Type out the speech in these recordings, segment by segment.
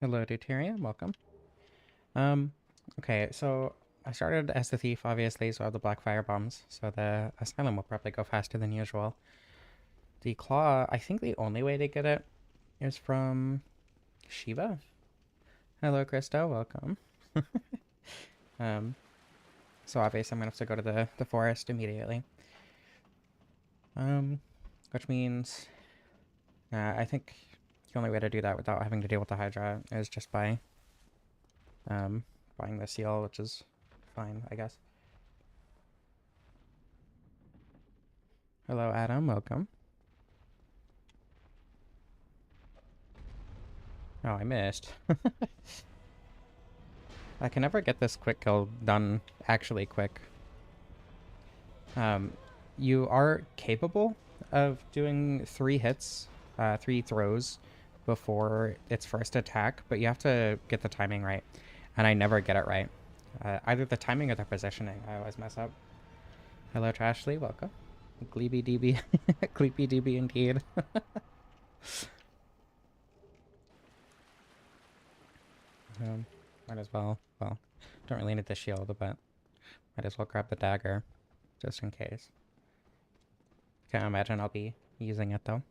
Hello, Deuterium. Welcome. Um, okay, so I started as the thief, obviously, so I have the black fire bombs, so the asylum will probably go faster than usual. The claw, I think the only way to get it is from Shiva. Hello, Christo. Welcome. Um, so obviously I'm gonna have to go to the forest immediately. Um, which means I think the only way to do that without having to deal with the Hydra is just by um buying the seal, which is fine, I guess. Hello, Adam. Welcome. Oh, I missed. I can never get this quick kill done actually quick. Um, you are capable of doing 3 hits, 3 throws before its first attack, but you have to get the timing right. And I never get it right. Either the timing or the positioning. I always mess up. Hello, Trashly. Welcome. Gleeby DB. Gleepy DB indeed. Might as well. Well, don't really need the shield, but might as well grab the dagger just in case. Can't imagine I'll be using it though.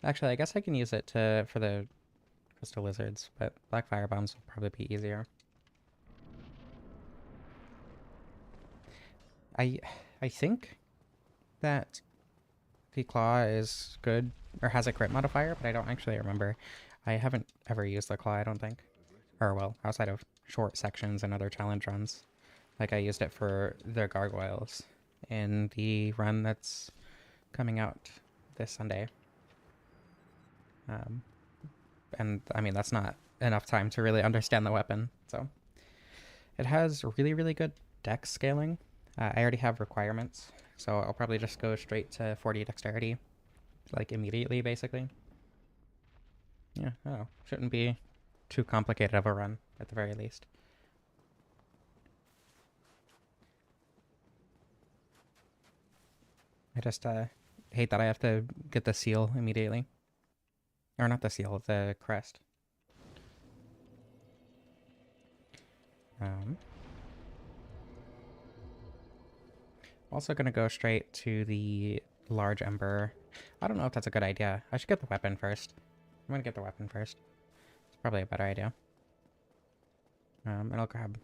Actually, I guess I can use it for the crystal lizards, but black fire bombs will probably be easier. I I think that the claw is good or has a crit modifier, but I don't actually remember. I haven't ever used the claw, I don't think. Or well, outside of short sections and other challenge runs. Like I used it for the gargoyles in the run that's coming out this Sunday. Um, and I mean, that's not enough time to really understand the weapon. So it has really, really good dex scaling. I already have requirements, so I'll probably just go straight to 40 dexterity, like immediately, basically. Yeah, oh, shouldn't be too complicated of a run, at the very least. I just hate that I have to get the seal immediately. Or not the seal, the crest. Um, Also gonna go straight to the large ember. I don't know if that's a good idea. I should get the weapon first. I'm gonna get the weapon first. It's probably a better idea. And I'll grab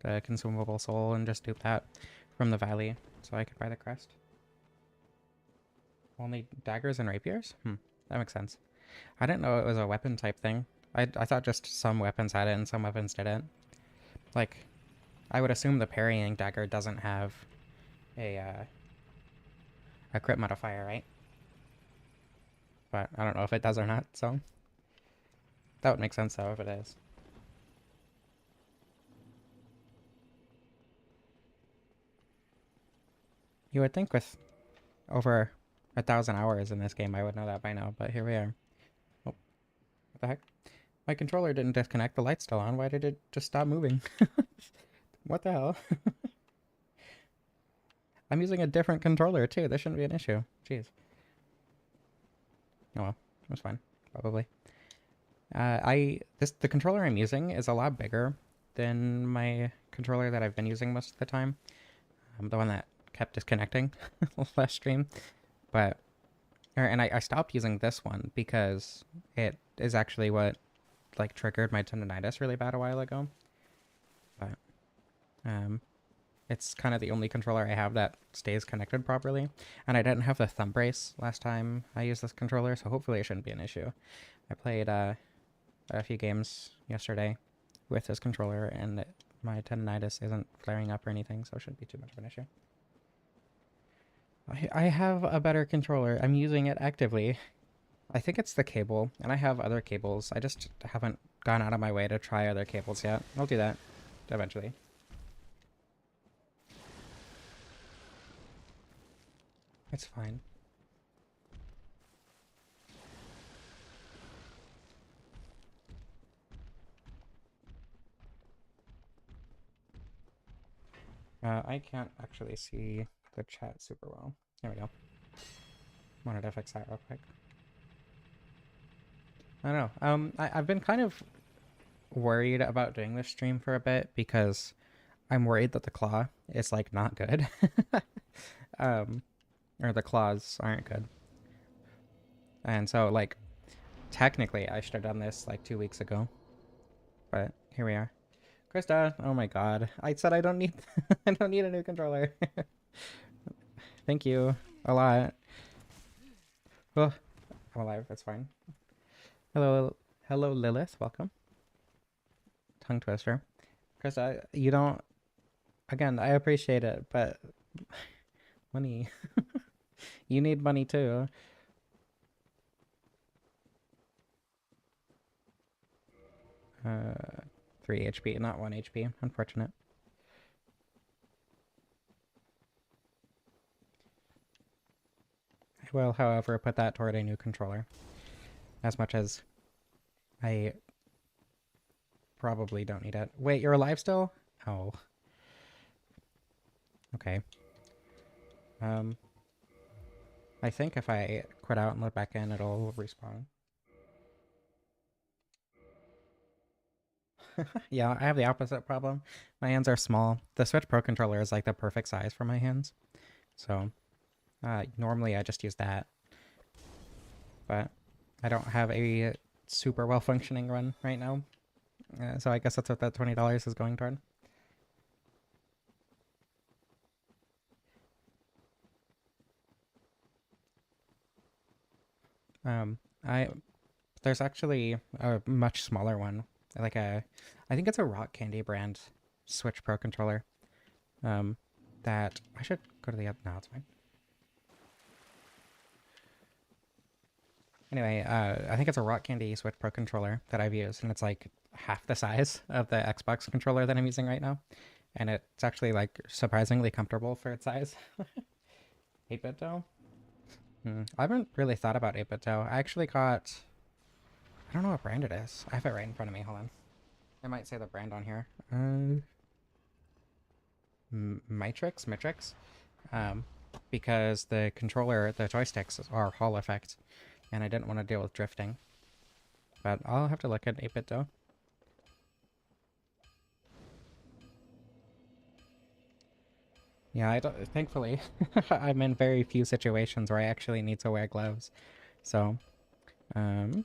the consumable soul and just dupe that from the valley so I could buy the crest. Only daggers and rapiers? That makes sense. I didn't know it was a weapon type thing. I thought just some weapons had it and some weapons didn't. Like, I would assume the parrying dagger doesn't have a crit modifier, right? But I don't know if it does or not, so that would make sense though if it is. You would think with over 1,000 hours in this game I would know that by now, but here we are. Oh, what the heck? My controller didn't disconnect, the light's still on. Why did it just stop moving? What the hell? I'm using a different controller too. This shouldn't be an issue. Jeez. Oh well, that's fine. Probably. The controller I'm using is a lot bigger than my controller that I've been using most of the time. The one that kept disconnecting last stream. But and I stopped using this one because it is actually what like triggered my tendonitis really bad a while ago. But it's kind of the only controller I have that stays connected properly. And I didn't have the thumb brace last time I used this controller, so hopefully it shouldn't be an issue. I played a few games yesterday with this controller, and my tendonitis isn't flaring up or anything, so it shouldn't be too much of an issue. I have a better controller. I'm using it actively. I think it's the cable, and I have other cables. I just haven't gone out of my way to try other cables yet. I'll do that eventually. It's fine. I can't actually see the chat super well. There we go. Wanted to fix that real quick. I don't know. I've been kind of worried about doing this stream for a bit because I'm worried that the claw is like not good. um, or the claws aren't good. And so like technically I should have done this like 2 weeks ago. But here we are. Krista, oh my god. I said I don't need I don't need a new controller. Thank you a lot. Oh, I'm alive, that's fine. Hello Lilith, welcome. Tongue twister. Krista, you don't again, I appreciate it, but money. You need money too. 3 HP, not 1 HP. Unfortunate. I will, however, put that toward a new controller. As much as I probably don't need it. Wait, you're alive still? Oh. Okay. I think if I quit out and load back in, it'll respawn. Yeah, I have the opposite problem. My hands are small. The Switch Pro controller is like the perfect size for my hands. So, normally I just use that. But I don't have a super well functioning run right now. So I guess that's what that $20 is going toward. I there's actually a much smaller one, like I think it's a Rock Candy brand Switch Pro controller. That I should go to the other. No, it's fine. Anyway, I think it's a Rock Candy Switch Pro controller that I've used, and it's like half the size of the Xbox controller that I'm using right now, and it's actually like surprisingly comfortable for its size. 8-bit though. I haven't really thought about 8-bit though. I actually got. I don't know what brand it is. I have it right in front of me. Hold on. I might say the brand on here. Matrix. Because the controller, the joysticks are Hall effect, and I didn't want to deal with drifting. But I'll have to look at 8-bit though. Yeah, I don't, thankfully, I'm in very few situations where I actually need to wear gloves. So, I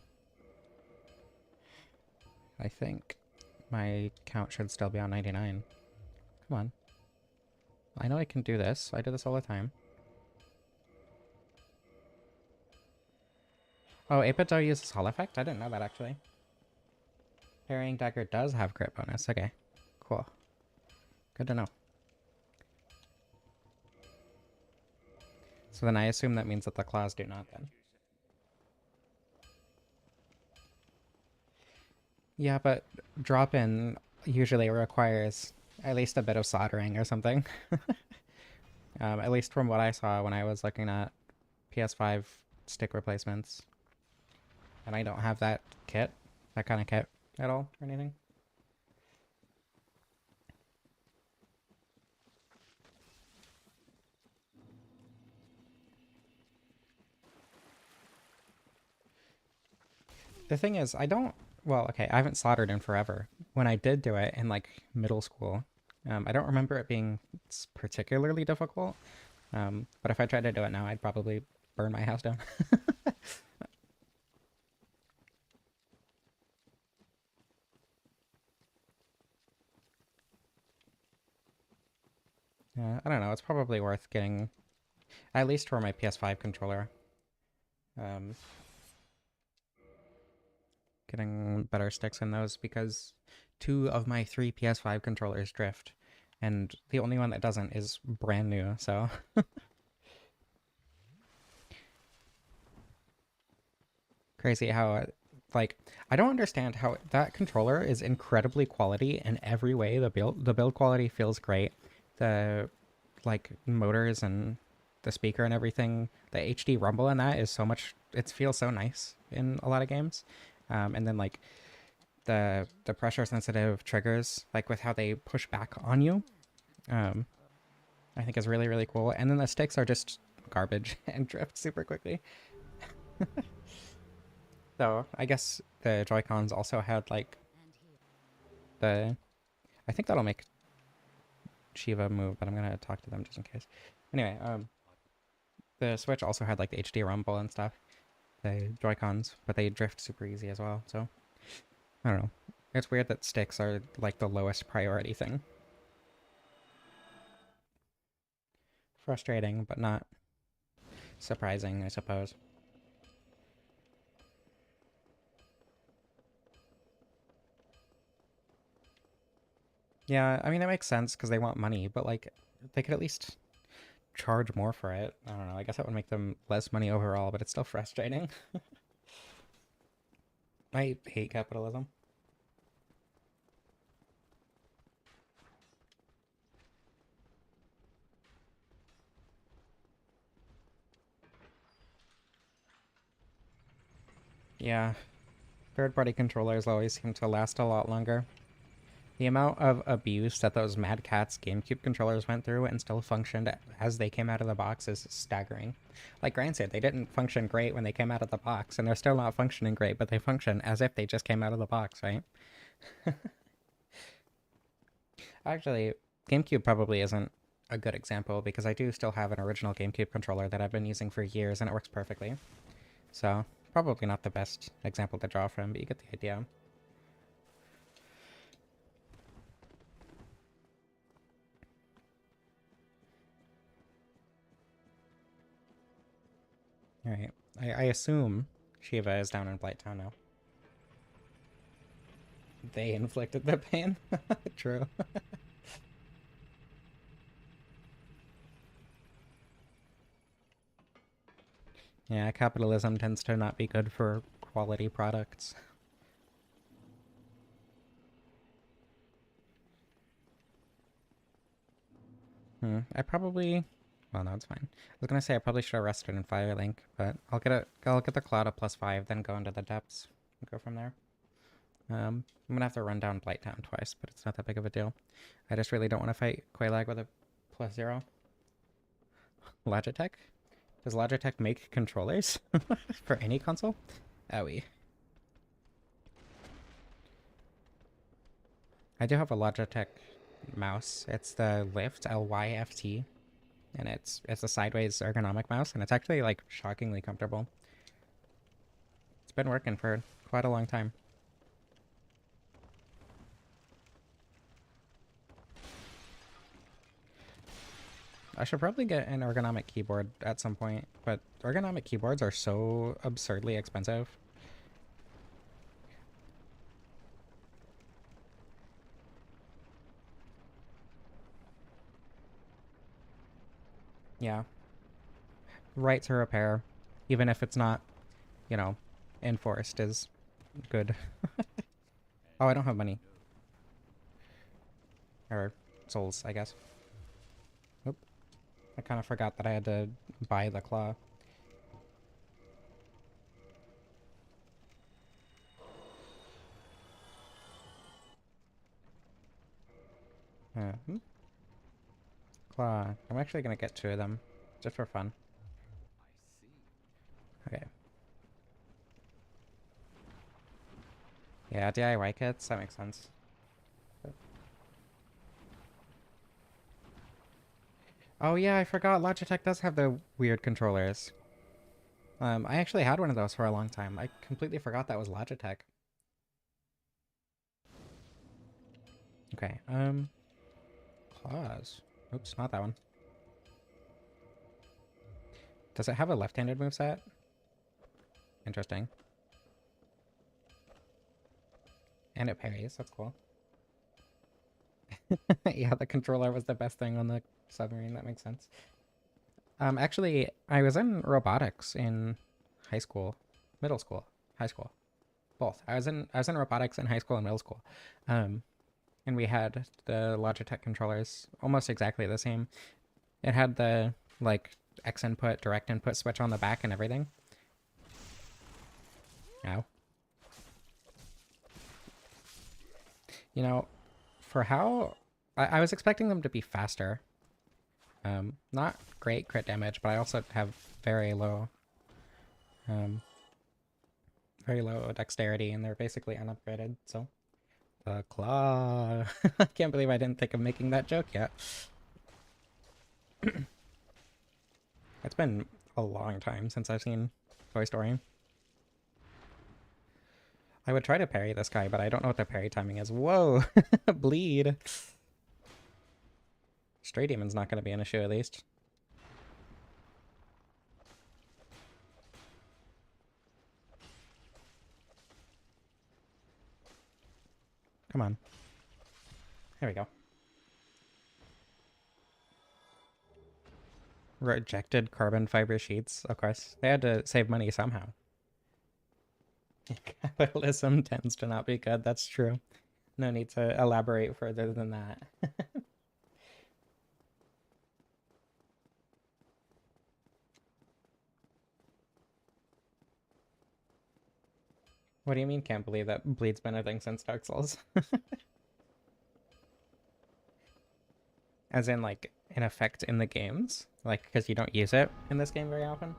think my count should still be on 99. Come on. I know I can do this. I do this all the time. Oh, 8-bit uses Hall effect? I didn't know that actually. Parrying dagger does have crit bonus. Okay, cool. Good to know. So then I assume that means that the claws do not then. Yeah, but drop-in usually requires at least a bit of soldering or something. At least from what I saw when I was looking at PS5 stick replacements. And I don't have that kit, that kind of kit at all or anything. The thing is, well, okay, I haven't soldered in forever. When I did do it in like middle school, I don't remember it being particularly difficult. But if I tried to do it now, I'd probably burn my house down. I don't know. It's probably worth getting, at least for my PS5 controller, getting better sticks in those because 2 of my 3 PS5 controllers drift, and the only one that doesn't is brand new. So crazy how like I don't understand how that controller is incredibly quality in every way. The build quality feels great. The like motors and the speaker and everything, the HD rumble in that is so much. It feels so nice in a lot of games. And then like the pressure sensitive triggers, like with how they push back on you, I think is really really cool. And then the sticks are just garbage and drift super quickly. Though, I guess the Joy-Cons also had, like, the... I think that'll make Shiva move, but I'm gonna talk to them just in case. Anyway, the Switch also had, like, the HD rumble and stuff. The Joy-Cons, but they drift super easy as well, so... I don't know. It's weird that sticks are, like, the lowest priority thing. Frustrating, but not surprising, I suppose. Yeah, I mean, it makes sense because they want money, but, like, they could at least charge more for it. I don't know. I guess that would make them less money overall, but it's still frustrating. I hate capitalism. Yeah, third-party controllers always seem to last a lot longer. The amount of abuse that those Mad Catz GameCube controllers went through and still functioned as they came out of the box is staggering. Like, granted, they didn't function great when they came out of the box, and they're still not functioning great, but they function as if they just came out of the box, right? Actually, GameCube probably isn't a good example because I do still have an original GameCube controller that I've been using for years and it works perfectly. So, probably not the best example to draw from, but you get the idea. Alright. I assume Shiva is down in Blighttown now. They inflicted the pain? True. Yeah, capitalism tends to not be good for quality products. I probably... Well, no, it's fine. I was gonna say I probably should have rested in Firelink, but I'll get the Cloud at +5, then go into the depths and go from there. I'm gonna have to run down Blighttown twice, but it's not that big of a deal. I just really don't want to fight Quelaag with a +0. Logitech? Does Logitech make controllers for any console? Owie. I do have a Logitech mouse. It's the Lift LYFT, and it's a sideways ergonomic mouse, and it's actually like shockingly comfortable. It's been working for quite a long time. I should probably get an ergonomic keyboard at some point, but ergonomic keyboards are so absurdly expensive. Yeah. Right to repair, even if it's not, you know, enforced, is good. Oh, I don't have money. Or souls, I guess. Oop. I kind of forgot that I had to buy the claw. Claw. I'm actually gonna get 2 of them, just for fun. Okay. Yeah, DIY kits, that makes sense. Oh yeah, I forgot Logitech does have the weird controllers. I actually had one of those for a long time. I completely forgot that was Logitech. Okay, claws. Oops, not that one. Does it have a left-handed moveset? Interesting. And it parries, that's cool. Yeah, the controller was the best thing on the submarine, that makes sense. Actually, I was in robotics in high school, middle school, high school, both. I was in robotics in high school and middle school. And we had the Logitech controllers almost exactly the same. It had the like X input, direct input switch on the back and everything. Ow. You know, for how I was expecting them to be faster. Not great crit damage, but I also have very low very low dexterity, and they're basically unupgraded, so... The claw... I can't believe I didn't think of making that joke yet. It's been a long time since I've seen Toy Story. I would try to parry this guy, but I don't know what the parry timing is. Whoa! Bleed! Stray Demon's not going to be an issue, at least. Come on. There we go. Rejected carbon fiber sheets, of course. They had to save money somehow. Capitalism tends to not be good, that's true. No need to elaborate further than that. What do you mean can't believe that bleed's been a thing since Dark Souls? As in, like, an effect in the games? Like, because you don't use it in this game very often?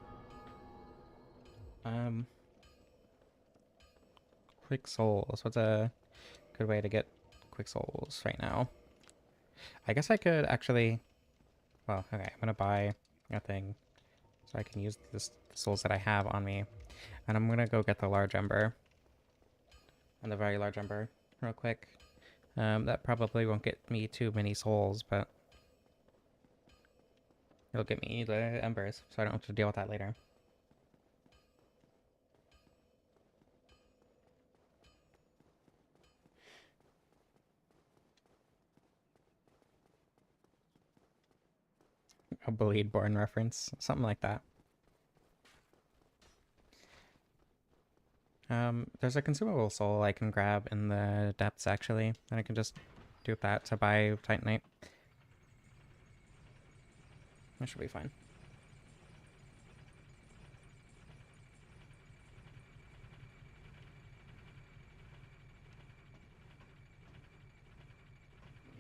Quick souls. What's a good way to get quick souls right now? I guess I could actually... Well, okay, I'm gonna buy a thing so I can use the souls that I have on me. And I'm gonna go get the large ember. And the very large ember real quick. That probably won't get me too many souls, but... It'll get me the embers, so I don't have to deal with that later. A Bleedborn reference, something like that. There's a consumable soul I can grab in the depths, actually, and I can just do that to buy Titanite. That should be fine.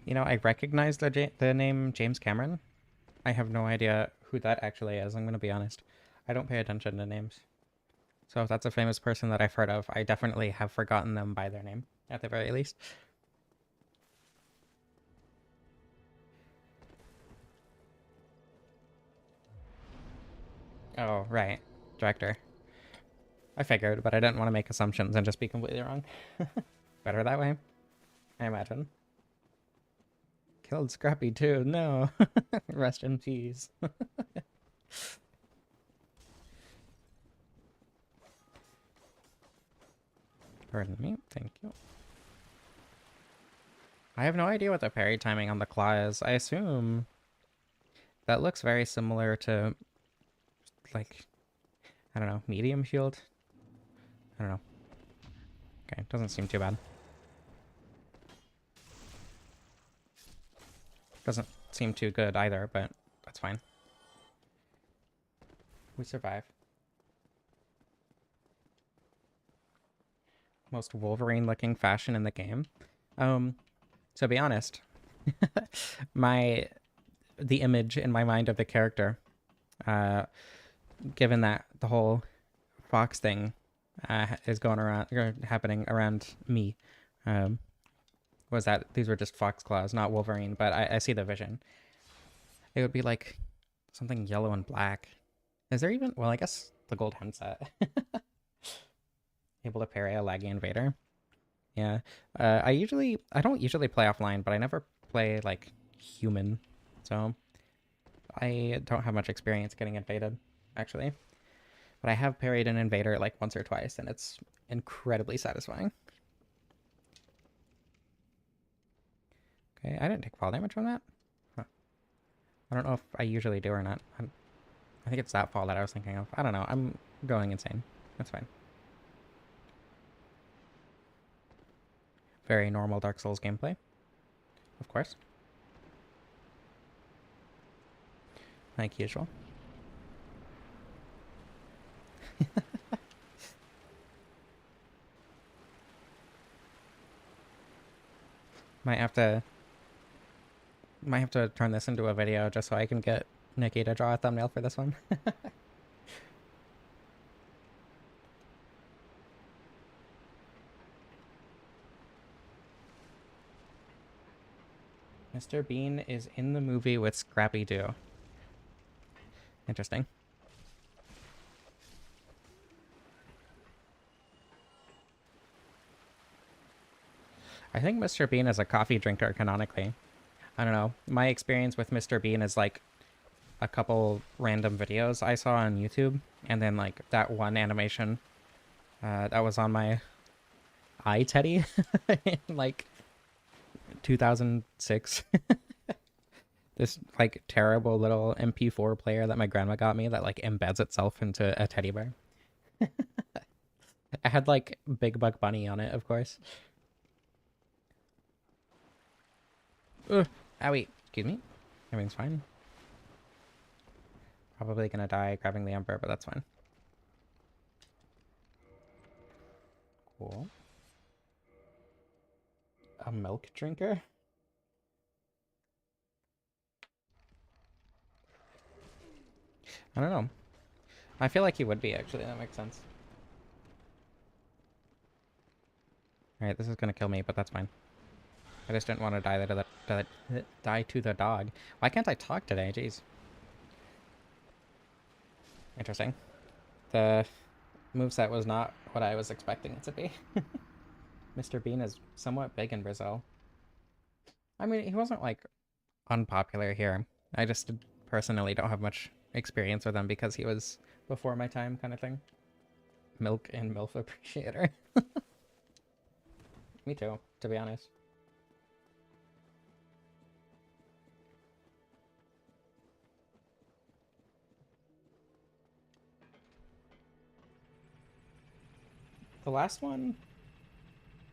You know, I recognize the name James Cameron. I have no idea who that actually is, I'm gonna be honest. I don't pay attention to names. So if that's a famous person that I've heard of, I definitely have forgotten them by their name, at the very least. Oh, right. Director. I figured, but I didn't want to make assumptions and just be completely wrong. Better that way, I imagine. Killed Scrappy too, no. Rest in peace. Pardon me, thank you. I have no idea what the parry timing on the claw is. I assume that looks very similar to, like, I don't know, medium shield? I don't know. Okay, doesn't seem too bad. Doesn't seem too good either, but that's fine. We survive. Most Wolverine-looking fashion in the game. To be honest, the image in my mind of the character, given that the whole fox thing is happening around me, was that these were just fox claws, not Wolverine, but I see the vision. It would be like something yellow and black. Is there even... Well, I guess the gold handset. Able to parry a laggy invader. Yeah. I don't usually play offline, but I never play, like, human. So I don't have much experience getting invaded, actually. But I have parried an invader, like, once or twice, and it's incredibly satisfying. Okay, I didn't take fall damage from that. Huh. I don't know if I usually do or not. I think it's that fall that I was thinking of. I don't know. I'm going insane. That's fine. Very normal Dark Souls gameplay, of course. Like usual. Might have to turn this into a video just so I can get Nikki to draw a thumbnail for this one. Mr. Bean is in the movie with Scrappy Doo. Interesting. I think Mr. Bean is a coffee drinker canonically. I don't know. My experience with Mr. Bean is like a couple random videos I saw on YouTube, and then like that one animation that was on my iTeddy in like 2006. This like terrible little MP4 player that my grandma got me that like embeds itself into a teddy bear. I had like Big Buck Bunny on it, of course. Ugh. Owie. Excuse me. Everything's fine. Probably gonna die grabbing the Emperor, but that's fine. Cool. A milk drinker? I don't know. I feel like he would be, actually. That makes sense. Alright, this is gonna kill me, but that's fine. I just didn't want to die die to the dog. Why can't I talk today? Jeez. Interesting. The moveset was not what I was expecting it to be. Mr. Bean is somewhat big in Brazil. I mean, he wasn't, like, unpopular here. I just personally don't have much experience with him because he was before my time kind of thing. Milk and MILF appreciator. Me too, to be honest. The last one,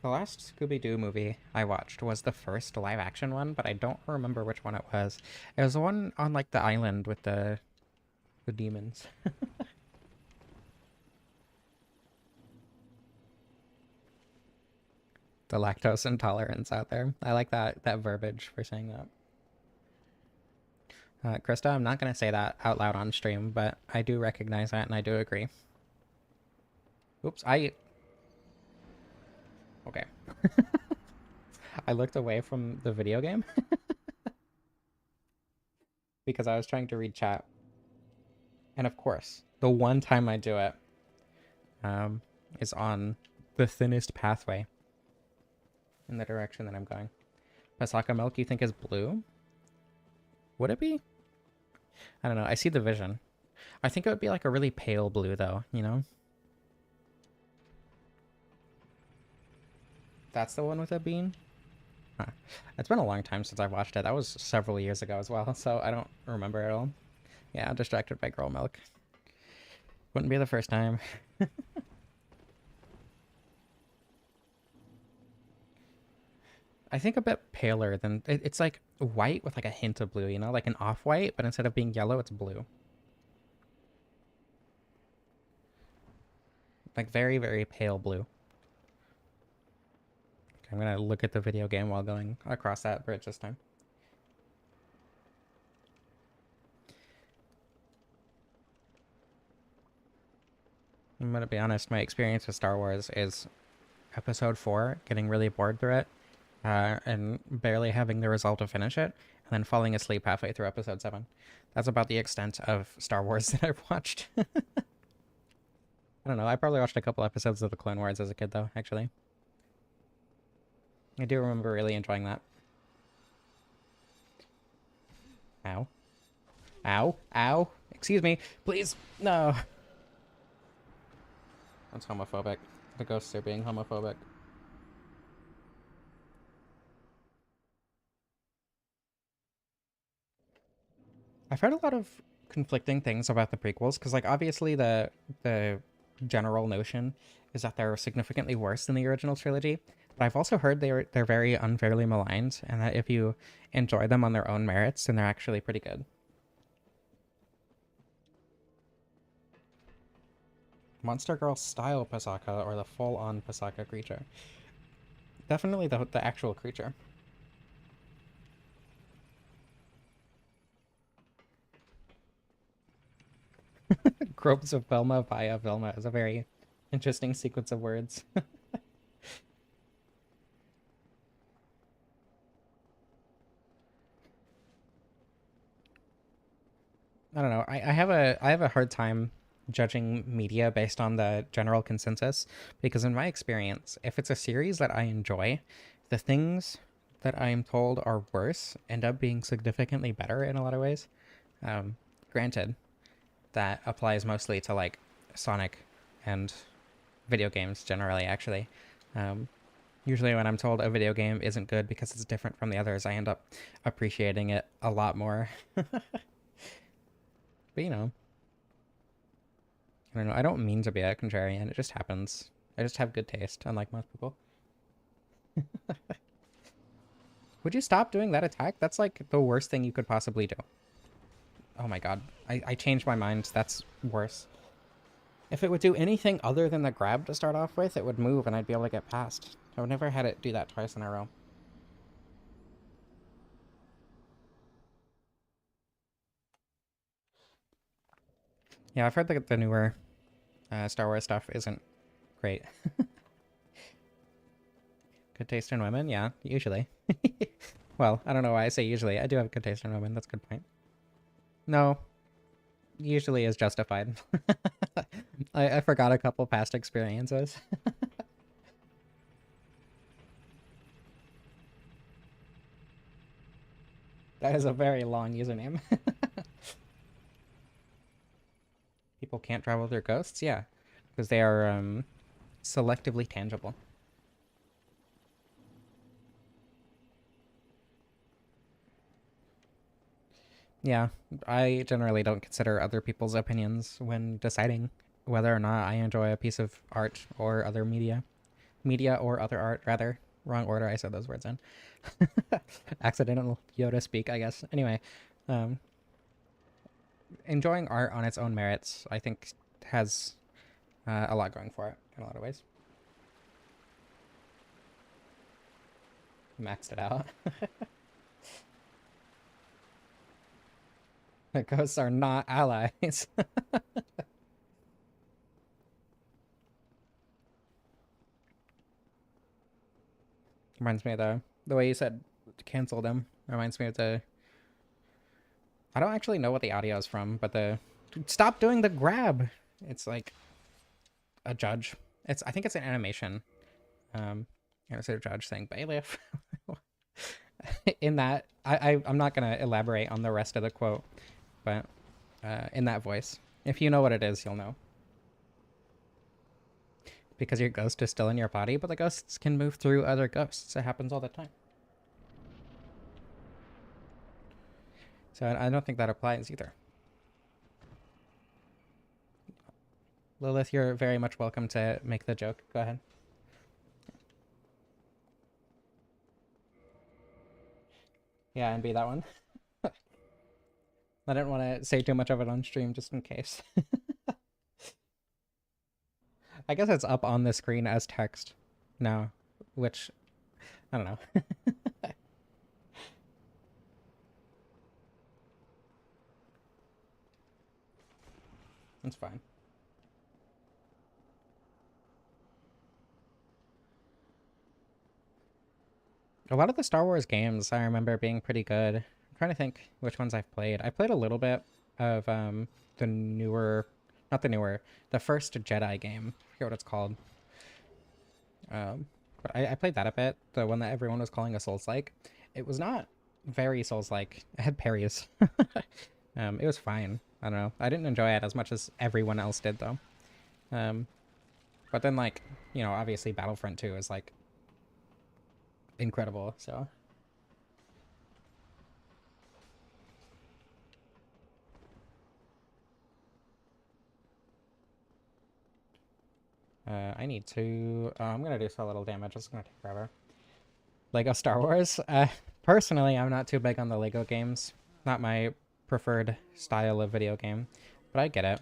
the last Scooby-Doo movie I watched was the first live-action one, but I don't remember which one it was. It was the one on, like, the island with the demons. The lactose intolerance out there. I like that verbiage for saying that. Krista, I'm not going to say that out loud on stream, but I do recognize that and I do agree. Oops, Okay. I looked away from the video game because I was trying to read chat. And of course, the one time I do it is on the thinnest pathway in the direction that I'm going. Pasaka milk you think is blue? Would it be? I don't know. I see the vision. I think it would be like a really pale blue though, you know? That's the one with a bean? Huh. It's been a long time since I've watched it. That was several years ago as well, so I don't remember it all. Yeah, I'm distracted by girl milk. Wouldn't be the first time. I think a bit paler than... It's like white with like a hint of blue, you know? Like an off-white, but instead of being yellow, it's blue. Like very, very pale blue. Okay, I'm gonna look at the video game while going across that bridge this time. I'm gonna be honest, my experience with Star Wars is episode 4, getting really bored through it, and barely having the resolve to finish it, and then falling asleep halfway through episode 7. That's about the extent of Star Wars that I've watched. I don't know, I probably watched a couple episodes of the Clone Wars as a kid, though, actually. I do remember really enjoying that. Ow. Ow. Ow. Excuse me. Please. No. That's homophobic. The ghosts are being homophobic. I've heard a lot of conflicting things about the prequels, because, like, obviously the general notion is that they're significantly worse than the original trilogy, but I've also heard they're very unfairly maligned, and that if you enjoy them on their own merits, then they're actually pretty good. Monster Girl style Pasaka or the full-on Pasaka creature? Definitely the actual creature. Gropes of Velma via Velma is a very interesting sequence of words. I don't know. I have a hard time judging media based on the general consensus because in my experience, if it's a series that I enjoy, the things that I am told are worse end up being significantly better in a lot of ways. Um, Granted, that applies mostly to like Sonic and video games generally, actually. Um, Usually, when I'm told a video game isn't good because it's different from the others, I end up appreciating it a lot more. But I don't know. I don't mean to be a contrarian. It just happens. I just have good taste, unlike most people. Would you stop doing that attack? That's like the worst thing you could possibly do. Oh my god. I changed my mind. That's worse. If it would do anything other than the grab to start off with, it would move and I'd be able to get past. I've never had it do that twice in a row. Yeah, I've heard that the newer Star Wars stuff isn't great. Good taste in women? Yeah, usually. Well, I don't know why I say usually. I do have good taste in women. That's a good point. No, usually is justified. I forgot a couple past experiences. That is a very long username. People can't travel their ghosts? Yeah, because they are selectively tangible. Yeah, I generally don't consider other people's opinions when deciding whether or not I enjoy a piece of art or other media. Media or other art, rather. Wrong order, I said those words in. Accidental Yoda speak, I guess. Anyway, um, enjoying art on its own merits, I think, has a lot going for it in a lot of ways. Maxed it out. The ghosts are not allies. Reminds me of the way you said cancel them. Reminds me of the. I don't actually know what the audio is from, but the stop doing the grab. It's like a judge. I think it's an animation. Instead of judge saying bailiff. In that, I'm not gonna elaborate on the rest of the quote, but in that voice, if you know what it is, you'll know. Because your ghost is still in your body, but the ghosts can move through other ghosts. It happens all the time. So I don't think that applies either. Lilith, you're very much welcome to make the joke. Go ahead. Yeah, and be that one. I didn't want to say too much of it on stream just in case. I guess it's up on the screen as text now, which I don't know. It's fine. A lot of the Star Wars games I remember being pretty good. I'm trying to think which ones I've played. I played a little bit of the newer, not the newer, the first Jedi game. I forget what it's called. But I played that a bit. The one that everyone was calling a Souls-like. It was not very Souls-like. It had parries. It was fine. I don't know. I didn't enjoy it as much as everyone else did though. Um, but then like, obviously Battlefront 2 is like incredible. So I need to. I'm gonna do so little damage. It's gonna take forever. Lego Star Wars. Personally, I'm not too big on the Lego games. Not my preferred style of video game, but I get it.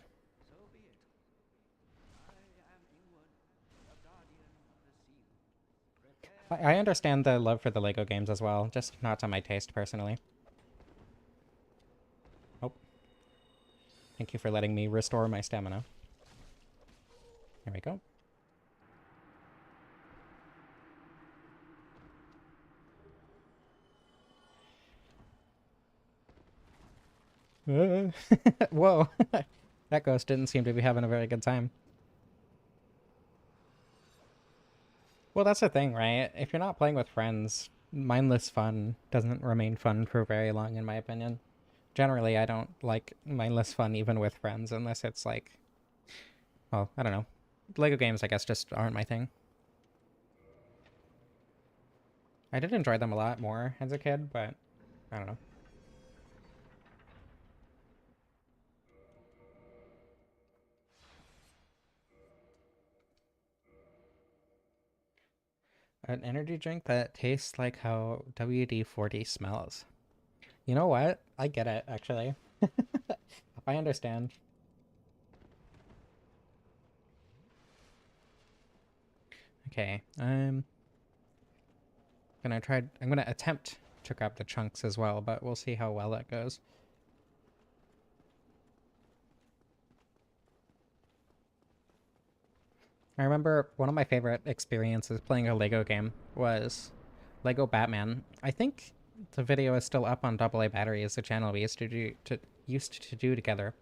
I understand the love for the Lego games as well, just not to my taste personally. Oh, thank you for letting me restore my stamina. Here we go. Whoa. That ghost didn't seem to be having a very good time. Well, that's the thing, right? If you're not playing with friends, mindless fun doesn't remain fun for very long, in my opinion. Generally, I don't like mindless fun even with friends unless it's like, well, I don't know. Lego games, I guess, just aren't my thing. I did enjoy them a lot more as a kid, but I don't know. An energy drink that tastes like how WD-40 smells. You know what? I get it, actually. I understand. Okay, I'm gonna attempt to grab the chunks as well, but we'll see how well that goes. I remember one of my favorite experiences playing a Lego game was Lego Batman. I think the video is still up on Double A Batteries, the channel we used to do together.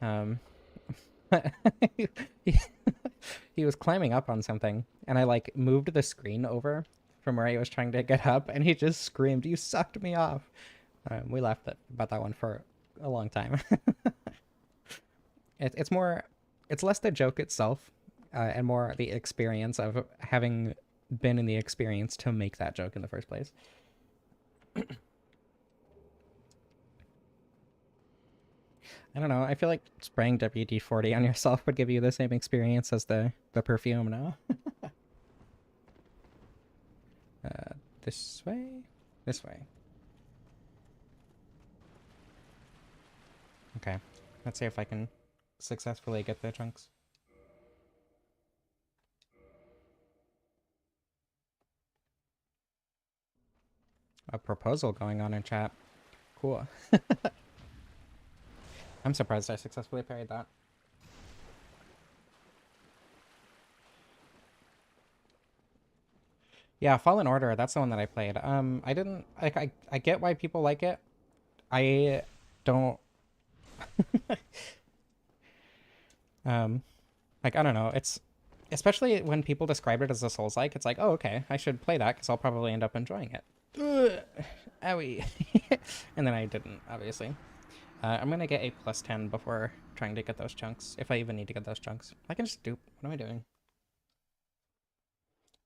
Um, he, he was climbing up on something, and I like moved the screen over from where he was trying to get up, and he just screamed, "You sucked me off!" We laughed about that one for a long time. It's more, it's less the joke itself, and more the experience of having been in the experience to make that joke in the first place. I don't know. I feel like spraying WD-40 on yourself would give you the same experience as the perfume. No. This way, this way. Okay. Let's see if I can successfully get the chunks. A proposal going on in chat. Cool. I'm surprised I successfully parried that. Yeah, Fallen Order, that's the one that I played. I didn't like I get why people like it. I don't um like I don't know. It's especially when people describe it as a Souls-like, it's like, "Oh, okay, I should play that cuz I'll probably end up enjoying it." Ugh, owie. And then I didn't, obviously. I'm gonna get a +10 before trying to get those chunks, if I even need to get those chunks. I can just dupe. What am I doing?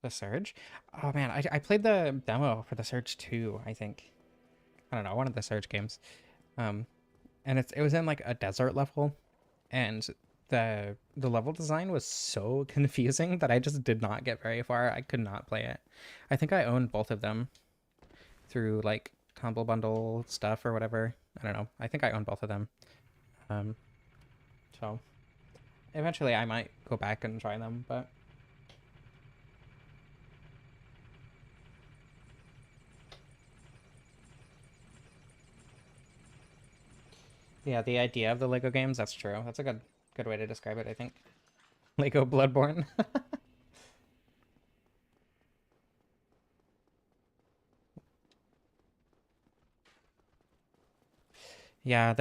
The Surge? Oh man, I played the demo for the Surge 2, I think. I don't know, one of the Surge games. Um, and it was in like a desert level, and the level design was so confusing that I just did not get very far. I could not play it. I think I owned both of them through like Humble Bundle stuff or whatever. I don't know. I think I own both of them. Um, so eventually I might go back and try them, but yeah, the idea of the Lego games, that's true. That's a good way to describe it, I think. Lego Bloodborne. Yeah,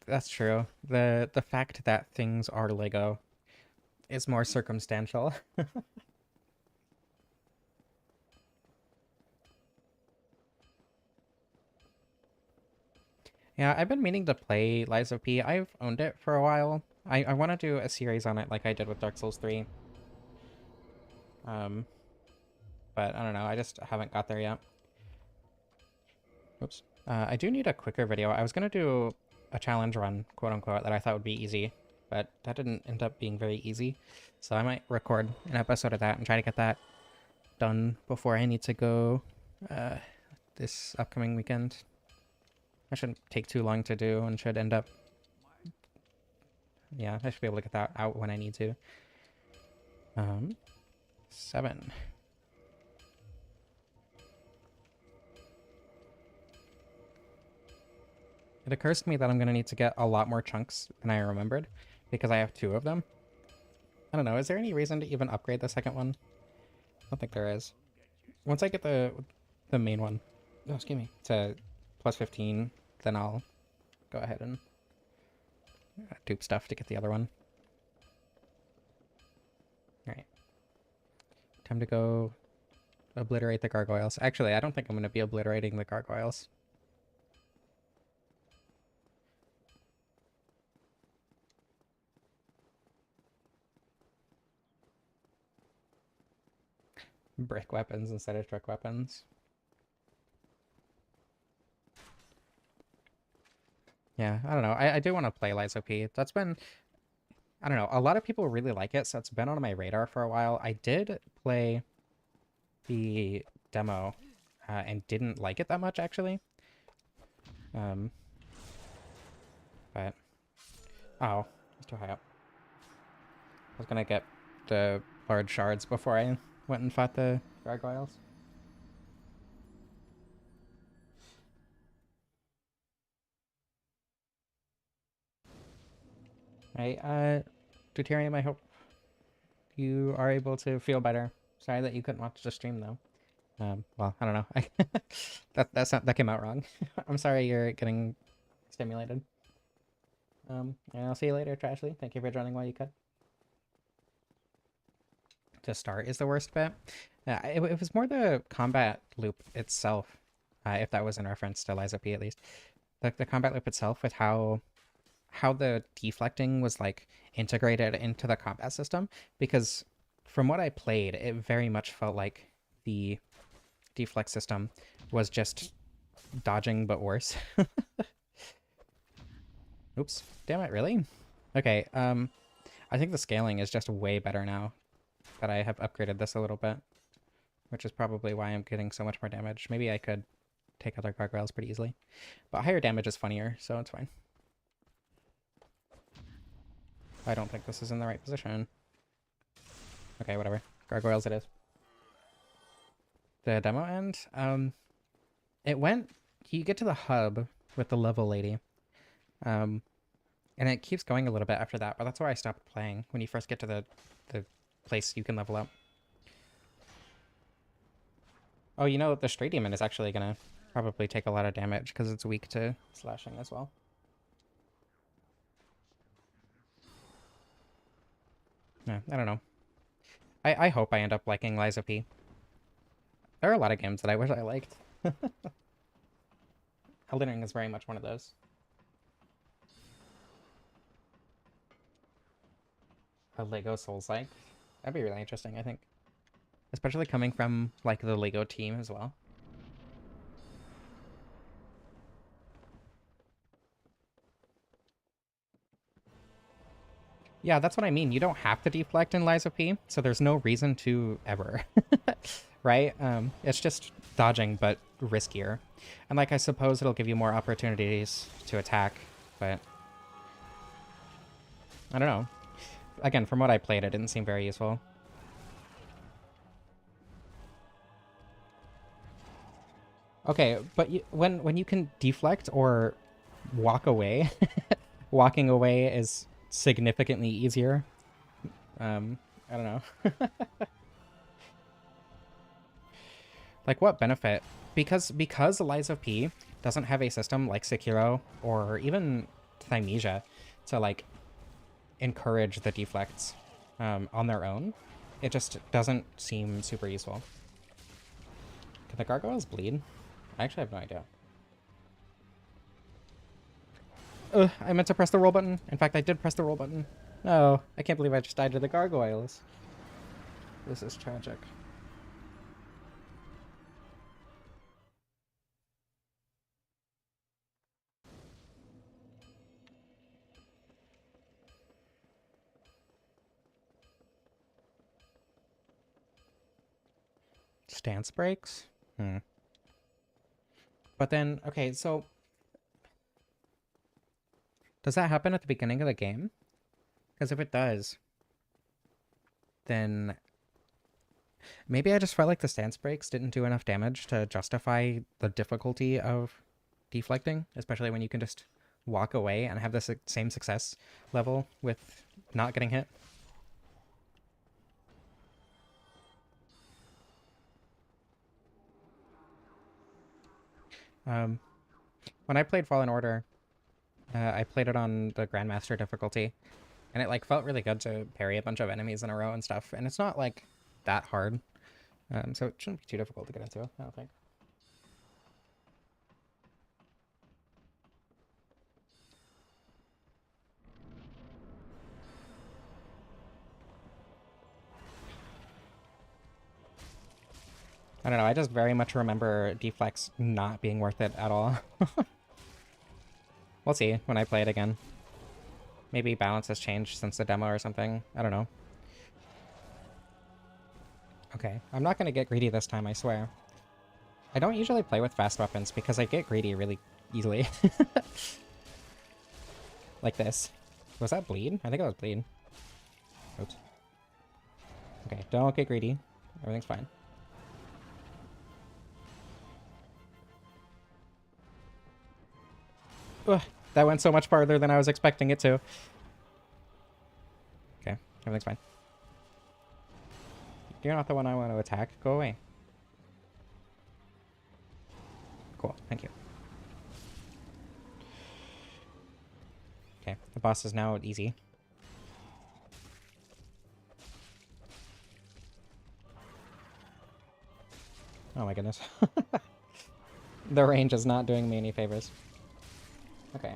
that's true. The fact that things are Lego is more circumstantial. Yeah, I've been meaning to play Lies of P. I've owned it for a while. I want to do a series on it like I did with Dark Souls 3. Um, but I don't know. I just haven't got there yet. Oops. I do need a quicker video. I was going to do a challenge run, quote unquote, that I thought would be easy, but that didn't end up being very easy. So I might record an episode of that and try to get that done before I need to go uh, this upcoming weekend. That shouldn't take too long to do and should end up... Yeah, I should be able to get that out when I need to. 7. It occurs to me that I'm going to need to get a lot more chunks than I remembered because I have 2 of them. I don't know, is there any reason to even upgrade the second one? I don't think there is. Once I get the main one, oh, excuse me, to +15, then I'll go ahead and dupe stuff to get the other one. Alright. Time to go obliterate the gargoyles. Actually, I don't think I'm going to be obliterating the gargoyles. Brick weapons instead of truck weapons. Yeah, I don't know. I do want to play Lies OP. That's been, I don't know, a lot of people really like it, so it's been on my radar for a while. I did play the demo and didn't like it that much, actually. But, oh, it's too high up. I was gonna get the large shards before I went and fought the gargoyles. Right, Deuterium, I hope you are able to feel better. Sorry that you couldn't watch the stream, though. Well, I don't know. That came out wrong. I'm sorry you're getting stimulated. And I'll see you later, Trashley. Thank you for joining while you could. To start is the worst bit. It was more the combat loop itself, if that was in reference to Liza P at least. The combat loop itself with how the deflecting was like integrated into the combat system, because from what I played, it very much felt like the deflect system was just dodging but worse. Oops. Damn it, really? Okay, I think the scaling is just way better now that I have upgraded this a little bit, which is probably why I'm getting so much more damage. Maybe I could take other gargoyles pretty easily, but higher damage is funnier, so it's fine. I don't think this is in the right position. Okay, whatever. Gargoyles it is. The demo end, it went, you get to the hub with the level lady, and it keeps going a little bit after that, but that's where I stopped playing, when you first get to the place you can level up. Oh, you know, the Stray Demon is actually gonna probably take a lot of damage, because it's weak to slashing as well. Yeah, I don't know. I hope I end up liking Liza P. There are a lot of games that I wish I liked. Elden Ring is very much one of those. A Lego Souls-like. That'd be really interesting, I think. Especially coming from, like, the Lego team as well. Yeah, that's what I mean. You don't have to deflect in Liza P, so there's no reason to ever. Right? It's just dodging, but riskier. And, like, I suppose it'll give you more opportunities to attack, but I don't know. Again, from what I played, it didn't seem very useful. Okay, but when you can deflect or walk away, walking away is significantly easier. I don't know. Like, what benefit? Because Lies of P doesn't have a system like Sekiro or even Thymesia to, like, encourage the deflects on their own, it just doesn't seem super useful. Can the gargoyles bleed? I actually have no idea. I meant to press the roll button. In fact, I did press the roll button. No, I can't believe I just died to the gargoyles. This is tragic. Stance breaks? But then, okay, so does that happen at the beginning of the game? Because if it does, then maybe I just felt like the stance breaks didn't do enough damage to justify the difficulty of deflecting, especially when you can just walk away and have the same success level with not getting hit. When I played Fallen Order, I played it on the Grandmaster difficulty, and it like felt really good to parry a bunch of enemies in a row and stuff. And it's not like that hard, so it shouldn't be too difficult to get into, I don't think. I don't know, I just very much remember deflex not being worth it at all. We'll see when I play it again. Maybe balance has changed since the demo or something. I don't know. Okay, I'm not going to get greedy this time, I swear. I don't usually play with fast weapons because I get greedy really easily. Like this. Was that bleed? I think it was bleed. Oops. Okay, don't get greedy. Everything's fine. Ugh, that went so much farther than I was expecting it to. Okay, everything's fine. You're not the one I want to attack. Go away. Cool, thank you. Okay, the boss is now easy. Oh my goodness. The range is not doing me any favors. Okay.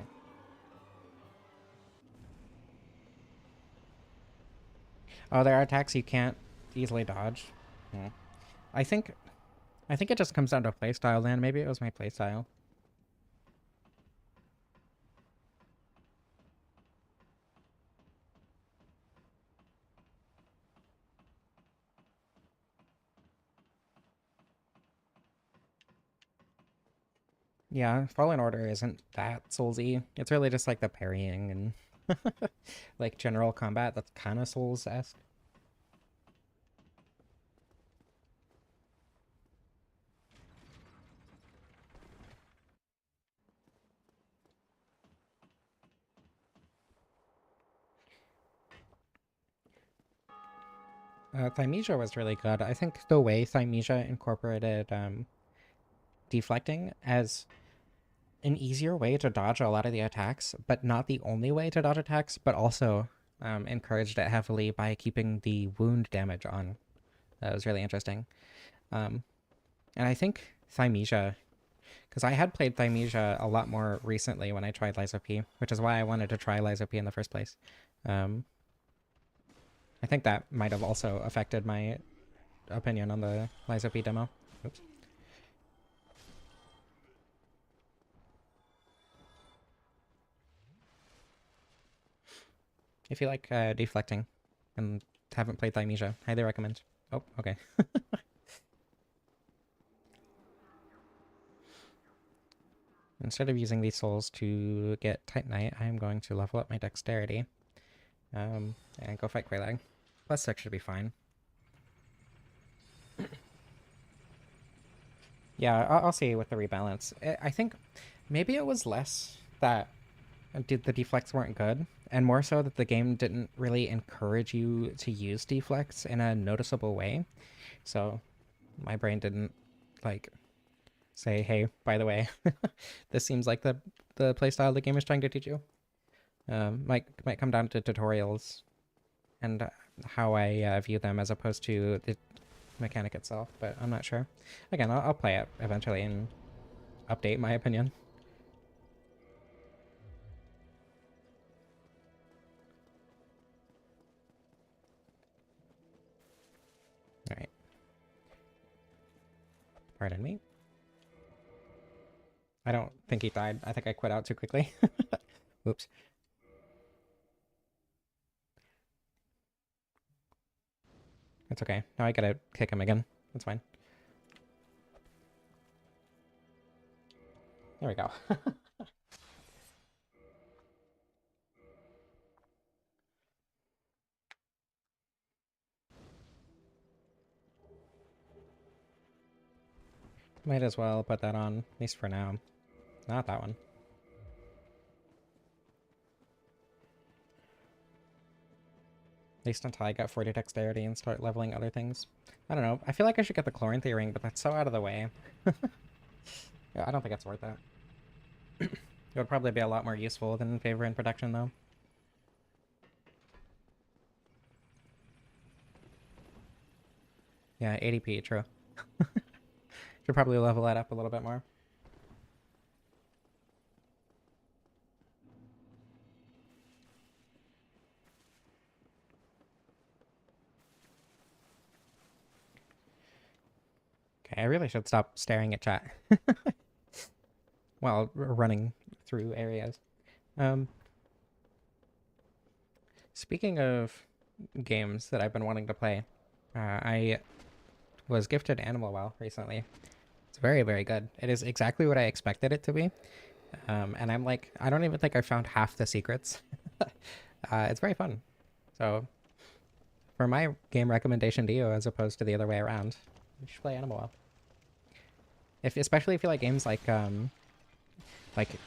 Oh, there are attacks you can't easily dodge. Hmm. I think it just comes down to playstyle then. Maybe it was my playstyle. Yeah, Fallen Order isn't that Soulsy. It's really just like the parrying and like general combat that's kind of Souls-esque. Thymesia was really good. I think the way Thymesia incorporated deflecting as an easier way to dodge a lot of the attacks, but not the only way to dodge attacks, but also encouraged it heavily by keeping the wound damage on. That was really interesting. And I think Thymesia, because I had played Thymesia a lot more recently when I tried Lies of P, which is why I wanted to try Lies of P in the first place. I think that might have also affected my opinion on the Lies of P demo. Oops. If you like deflecting and haven't played Thymesia, highly recommend. Oh, okay. Instead of using these souls to get Titanite, I am going to level up my dexterity and go fight Quelaag. Plus 6 should be fine. Yeah, I'll see with the rebalance. I think maybe it was less that the deflects weren't good, and more so that the game didn't really encourage you to use deflects in a noticeable way. So my brain didn't like say, hey, by the way, this seems like the playstyle the game is trying to teach you. Might come down to tutorials and how I view them as opposed to the mechanic itself, but I'm not sure. Again, I'll play it eventually and update my opinion. Alright. Pardon me. I don't think he died. I think I quit out too quickly. Whoops. It's okay. Now I gotta kick him again. That's fine. There we go. Might as well put that on, at least for now. Not that one. At least until I get 40 dexterity and start leveling other things. I don't know. I feel like I should get the Chloranthy ring, but that's so out of the way. Yeah, I don't think it's worth it. It would probably be a lot more useful than Favor in production, though. Yeah, ADP, true. Should probably level that up a little bit more. Okay, I really should stop staring at chat while running through areas. Speaking of games that I've been wanting to play, I was gifted Animal Well recently. It's very, very good. It is exactly what I expected it to be. And I'm like, I don't even think I found half the secrets. It's very fun. So, for my game recommendation to you, as opposed to the other way around, you should play Animal Well. Especially if you like games like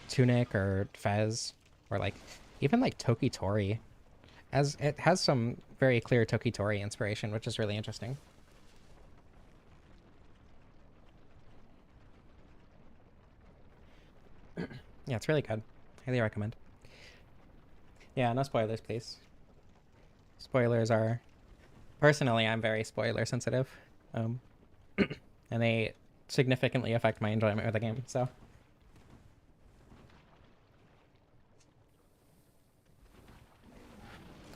Tunic or Fez, or like even like Toki Tori, as it has some very clear Toki Tori inspiration, which is really interesting. Yeah, it's really good. Highly recommend. Yeah, no spoilers, please. Spoilers are... Personally, I'm very spoiler sensitive. And they significantly affect my enjoyment of the game, so...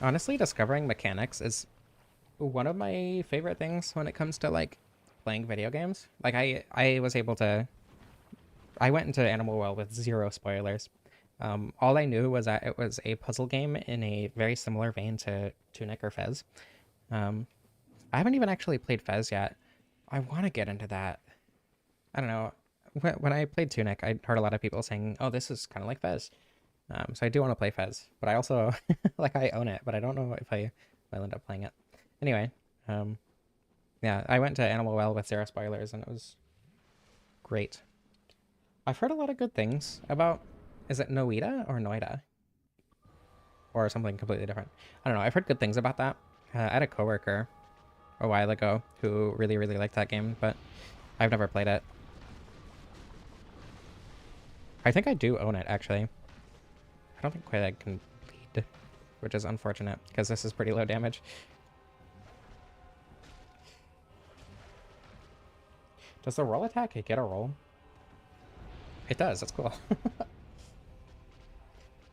Honestly, discovering mechanics is one of my favorite things when it comes to, like, playing video games. Like, I was able to... I went into Animal Well with 0 spoilers. All I knew was that it was a puzzle game in a very similar vein to Tunic or Fez. I haven't even actually played Fez yet. I want to get into that. I don't know. When I played Tunic, I heard a lot of people saying, oh, this is kind of like Fez. So I do want to play Fez, but I also, like, I own it, but I don't know if I'll end up playing it. Anyway, yeah, I went to Animal Well with 0 spoilers, and it was great. I've heard a lot of good things about, is it Noida or Noida? Or something completely different. I don't know. I've heard good things about that. I had a coworker a while ago who really, really liked that game, but I've never played it. I think I do own it, actually. I don't think quite I can bleed, which is unfortunate, because this is pretty low damage. Does the roll attack get a roll? It does, that's cool.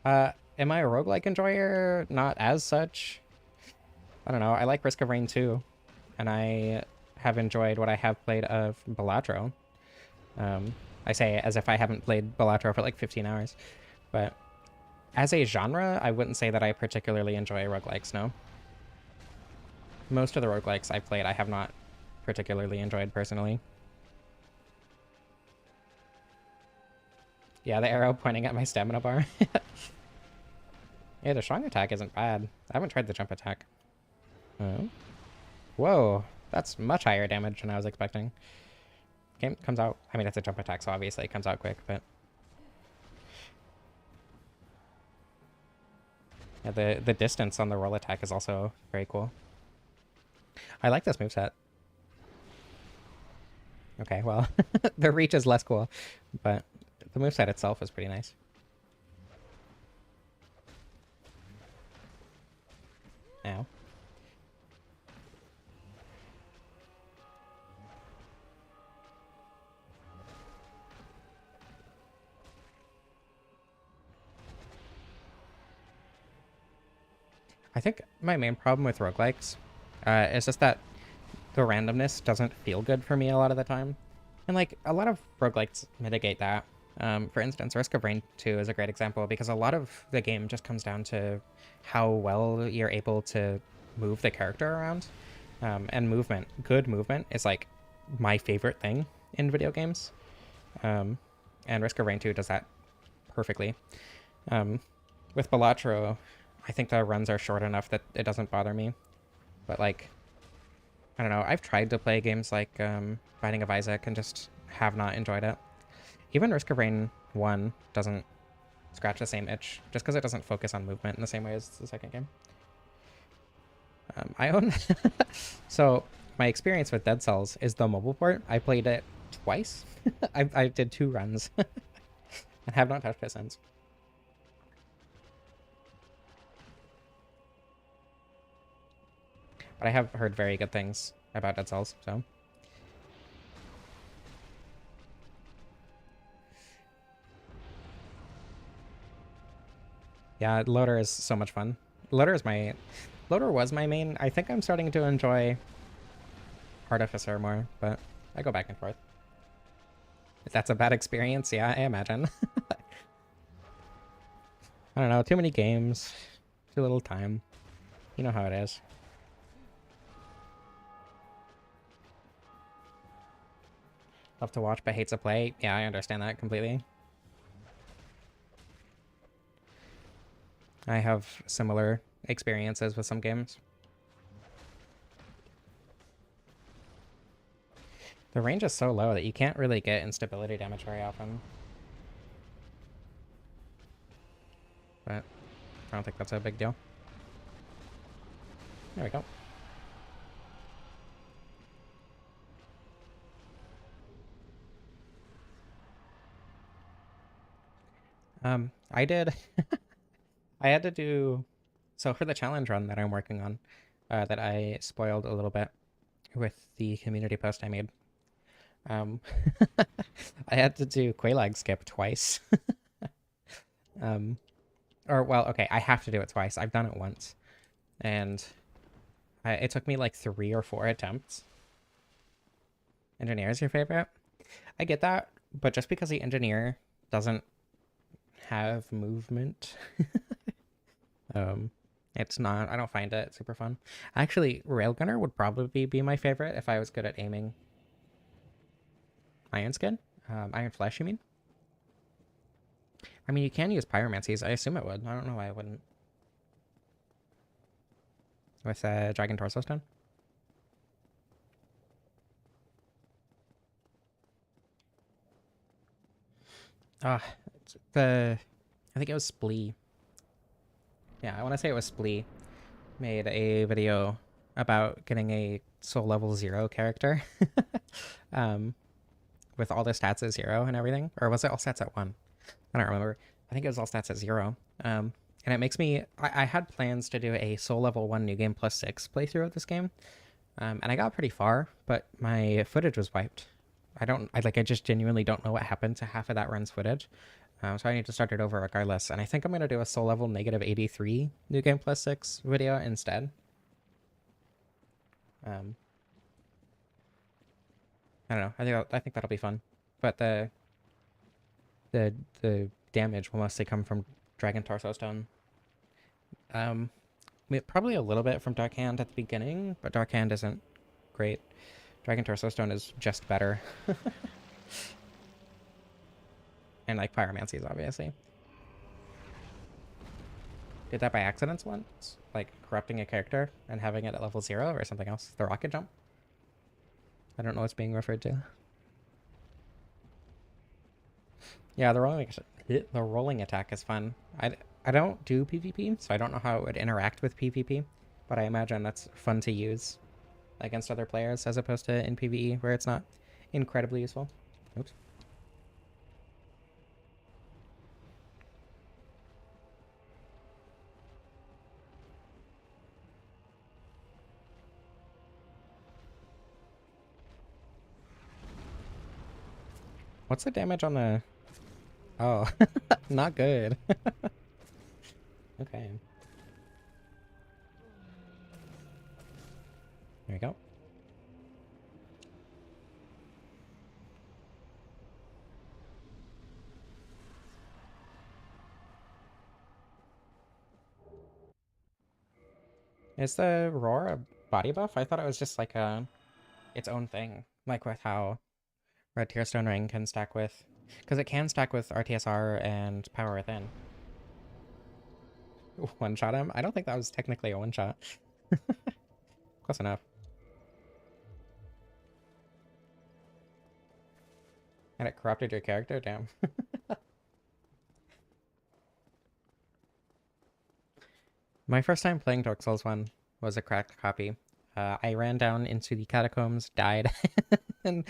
Am I a roguelike enjoyer? Not as such. I don't know, I like Risk of Rain 2, and I have enjoyed what I have played of Balatro. I say as if I haven't played Balatro for like 15 hours, but as a genre, I wouldn't say that I particularly enjoy roguelikes, no. Most of the roguelikes I've played, I have not particularly enjoyed personally. Yeah, the arrow pointing at my stamina bar. Yeah, the strong attack isn't bad. I haven't tried the jump attack. Whoa, that's much higher damage than I was expecting. Game comes out... I mean, it's a jump attack, so obviously it comes out quick, but... Yeah, the distance on the roll attack is also very cool. I like this moveset. Okay, well, the reach is less cool, but the moveset itself is pretty nice. Ow. I think my main problem with roguelikes is just that the randomness doesn't feel good for me a lot of the time. And like a lot of roguelikes mitigate that. For instance, Risk of Rain 2 is a great example because a lot of the game just comes down to how well you're able to move the character around. And movement, good movement, is like my favorite thing in video games. And Risk of Rain 2 does that perfectly. With Balatro, I think the runs are short enough that it doesn't bother me. But like, I don't know, I've tried to play games like Binding of Isaac and just have not enjoyed it. Even Risk of Rain 1 doesn't scratch the same itch, just because it doesn't focus on movement in the same way as the second game. I own... So, my experience with Dead Cells is the mobile port. I played it twice. I did 2 runs. and have not touched it since. But I have heard very good things about Dead Cells, so. Yeah, Loader is so much fun. Loader was my main. I think I'm starting to enjoy Artificer more, but I go back and forth. If that's a bad experience, yeah, I imagine. I don't know, too many games, too little time. You know how it is. Love to watch but hate to play. Yeah, I understand that completely. I have similar experiences with some games. The range is so low that you can't really get instability damage very often. But I don't think that's a big deal. There we go. I did... I had to do... So for the challenge run that I'm working on, that I spoiled a little bit with the community post I made, I had to do Quelaag skip twice. Well, okay, I have to do it twice. I've done it once. And it took me like 3 or 4 attempts. Engineer is your favorite? I get that, but just because the engineer doesn't have movement, it's not, I don't find it super fun. Actually, Railgunner would probably be my favorite if I was good at aiming. Iron Skin? Iron Flesh, you mean? I mean, you can use Pyromancies. I assume it would. I don't know why I wouldn't. With Dragon Torso Stone? I think it was Splee. Yeah, I want to say it was Splee. Made a video about getting a soul level 0 character. With all the stats at 0 and everything. Or was it all stats at 1? I don't remember. I think it was all stats at 0. And it makes me... I had plans to do a soul level 1 new game plus 6 playthrough of this game. And I got pretty far, but my footage was wiped. I just genuinely don't know what happened to half of that run's footage. So I need to start it over regardless. And I think I'm going to do a soul level negative 83 new game plus 6 video instead. I don't know. I think that'll be fun. But the damage will mostly come from Dragon Torso Stone. Probably a little bit from Dark Hand at the beginning, but Dark Hand isn't great. Dragon Torso Stone is just better. And like Pyromancies, obviously. Did that by accident once? Like corrupting a character and having it at level 0 or something else? The rocket jump? I don't know what's being referred to. Yeah, the rolling attack is fun. I don't do PvP, so I don't know how it would interact with PvP, but I imagine that's fun to use against other players as opposed to in PvE where it's not incredibly useful. Oops. What's the damage on the... Oh, not good. Okay. There we go. Is the roar a body buff? I thought it was just like its own thing. Like with how Red Tearstone Ring can stack with... Because it can stack with RTSR and Power Within. One-shot him? I don't think that was technically a one-shot. Close enough. And it corrupted your character? Damn. My first time playing Dark Souls 1 was a cracked copy. I ran down into the catacombs, died, and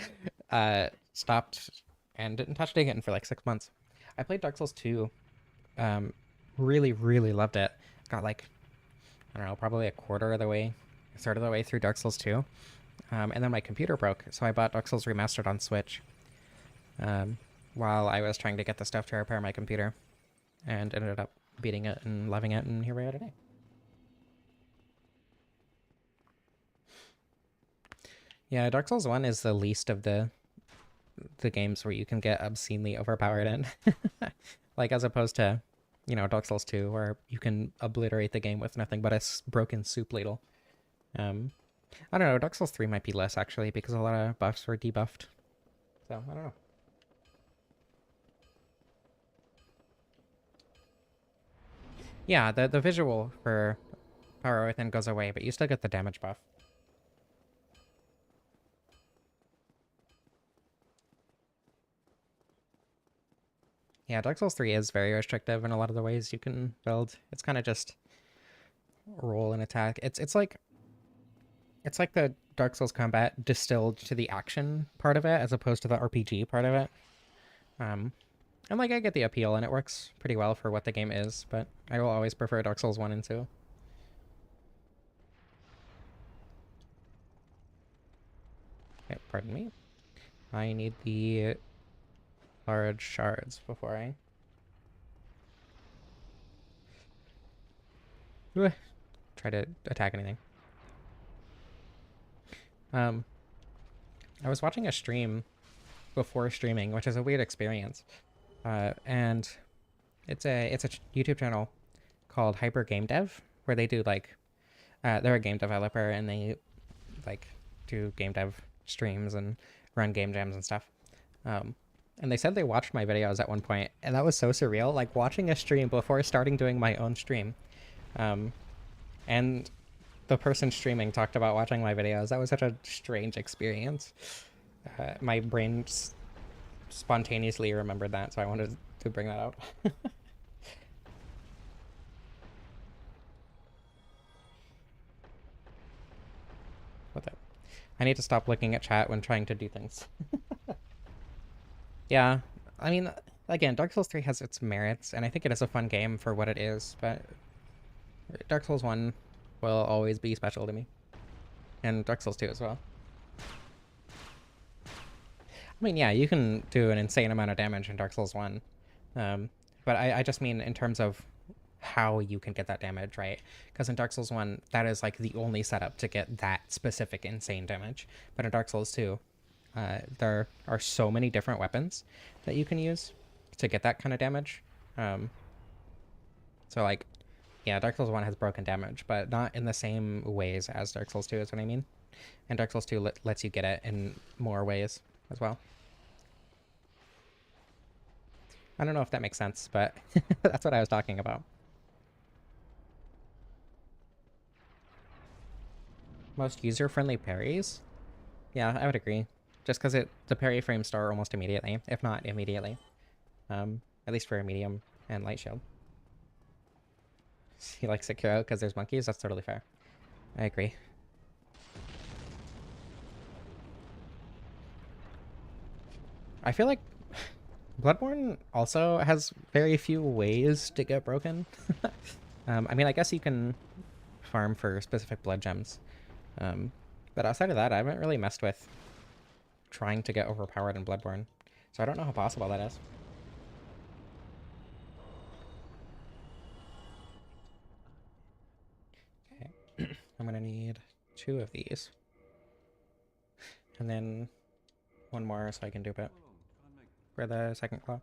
stopped and didn't touch it again for like 6 months. I played Dark Souls 2. Really, really loved it. Got like, I don't know, probably a quarter of the way, a third of the way through Dark Souls 2. And then my computer broke, so I bought Dark Souls Remastered on Switch while I was trying to get the stuff to repair my computer, and ended up beating it and loving it, and here we are today. Yeah, Dark Souls 1 is the least of the games where you can get obscenely overpowered in. Like, as opposed to, you know, Dark Souls 2, where you can obliterate the game with nothing but a broken soup ladle. I don't know, Dark Souls 3 might be less, actually, because a lot of buffs were debuffed. So, I don't know. Yeah, the visual for Power Within goes away, but you still get the damage buff. Yeah, Dark Souls 3 is very restrictive in a lot of the ways you can build. It's kind of just roll and attack. It's like the Dark Souls combat distilled to the action part of it as opposed to the RPG part of it. And like, I get the appeal and it works pretty well for what the game is, but I will always prefer Dark Souls 1 and 2. Okay, pardon me. I need the large shards before I try to attack anything. I was watching a stream before streaming, which is a weird experience. And it's a YouTube channel called Hyper Game Dev, where they do like, they're a game developer and they like do game dev streams and run game jams and stuff. And they said they watched my videos at one point, and that was so surreal, like watching a stream before starting doing my own stream. And the person streaming talked about watching my videos. That was such a strange experience. My brain spontaneously remembered that, so I wanted to bring that out. What the? I need to stop looking at chat when trying to do things. Yeah, I mean, again, Dark Souls 3 has its merits, and I think it is a fun game for what it is, but Dark Souls 1 will always be special to me. And Dark Souls 2 as well. I mean, yeah, you can do an insane amount of damage in Dark Souls 1. But I just mean in terms of how you can get that damage, right? Because in Dark Souls 1, that is like the only setup to get that specific insane damage. But in Dark Souls 2, there are so many different weapons that you can use to get that kind of damage. So like, yeah, Dark Souls 1 has broken damage, but not in the same ways as Dark Souls 2 is what I mean. And Dark Souls 2 lets you get it in more ways as well. I don't know if that makes sense, but that's what I was talking about. Most user-friendly parries? Yeah, I would agree. Just because the parry frames start almost immediately, if not immediately. At least for a medium and light shield. You like Sekiro because there's monkeys? That's totally fair. I agree. I feel like Bloodborne also has very few ways to get broken. I mean, I guess you can farm for specific blood gems. But outside of that, I haven't really messed with trying to get overpowered in Bloodborne. So I don't know how possible that is. Okay. I'm gonna need 2 of these. And then 1 more so I can dupe it for the second claw.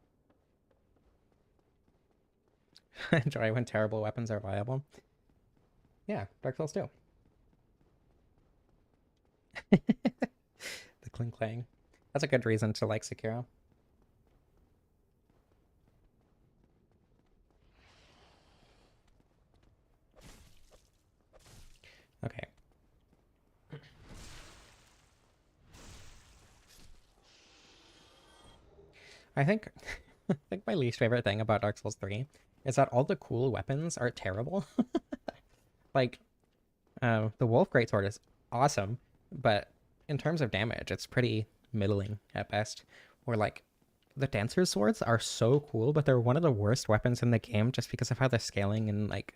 Enjoy when terrible weapons are viable. Yeah, Dark Souls 2. The clink clang. That's a good reason to like Sekiro. Okay. I think I think my least favorite thing about Dark Souls 3 is that all the cool weapons are terrible. Like, the Wolf Greatsword is awesome, but in terms of damage, it's pretty middling at best. Or like, the Dancer's Swords are so cool, but they're one of the worst weapons in the game just because of how the scaling and like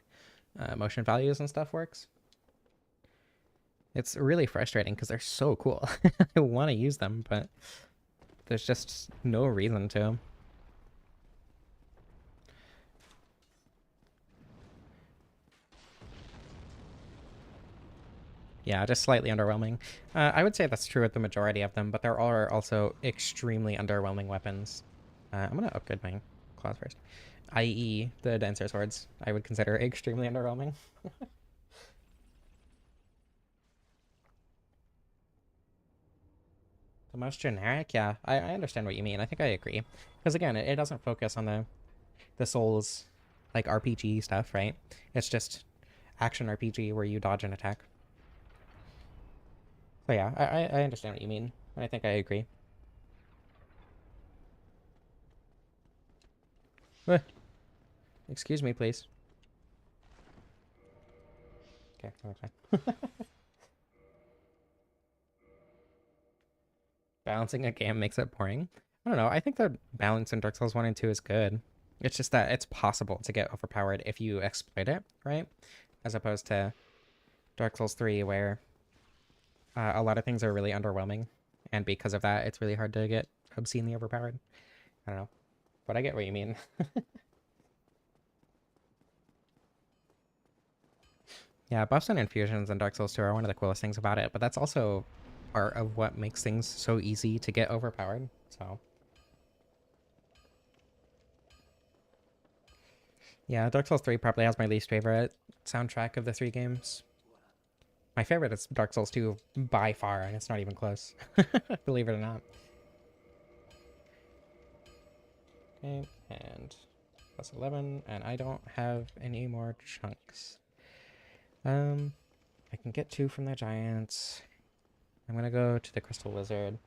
motion values and stuff works. It's really frustrating because they're so cool. I want to use them, but there's just no reason to. Yeah, just slightly underwhelming. I would say that's true with the majority of them, but there are also extremely underwhelming weapons. I'm going to upgrade my claws first. I.e. the Dancer Swords, I would consider extremely underwhelming. The most generic? Yeah, I understand what you mean. I think I agree. Because again, it doesn't focus on the Souls, like RPG stuff, right? It's just action RPG where you dodge and attack. So yeah, I understand what you mean. I think I agree. Excuse me, please. Okay, fine. Balancing a game makes it boring. I don't know. I think the balance in Dark Souls 1 and 2 is good. It's just that it's possible to get overpowered if you exploit it, right? As opposed to Dark Souls 3, where a lot of things are really underwhelming. And because of that, it's really hard to get obscenely overpowered. I don't know. But I get what you mean. Yeah, buffs and infusions in Dark Souls 2 are one of the coolest things about it, but that's also part of what makes things so easy to get overpowered. So yeah, Dark Souls 3 probably has my least favorite soundtrack of the three games. My favorite is Dark Souls 2 by far, and it's not even close. Believe it or not. Okay, and plus 11, and I don't have any more chunks. I can get 2 from the giants. I'm gonna go to the crystal lizard.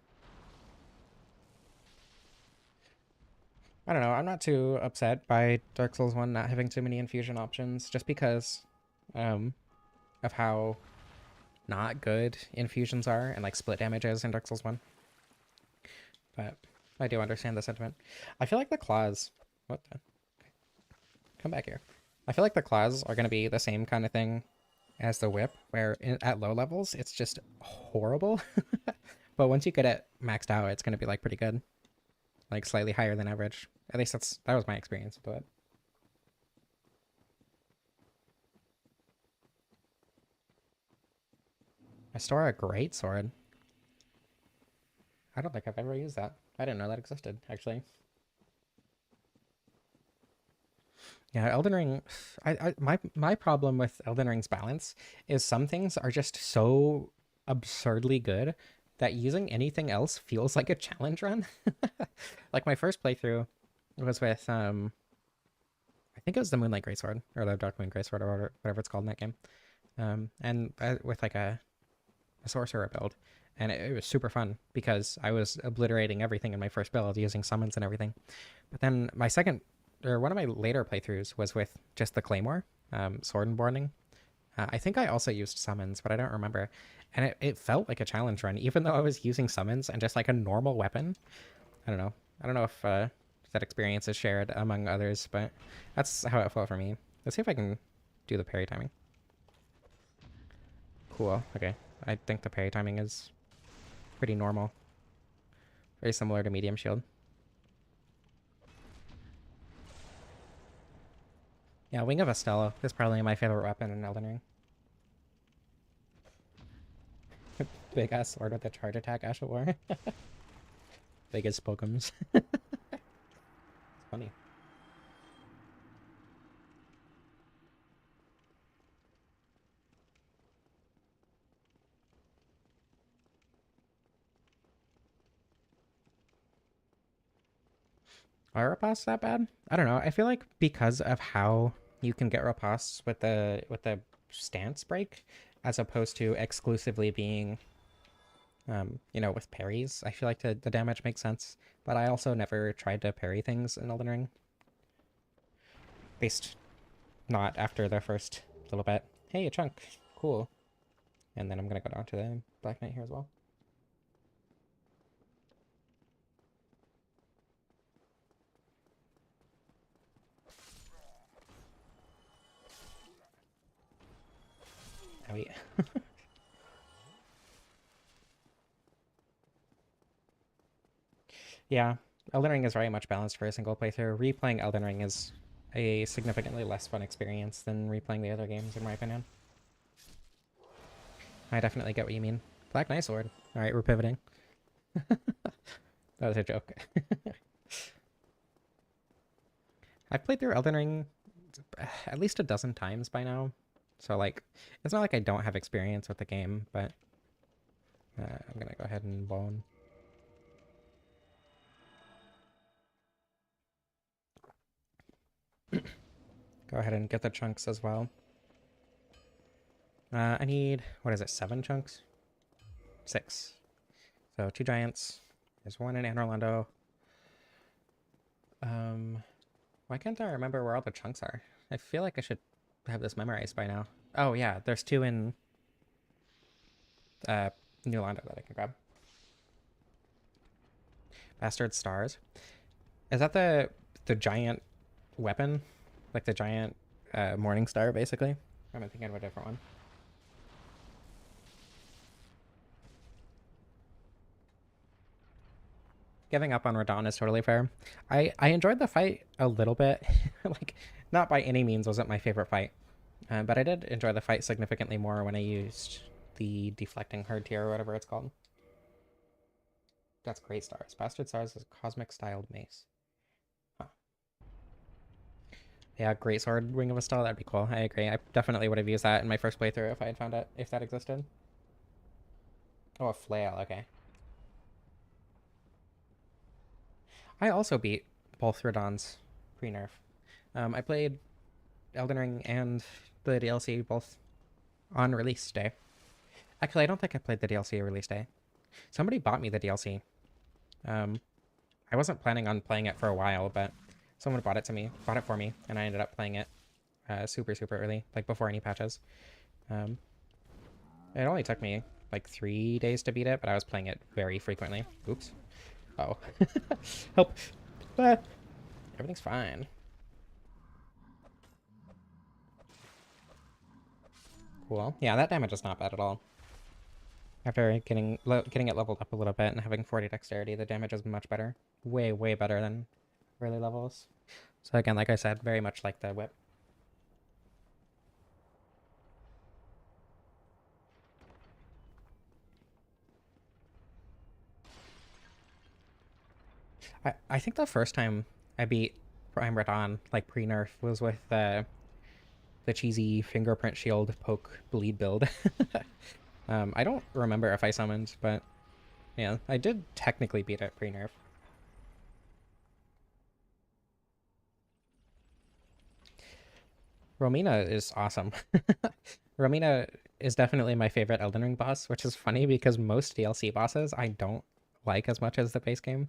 I don't know, I'm not too upset by Dark Souls 1 not having too many infusion options, just because of how not good infusions are and like split damages in Dark Souls 1. But I do understand the sentiment. I feel like the claws... What the... Come back here. I feel like the claws are going to be the same kind of thing as the whip, where at low levels, it's just horrible. But once you get it maxed out, it's going to be like pretty good. Like slightly higher than average. At least that was my experience, but... I store a great sword. I don't think I've ever used that. I didn't know that existed, actually. Yeah, Elden Ring. My problem with Elden Ring's balance is some things are just so absurdly good that using anything else feels like a challenge run. Like my first playthrough was with I think it was the Moonlight Greatsword or the Dark Moon Greatsword or whatever it's called in that game. And with like a sorcerer build, and it was super fun because I was obliterating everything in my first build using summons and everything. But then my second, or one of my later playthroughs was with just the Claymore, Sword and Boarding. I think I also used summons, but I don't remember. And it felt like a challenge run, even though I was using summons and just like a normal weapon. I don't know. I don't know if that experience is shared among others, but that's how it felt for me. Let's see if I can do the parry timing. Cool. Okay. I think the parry timing is pretty normal. Very similar to medium shield. Yeah, Wing of Estella is probably my favorite weapon in Elden Ring. Big ass sword with a charge attack, Ash of War. Big as Spokums. It's funny. Are Rapasts that bad? I don't know. I feel like because of how you can get Rapasts with the stance break, as opposed to exclusively being with parries, I feel like the damage makes sense. But I also never tried to parry things in Elden Ring. At least not after the first little bit. Hey, a chunk. Cool. And then I'm gonna go down to the Black Knight here as well. Wait. Yeah, Elden Ring is very much balanced for a single playthrough. Replaying Elden Ring is a significantly less fun experience than replaying the other games, in my opinion. I definitely get what you mean. Black Knight Sword. Alright, we're pivoting. That was a joke. I've played through Elden Ring at least a dozen times by now. So, like, it's not like I don't have experience with the game, but I'm gonna go ahead and bone. Go ahead and get the chunks as well. I need, what is it, 7 chunks? 6. So 2 giants. There's 1 in Anor, Londo. Why can't I remember where all the chunks are? I feel like I should have this memorized by now. Oh yeah, there's 2 in New Londo that I can grab. Bastard Stars. Is that the giant weapon? Like the giant morning star, basically? I'm thinking of a different one. Giving up on Radahn is totally fair. I enjoyed the fight a little bit. Like, not by any means was it my favorite fight. But I did enjoy the fight significantly more when I used the deflecting herd tier or whatever it's called. That's great stars. Bastard Stars is a cosmic styled mace. Huh. Yeah, great sword, Ring of a Style, that'd be cool. I agree. I definitely would have used that in my first playthrough if I had found it, if that existed. Oh, a flail, okay. I also beat both Radahn's pre-nerf. I played Elden Ring and the DLC both on release day. Actually, I don't think I played the DLC release day. Somebody bought me the DLC. I wasn't planning on playing it for a while, but someone bought it for me, and I ended up playing it super early, like before any patches. It only took me like 3 days to beat it, but I was playing it very frequently. Oops. Oh. Help. Everything's fine. Cool. Yeah, that damage is not bad at all. After getting it leveled up a little bit and having 40 dexterity, the damage is much better. Way better than early levels. So again, like I said, very much like the whip. I think the first time I beat Prime Radahn, like pre-nerf, was with the cheesy fingerprint shield poke bleed build. I don't remember if I summoned, but yeah, I did technically beat it pre-nerf. Romina is awesome. Romina is definitely my favorite Elden Ring boss, which is funny because most DLC bosses I don't like as much as the base game.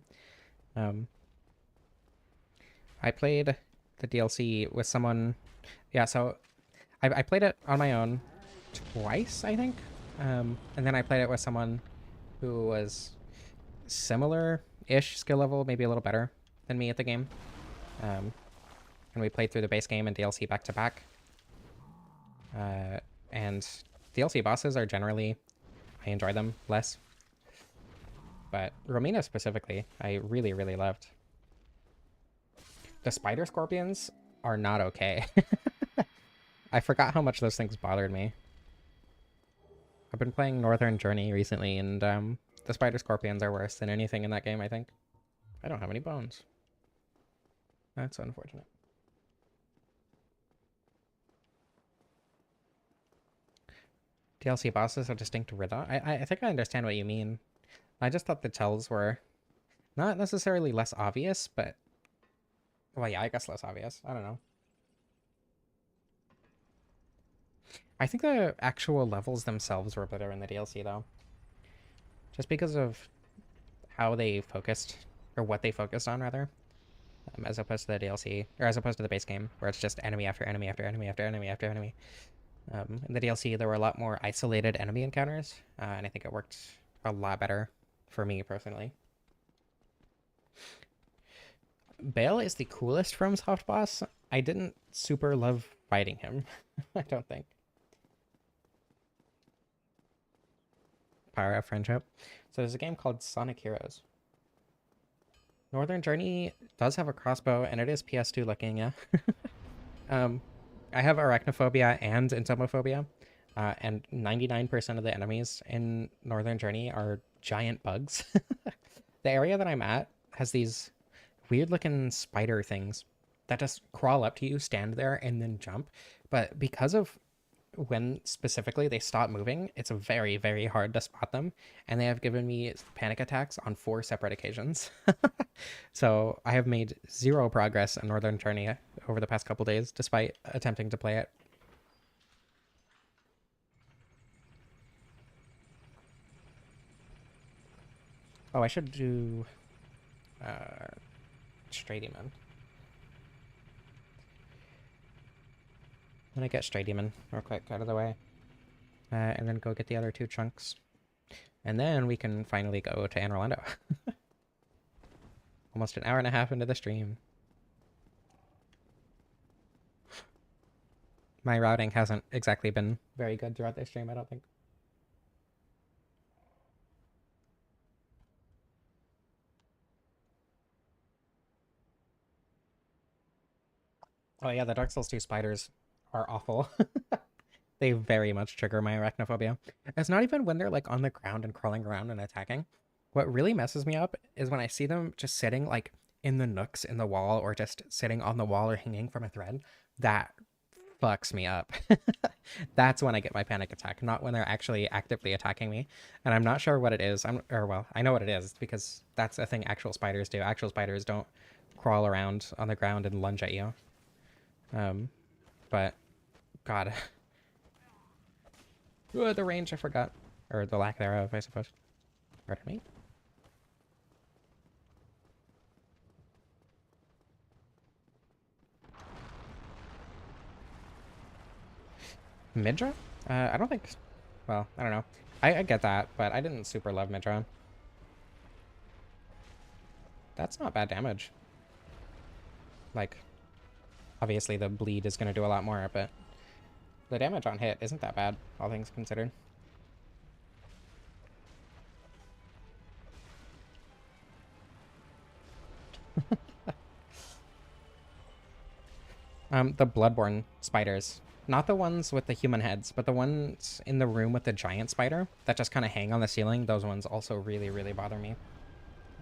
I played the DLC with someone. Yeah, so I played it on my own twice, I think. And then I played it with someone who was similar-ish skill level, maybe a little better than me at the game. And we played through the base game and DLC back to back. And DLC bosses are generally, I enjoy them less. But Romina specifically, I really loved. The spider scorpions are not okay. I forgot how much those things bothered me. I've been playing Northern Journey recently, and the spider scorpions are worse than anything in that game, I think. I don't have any bones. That's unfortunate. DLC bosses are distinct to Rida. I think I understand what you mean. I just thought the tells were not necessarily less obvious, but... Well, yeah, I guess less obvious. I don't know. I think the actual levels themselves were better in the DLC, though. Just because of how they focused, or what they focused on, rather. As opposed to the DLC, or as opposed to the base game, where it's just enemy after enemy after enemy after enemy after enemy. In the DLC, there were a lot more isolated enemy encounters, and I think it worked a lot better for me, personally. Bale is the coolest FromSoft boss. I didn't super love fighting him, I don't think. power of friendship. So there's a game called Sonic Heroes. Northern Journey does have a crossbow, and it is PS2 looking, yeah. I have arachnophobia and entomophobia, and 99% of the enemies in Northern Journey are giant bugs. The area that I'm at has these weird looking spider things that just crawl up to you, stand there, and then jump. But because of when specifically they stop moving, it's very, very hard to spot them. And they have given me panic attacks on 4 separate occasions. So I have made 0 progress in Northern Journey over the past couple days, despite attempting to play it. Oh, I should do Stray Demon. I'm gonna get Stray Demon real quick out of the way. And then go get the other 2 chunks. And then we can finally go to Anor Londo. Almost an hour and a half into the stream. My routing hasn't exactly been very good throughout this stream, I don't think. Oh yeah, the Dark Souls 2 spiders are awful. They very much trigger my arachnophobia. It's not even when they're like on the ground and crawling around and attacking. What really messes me up is when I see them just sitting like in the nooks in the wall or just sitting on the wall or hanging from a thread. That fucks me up. That's when I get my panic attack, not when they're actually actively attacking me. And I'm not sure what it is. I know what it is because that's a thing actual spiders do. Actual spiders don't crawl around on the ground and lunge at you. But God, ooh, the range I forgot, or the lack thereof, I suppose. Pardon me. Midra? I don't think. Well, I don't know. I get that, but I didn't super love Midra. That's not bad damage. Like, obviously the bleed is going to do a lot more, but the damage on hit isn't that bad, all things considered. The Bloodborne spiders. Not the ones with the human heads, but the ones in the room with the giant spider that just kind of hang on the ceiling. Those ones also really, really bother me.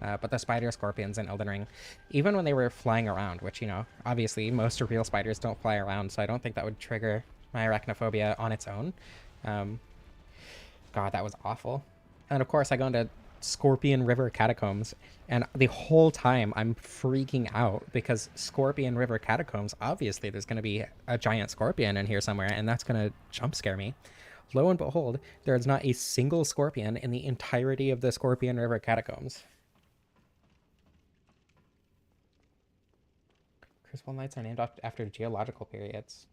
But the spider scorpions in Elden Ring, even when they were flying around, which, you know, obviously most real spiders don't fly around, so I don't think that would trigger my arachnophobia on its own. God, that was awful. And of course, I go into Scorpion River Catacombs, and the whole time I'm freaking out because Scorpion River Catacombs, obviously there's going to be a giant scorpion in here somewhere, and that's going to jump scare me. Lo and behold, there is not a single scorpion in the entirety of the Scorpion River Catacombs. Crucible Knights are named after geological periods.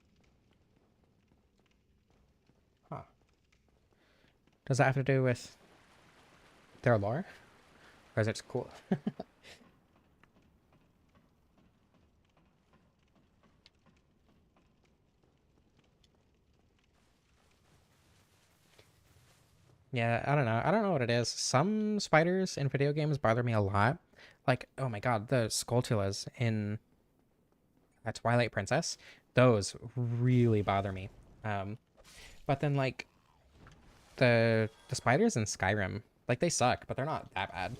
Huh. Does that have to do with their lore? Or is it just cool? Yeah, I don't know. I don't know what it is. Some spiders in video games bother me a lot. Like, oh my god, the Skulltulas in Twilight Princess, those really bother me. But then like the spiders in Skyrim, like they suck, but they're not that bad.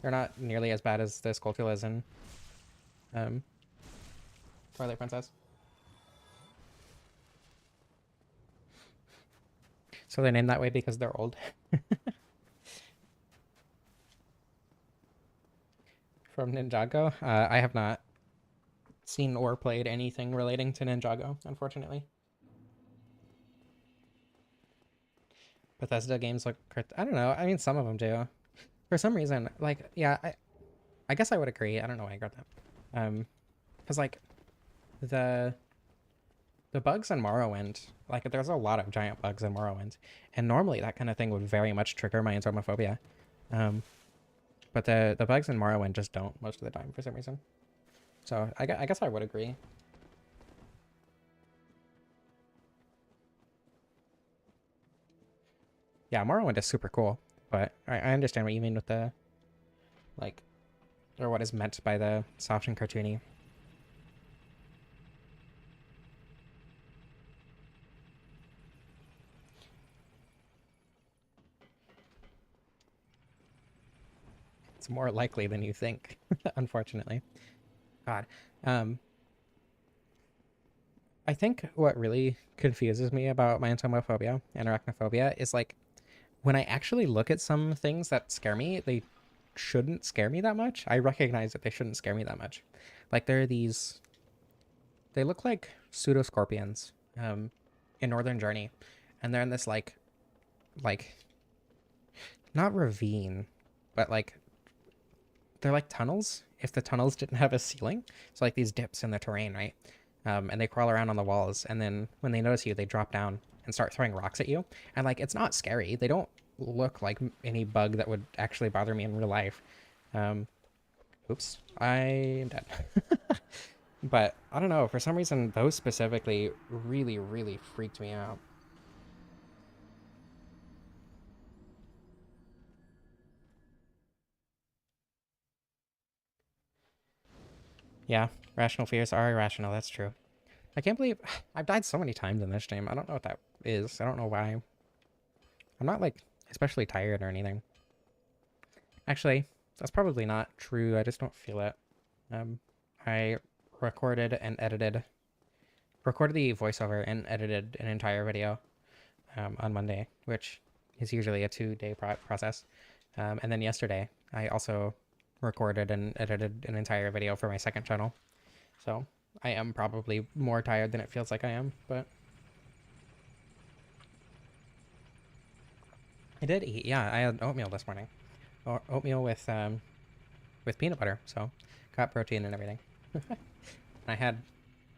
They're not nearly as bad as the Skulltulas in Twilight Princess. So they're named that way because they're old. From Ninjago? I have not seen or played anything relating to Ninjago, unfortunately. Bethesda games look... I don't know. I mean, some of them do. For some reason, like, yeah, I guess I would agree. I don't know why I got that. Because, like, the bugs in Morrowind, like, there's a lot of giant bugs in Morrowind, and normally that kind of thing would very much trigger my entomophobia. But the bugs in Morrowind just don't most of the time for some reason. So I guess I would agree. Yeah, Morrowind is super cool, but I understand what you mean with the, like, or what is meant by the soft and cartoony. It's more likely than you think, unfortunately. God. Um, I think what really confuses me about my entomophobia and arachnophobia is like when I actually look at some things that scare me, they shouldn't scare me that much. I recognize that they shouldn't scare me that much. Like there are these, they look like pseudo scorpions in Northern Journey, and they're in this like not ravine, but like they're like tunnels. If the tunnels didn't have a ceiling, so like these dips in the terrain, right? And they crawl around on the walls, and then when they notice you, they drop down and start throwing rocks at you. And like it's not scary. They don't look like any bug that would actually bother me in real life. Um, oops, I'm dead. But I don't know. For some reason, those specifically really, really freaked me out. Yeah, rational fears are irrational. That's true. I can't believe I've died so many times in this game. I don't know what that is. I don't know why. I'm not like especially tired or anything. Actually, that's probably not true. I just don't feel it. I recorded and recorded the voiceover and edited an entire video on Monday, which is usually a 2-day process. And then yesterday, I also recorded and edited an entire video for my second channel. So I am probably more tired than it feels like I am, but I did eat. Yeah, I had oatmeal this morning. Oatmeal with peanut butter, so got protein and everything. I had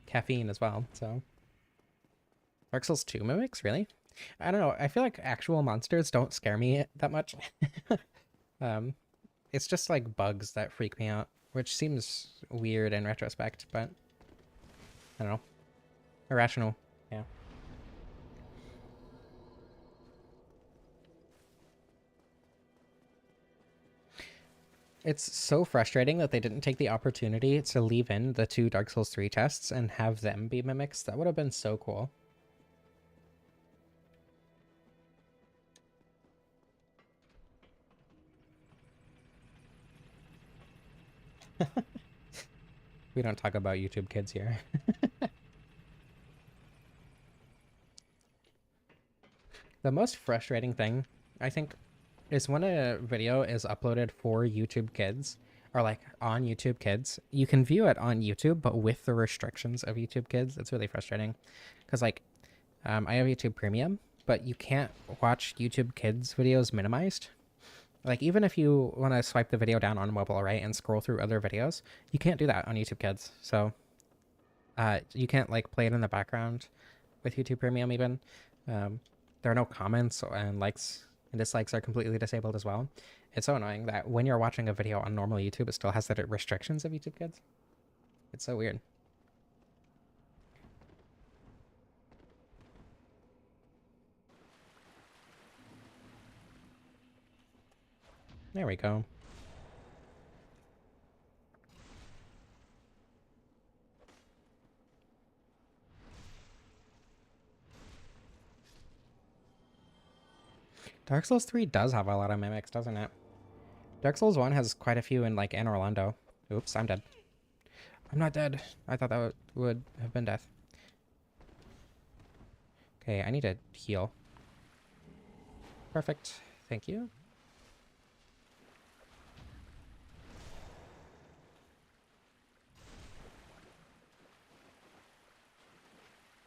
caffeine as well, so Dark Souls 2 mimics, really? I don't know. I feel like actual monsters don't scare me that much. um, it's just like bugs that freak me out, which seems weird in retrospect, but I don't know. Irrational. Yeah. It's so frustrating that they didn't take the opportunity to leave in the 2 Dark Souls 3 tests and have them be mimics. That would have been so cool. We don't talk about YouTube kids here. The most frustrating thing, I think, is when a video is uploaded for YouTube Kids or like on YouTube Kids. You can view it on YouTube, but with the restrictions of YouTube Kids. It's really frustrating because like I have YouTube Premium, but you can't watch YouTube Kids videos minimized. Like even if you want to swipe the video down on mobile, right, and scroll through other videos, you can't do that on YouTube Kids. So you can't like play it in the background with YouTube Premium even. Um, there are no comments and likes and dislikes are completely disabled as well. It's so annoying that when you're watching a video on normal YouTube, it still has the restrictions of YouTube Kids. It's so weird. There we go. Dark Souls 3 does have a lot of mimics, doesn't it? Dark Souls 1 has quite a few in like Anor Londo. Oops, I'm dead. I'm not dead. I thought that would have been death. Okay, I need to heal. Perfect. Thank you.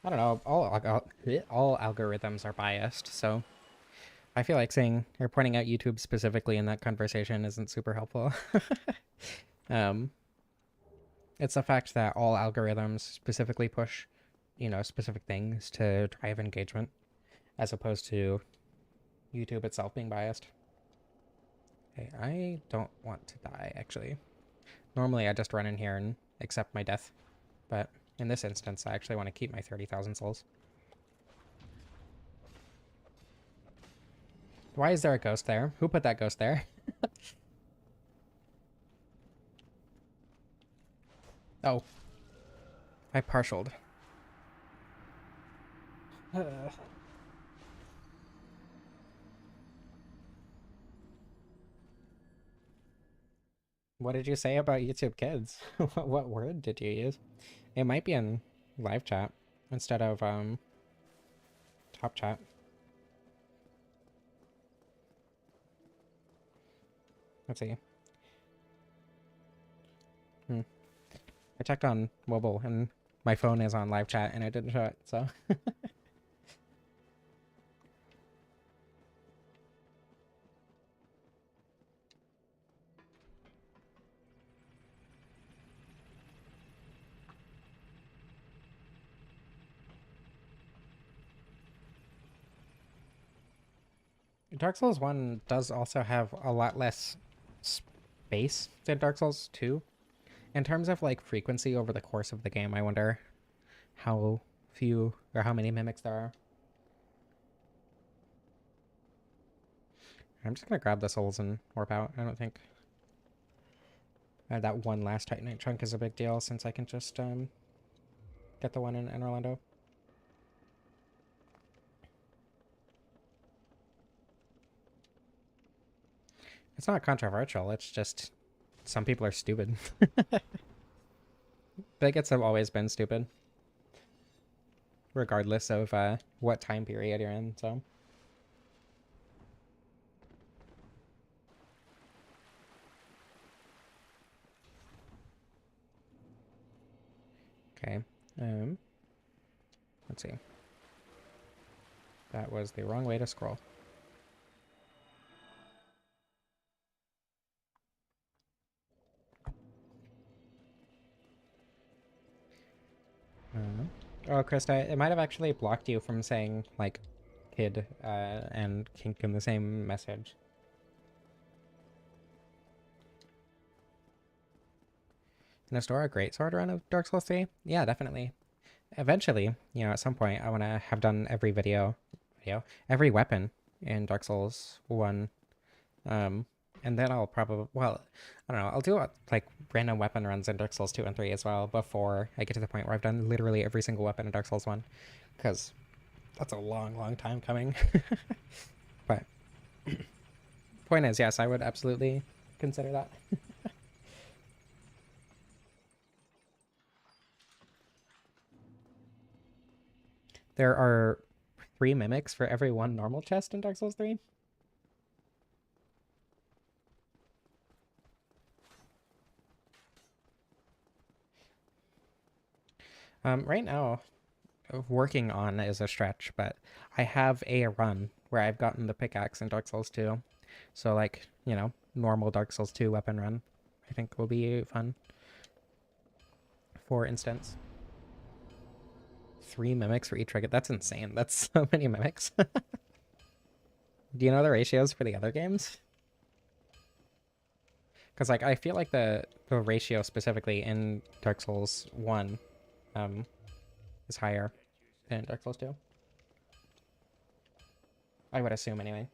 I don't know. All algorithms are biased, so I feel like saying or pointing out YouTube specifically in that conversation isn't super helpful. um, it's the fact that all algorithms specifically push, specific things to drive engagement, as opposed to YouTube itself being biased. Okay, I don't want to die, actually. Normally, I just run in here and accept my death, but in this instance, I actually want to keep my 30,000 souls. Why is there a ghost there? Who put that ghost there? Oh, I partialed. What did you say about YouTube Kids? What word did you use? It might be in live chat instead of top chat. Let's see. I checked on mobile and my phone is on live chat and it didn't show it, so. Dark Souls 1 does also have a lot less space than Dark Souls 2. In terms of like frequency over the course of the game, I wonder how few or how many mimics there are. I'm just gonna grab the souls and warp out. I don't think that one last Titanite chunk is a big deal since I can just get the one in Londo. It's not controversial, it's just some people are stupid. Bigots have always been stupid. Regardless of what time period you're in, so. Okay. Let's see. That was the wrong way to scroll. Oh, Krista, it might have actually blocked you from saying, like, kid and kink in the same message. Restore a great sword run of Dark Souls 3? Yeah, definitely. Eventually, you know, at some point, I want to have done every every weapon in Dark Souls 1. And then I'll probably, well, I don't know, I'll do like random weapon runs in Dark Souls 2 and 3 as well before I get to the point where I've done literally every single weapon in Dark Souls 1. Because that's a long time coming. But point is, yes, I would absolutely consider that. There are 3 mimics for every 1 normal chest in Dark Souls 3. Right now, working on is a stretch, but I have a run where I've gotten the pickaxe in Dark Souls 2. So, like, you know, normal Dark Souls 2 weapon run, I think will be fun. For instance. 3 mimics for each frigate. That's insane. That's so many mimics. Do you know the ratios for the other games? Because, like, I feel like the ratio specifically in Dark Souls 1 is higher than Dark Souls 2. I would assume, anyway.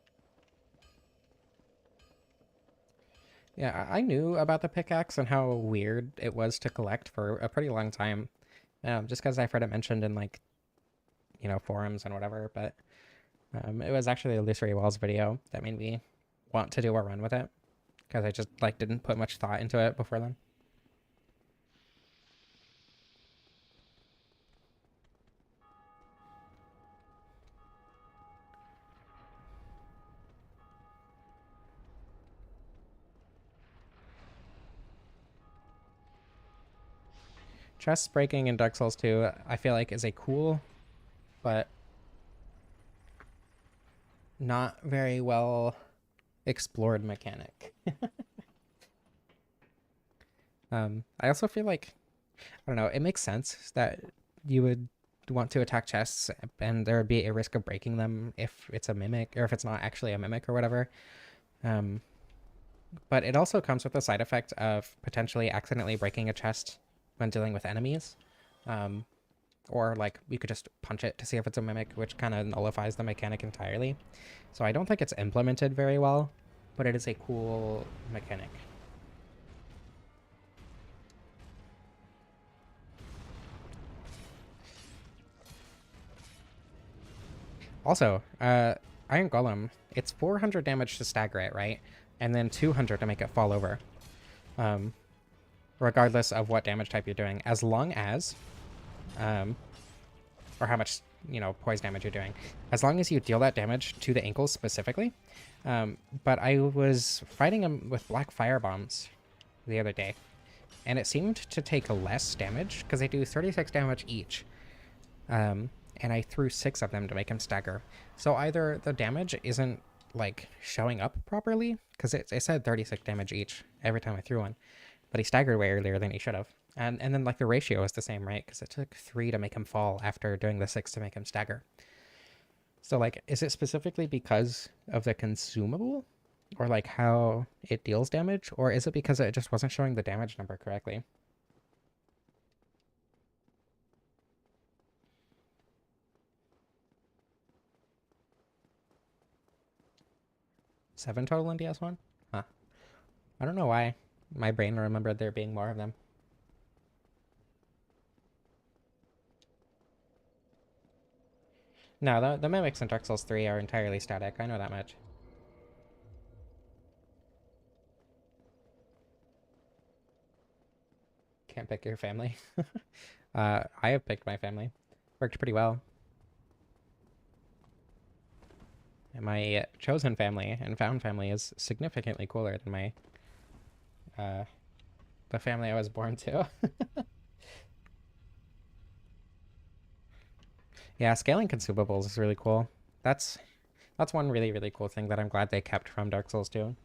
Yeah, I knew about the pickaxe and how weird it was to collect for a pretty long time. Just because I've heard it mentioned in, like, you know, forums and whatever, but it was actually a Illusory Walls video that made me want to do a run with it. Because I just, like, didn't put much thought into it before then. Chest breaking in Dark Souls 2, I feel like is a cool, but not very well explored mechanic. I also feel like, I don't know, it makes sense that you would want to attack chests and there would be a risk of breaking them if it's a mimic or if it's not actually a mimic or whatever. But it also comes with the side effect of potentially accidentally breaking a chest when dealing with enemies. or like you could just punch it to see if it's a mimic, which kind of nullifies the mechanic entirely. So I don't think it's implemented very well, but it is a cool mechanic. Also, Iron Golem, it's 400 damage to stagger it, right? And then 200 to make it fall over. Regardless of what damage type you're doing, as long as, or how much, poise damage you're doing, as long as you deal that damage to the ankles specifically. But I was fighting him with black fire bombs the other day, and it seemed to take less damage because they do 36 damage each. And I threw 6 of them to make him stagger. So either the damage isn't like showing up properly, because it said 36 damage each every time I threw one, but he staggered way earlier than he should have. And then like the ratio is the same, right? Because it took 3 to make him fall after doing the 6 to make him stagger. So like, is it specifically because of the consumable, or like how it deals damage, or is it because it just wasn't showing the damage number correctly? 7 total in DS1? Huh. I don't know why my brain remembered there being more of them. No, the mimics in Dark Souls 3 are entirely static. I know that much. Can't pick your family. I have picked my family. Worked pretty well. And my chosen family and found family is significantly cooler than my the family I was born to. Yeah, scaling consumables is really cool. That's one really, really cool thing that I'm glad they kept from Dark Souls 2.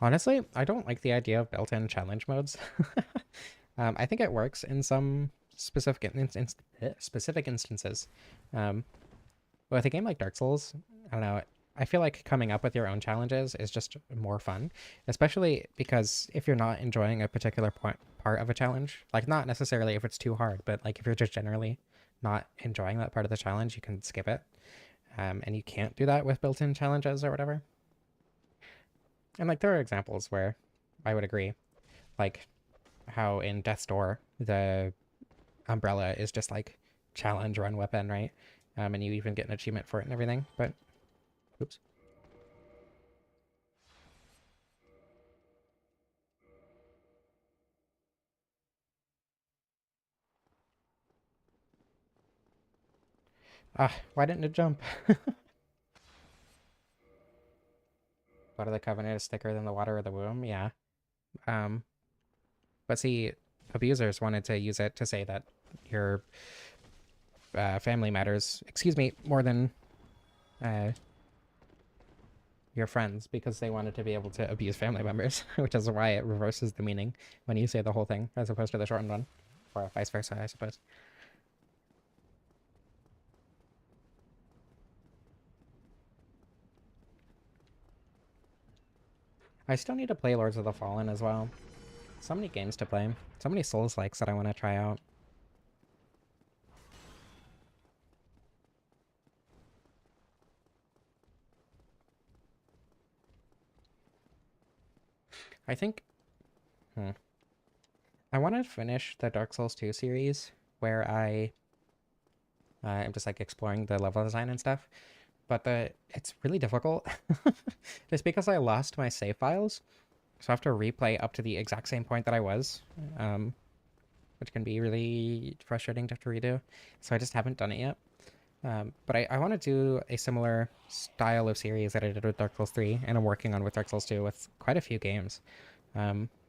Honestly, I don't like the idea of built-in challenge modes. I think it works in some specific specific instances. But with a game like Dark Souls, I don't know. I feel like coming up with your own challenges is just more fun, especially because if you're not enjoying a particular part of a challenge, like not necessarily if it's too hard, but like if you're just generally not enjoying that part of the challenge, you can skip it. And you can't do that with built-in challenges or whatever. And like there are examples where I would agree, like how in Death's Door the umbrella is just like challenge run weapon, right? And you even get an achievement for it and everything. But oops. Ah, why didn't it jump? Blood of the Covenant is thicker than the water of the womb. Yeah. Um, but see, abusers wanted to use it to say that your family matters. Excuse me, more than uh, your friends, because they wanted to be able to abuse family members, which is why it reverses the meaning when you say the whole thing as opposed to the shortened one, or vice versa, I suppose. I still need to play Lords of the Fallen as well. So many games to play. So many Souls-likes that I want to try out. I think... I want to finish the Dark Souls 2 series where I am just like exploring the level design and stuff. But it's really difficult. Just because I lost my save files. So I have to replay up to the exact same point that I was. Which can be really frustrating to have to redo. So I just haven't done it yet. But I want to do a similar style of series that I did with Dark Souls 3, and I'm working on with Dark Souls 2 with quite a few games.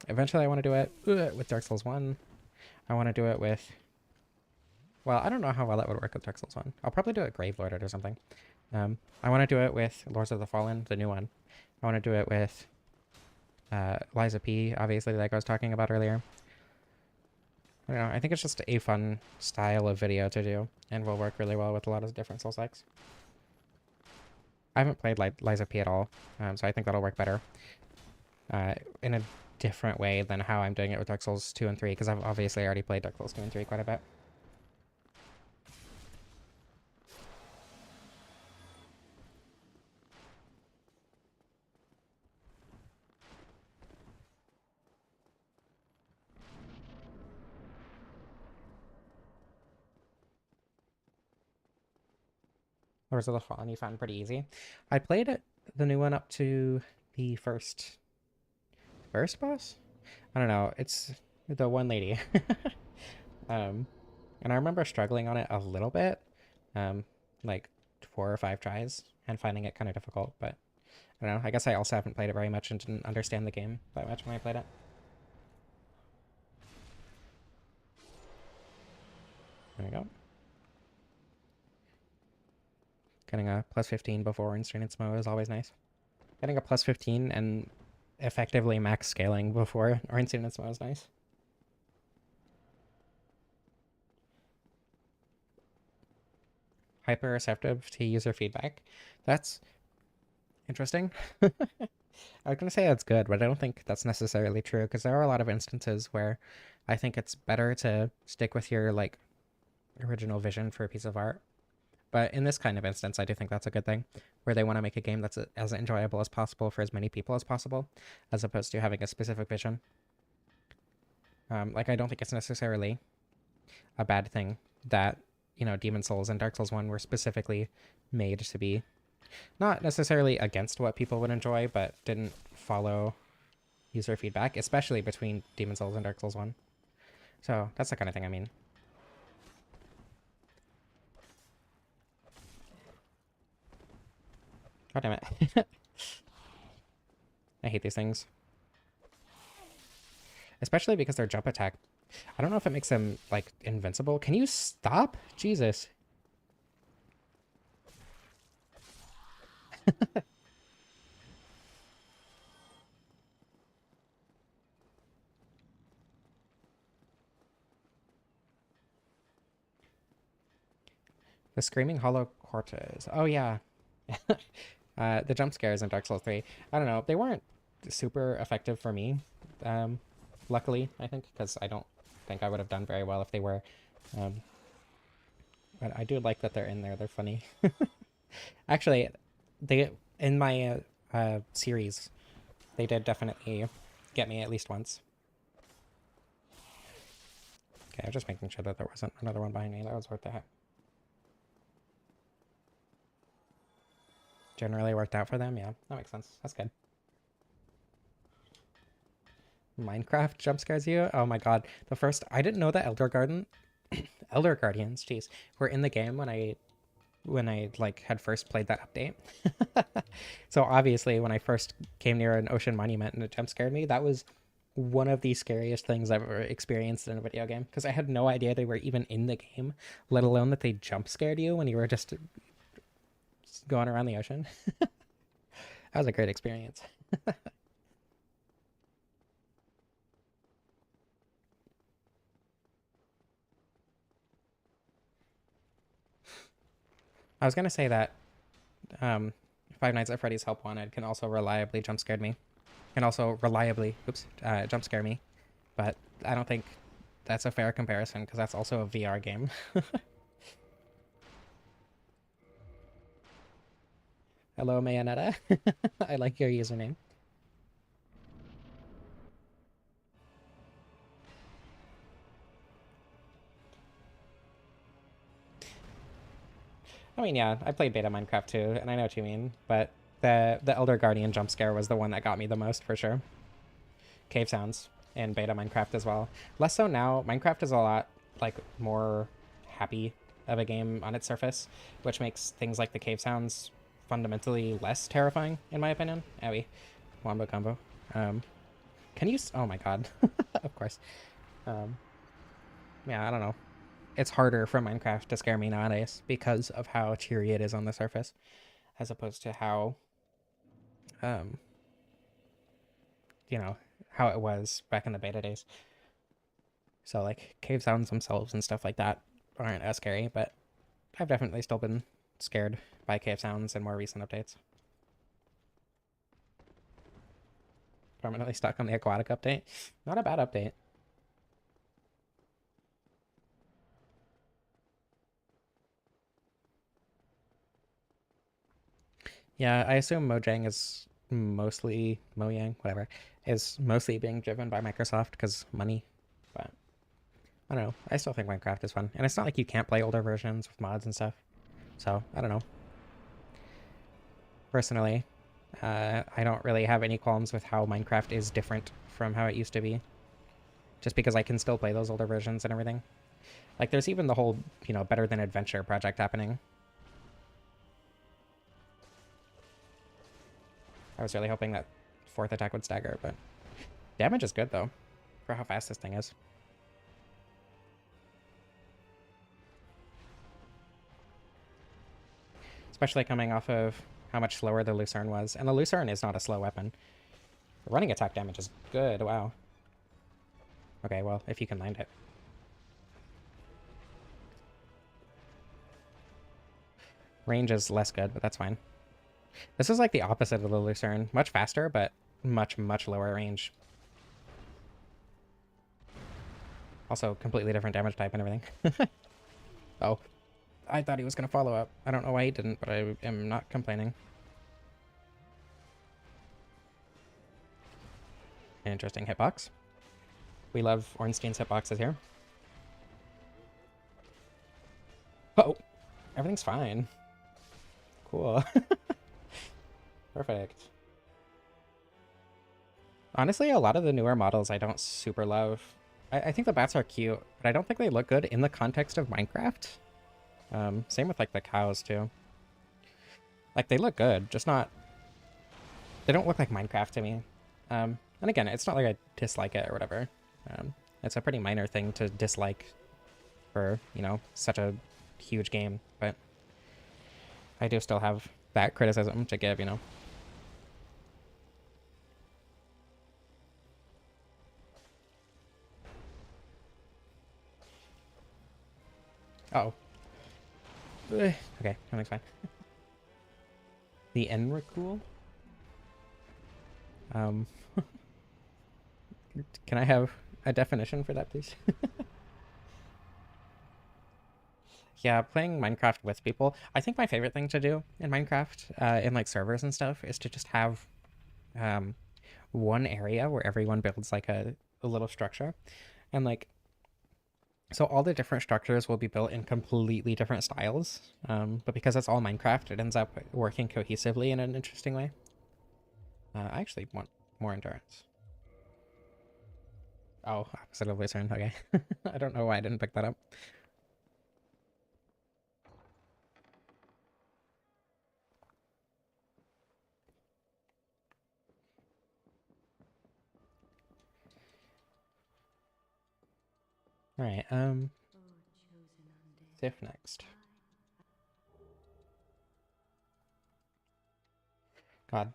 Eventually I want to do it with Dark Souls 1. I want to do it with... Well, I don't know how well that would work with Dark Souls 1. I'll probably do it Gravelorded or something. I want to do it with Lords of the Fallen, the new one. I want to do it with Liza P, obviously, like I was talking about earlier. I don't know, I think it's just a fun style of video to do, and will work really well with a lot of different Souls-likes. I haven't played Liza P at all, so I think that'll work better in a different way than how I'm doing it with Dark Souls 2 and 3, because I've obviously already played Dark Souls 2 and 3 quite a bit. Lords of the Fallen you found pretty easy. I played it, the new one up to the first boss? I don't know. It's the one lady. um, and I remember struggling on it a little bit, um, like 4 or 5 tries, and finding it kind of difficult. But I don't know. I guess I also haven't played it very much and didn't understand the game that much when I played it. There we go. Getting a plus 15 before Ornstein and Smough is always nice. Getting a plus 15 and effectively max scaling before Ornstein and Smough is nice. Hyper receptive to user feedback. That's interesting. I was going to say that's good, but I don't think that's necessarily true, because there are a lot of instances where I think it's better to stick with your like original vision for a piece of art. But in this kind of instance, I do think that's a good thing, where they want to make a game that's as enjoyable as possible for as many people as possible, as opposed to having a specific vision. Like, I don't think it's necessarily a bad thing that, you know, Demon Souls and Dark Souls 1 were specifically made to be not necessarily against what people would enjoy, but didn't follow user feedback, especially between Demon Souls and Dark Souls 1. So that's the kind of thing I mean. God damn it. I hate these things. Especially because their jump attack, I don't know if it makes them, like, invincible. Can you stop? Jesus. The Screaming Hollow Cortez. Oh, yeah. The jump scares in Dark Souls 3. I don't know. They weren't super effective for me. Luckily, I think, because I don't think I would have done very well if they were. But I do like that they're in there. They're funny. Actually, they in my series, they did definitely get me at least once. Okay, I'm just making sure that there wasn't another one behind me. That was worth the hit. Generally worked out for them. Yeah, that makes sense. That's good. Minecraft jump scares you? Oh my god. The first, I didn't know that Elder Guardians, jeez, were in the game when I like had first played that update. So obviously when I first came near an ocean monument and it jump scared me, that was one of the scariest things I've ever experienced in a video game, because I had no idea they were even in the game, let alone that they jump scared you when you were just going around the ocean. That was a great experience. I was gonna say that Five Nights at Freddy's Help Wanted can also reliably jump scare me. Can also reliably, jump scare me. But I don't think that's a fair comparison, because that's also a VR game. Hello, Mayonetta. I like your username. I mean, yeah, I played beta Minecraft too, and I know what you mean, but the Elder Guardian jump scare was the one that got me the most, for sure. Cave sounds in beta Minecraft as well. Less so now. Minecraft is a lot, like, more happy of a game on its surface, which makes things like the cave sounds fundamentally less terrifying, in my opinion. Owie. Wombo combo. Can you... Oh my god. Of course. Yeah, I don't know. It's harder for Minecraft to scare me nowadays because of how cheery it is on the surface, as opposed to how, um, you know, how it was back in the beta days. So, like, cave sounds themselves and stuff like that aren't as scary, but I've definitely still been scared by cave sounds in more recent updates. Permanently stuck on the aquatic update. Not a bad update. Yeah, I assume Mojang is Mojang, whatever, is mostly being driven by Microsoft because money. But I don't know. I still think Minecraft is fun. And it's not like you can't play older versions with mods and stuff. So, I don't know. Personally, I don't really have any qualms with how Minecraft is different from how it used to be. Just because I can still play those older versions and everything. Like, there's even the whole, Better Than Adventure project happening. I was really hoping that fourth attack would stagger, but damage is good, though, for how fast this thing is. Especially coming off of how much slower the Lucerne was. And the Lucerne is not a slow weapon. The running attack damage is good, wow. Okay, well, if you can land it. Range is less good, but that's fine. This is like the opposite of the Lucerne. Much faster, but much, much lower range. Also, completely different damage type and everything. Oh, I thought he was going to follow up. I don't know why he didn't, but I am not complaining. Interesting hitbox. We love Ornstein's hitboxes here. Oh, everything's fine. Cool. Perfect. Honestly, a lot of the newer models I don't super love. I think the bats are cute, but I don't think they look good in the context of Minecraft. Same with like the cows too. Like they look good, just not. They don't look like Minecraft to me. And again, it's not like I dislike it or whatever. It's a pretty minor thing to dislike for such a huge game, but I do still have that criticism to give. Uh oh. Okay, everything's fine. The Enricool? Can I have a definition for that, please? Yeah, playing Minecraft with people. I think my favorite thing to do in Minecraft, in like servers and stuff, is to just have one area where everyone builds like a little structure. And like, so all the different structures will be built in completely different styles. But because it's all Minecraft, it ends up working cohesively in an interesting way. I actually want more endurance. Oh, opposite of Lucerne. Okay. I don't know why I didn't pick that up. All right. Seath next. God,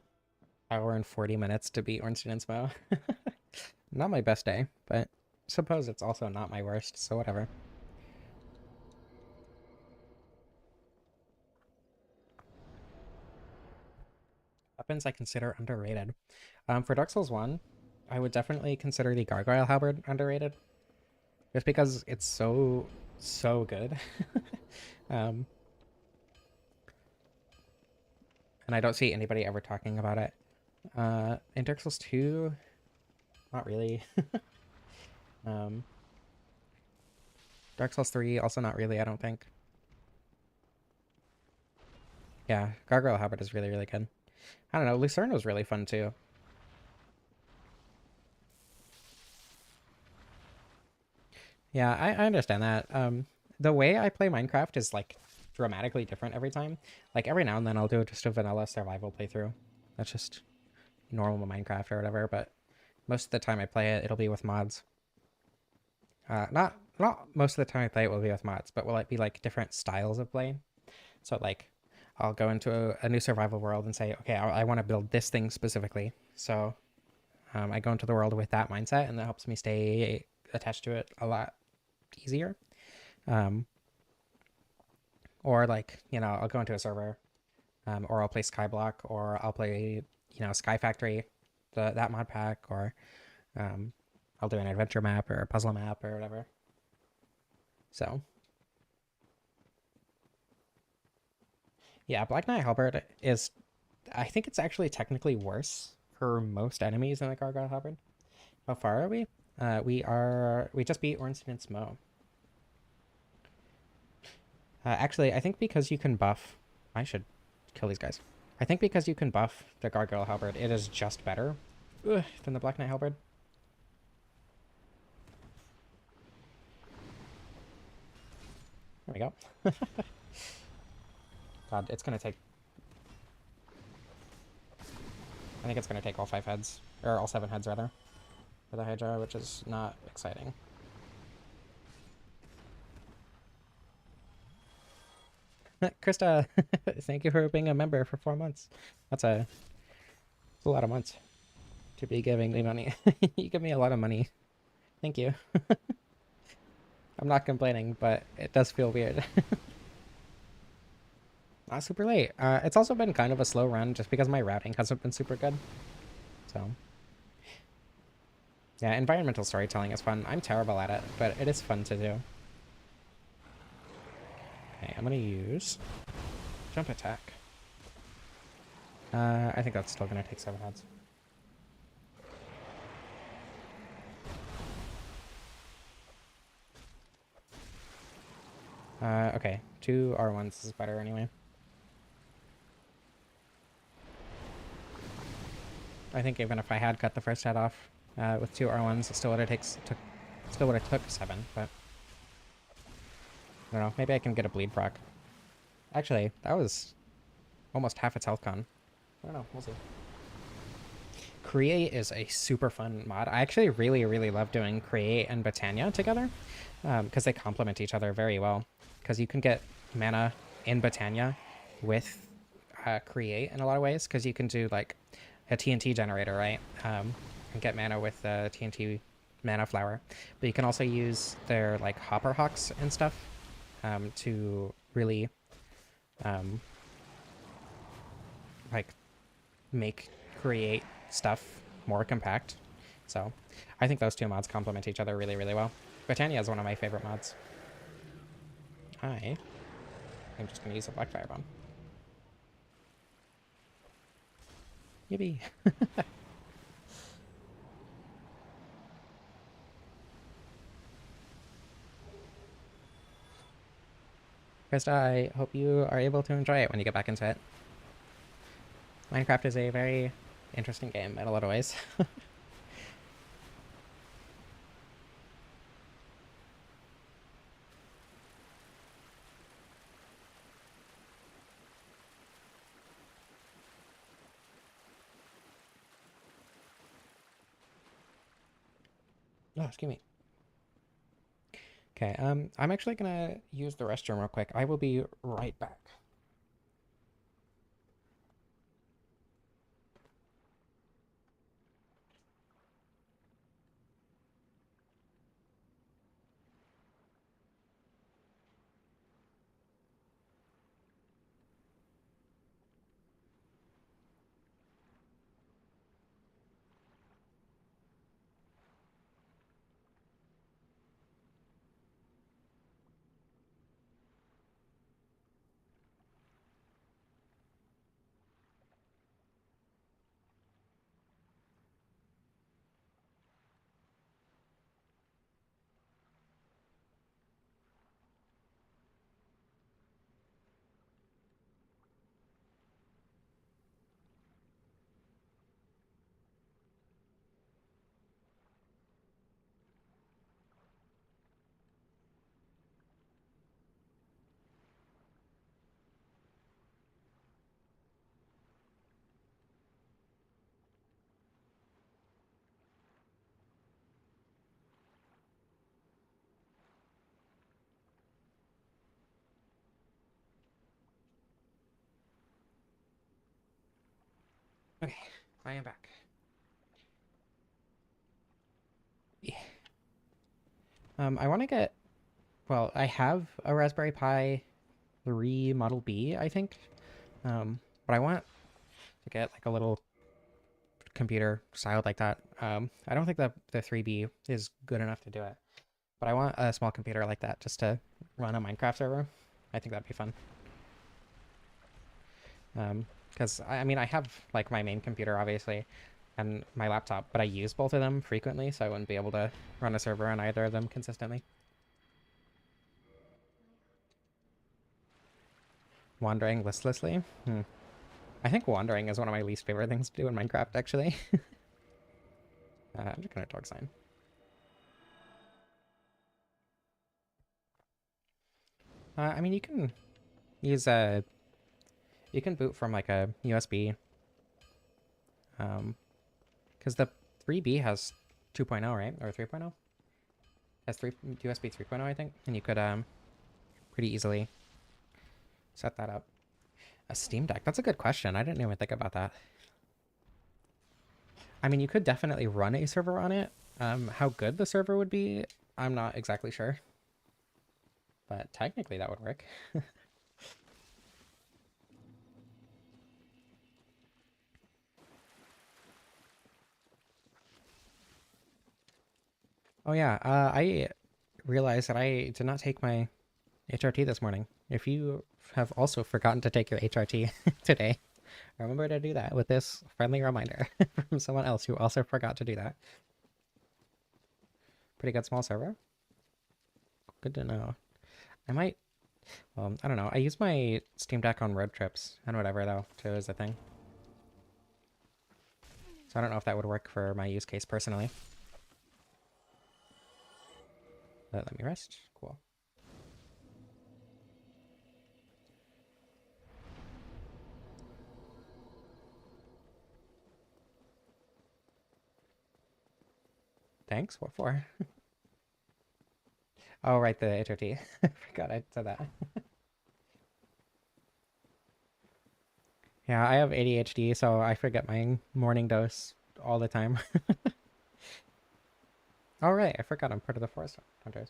hour and 40 minutes to beat Ornstein and Smough. Not my best day, but suppose it's also not my worst, so whatever. Weapons I consider underrated. For Dark Souls 1, I would definitely consider the Gargoyle Halberd underrated. Just because it's so, so good. And I don't see anybody ever talking about it. In Dark Souls 2, not really. Dark Souls 3, also not really, I don't think. Yeah, Gargoyle Halberd is really, really good. I don't know, Lucerne was really fun too. Yeah, I understand that. The way I play Minecraft is like dramatically different every time. Like every now and then I'll do just a vanilla survival playthrough. That's just normal Minecraft or whatever, but most of the time I play it, it'll be with mods. Not most of the time I play it will be with mods, but will it be like different styles of play? So like I'll go into a new survival world and say, okay, I want to build this thing specifically. So I go into the world with that mindset, and that helps me stay attached to it a lot easier. Um, Or like, I'll go into a server, or I'll play Skyblock, or I'll play, Sky Factory, that mod pack, or um, I'll do an adventure map or a puzzle map or whatever. So yeah, Black Knight Halberd is, I think it's actually technically worse for most enemies than the Gargoyle Halberd. How far are we? We just beat Ornstein and Smough. Actually, I think because you can buff, I should kill these guys. I think because you can buff the Gargoyle Halberd, it is just better than the Black Knight Halberd. There we go. God, it's gonna take. I think it's gonna take all 5 heads, or all 7 heads rather, for the Hydra, which is not exciting. Krista, thank you for being a member for 4 months. That's a lot of months to be giving me money. You give me a lot of money. Thank you. I'm not complaining, but it does feel weird. Not super late. It's also been kind of a slow run just because my routing hasn't been super good. So, yeah, environmental storytelling is fun. I'm terrible at it, but it is fun to do. Okay, I'm going to use jump attack. I think that's still going to take 7 heads. Okay, 2 R1s is better anyway. I think even if I had cut the first head off with 2 R1s, it still would have took 7, but I don't know. Maybe I can get a bleed proc. Actually, that was almost half its health con. I don't know. We'll see. Create is a super fun mod. I actually really, really love doing Create and Botania together because they complement each other very well. Because you can get mana in Botania with Create in a lot of ways. Because you can do like a TNT generator, right? And get mana with the TNT mana flower. But you can also use their like Hopper Hawks and stuff to really like make Create stuff more compact. So I think those 2 mods complement each other really, really well. Botania is one of my favorite mods. I'm just going to use a Black Fire Bomb. Yippee. Krista, I hope you are able to enjoy it when you get back into it. Minecraft is a very interesting game in a lot of ways. Oh, excuse me. Okay, I'm actually gonna use the restroom real quick. I will be right back. Okay, I am back. Yeah. I want to get, well, I have a Raspberry Pi 3 Model B, I think. But I want to get like a little computer styled like that. I don't think that the 3B is good enough to do it, but I want a small computer like that just to run a Minecraft server. I think that'd be fun. Because I mean, I have like my main computer obviously, and my laptop, but I use both of them frequently, so I wouldn't be able to run a server on either of them consistently. Wandering listlessly? I think wandering is one of my least favorite things to do in Minecraft, actually. I'm just gonna dog sign. I mean, you can use a... You can boot from like a USB. Because the 3B has 2.0, right? Or 3.0? Has USB 3.0, I think. And you could pretty easily set that up. A Steam Deck? That's a good question. I didn't even think about that. I mean, you could definitely run a server on it. How good the server would be, I'm not exactly sure. But technically that would work. Oh yeah, I realized that I did not take my HRT this morning. If you have also forgotten to take your HRT today, remember to do that with this friendly reminder from someone else who also forgot to do that. Pretty good small server. Good to know. I might, I don't know. I use my Steam Deck on road trips and whatever though, too, is the thing. So I don't know if that would work for my use case personally. But let me rest. Cool. Thanks. What for? Oh, right, the HRT. I forgot I said that. Yeah, I have ADHD, so I forget my morning dose all the time. Oh, right, I forgot I'm part of the Forest Hunters.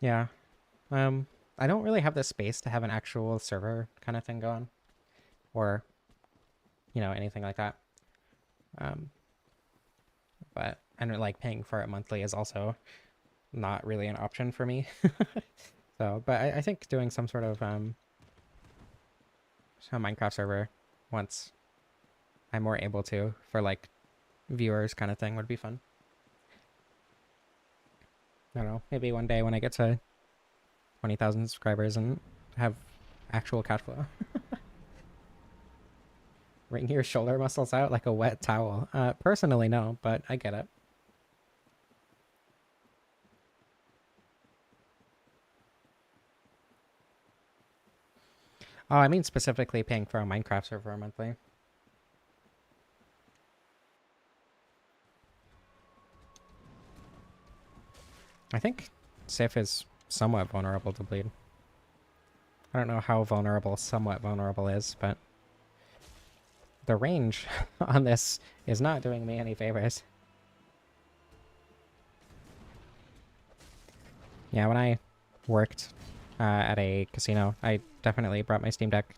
Yeah. I don't really have the space to have an actual server kind of thing going, or, anything like that. Um, and like paying for it monthly is also not really an option for me. So, but I think doing some sort of a Minecraft server once I'm more able to for like viewers kind of thing would be fun. I don't know, maybe one day when I get to 20,000 subscribers and have actual cash flow. Wring your shoulder muscles out like a wet towel. Personally, no, but I get it. Oh, I mean specifically paying for a Minecraft server monthly. I think Seath is somewhat vulnerable to bleed. I don't know how vulnerable somewhat vulnerable is, but the range on this is not doing me any favors. Yeah, when I worked at a casino, I definitely brought my Steam Deck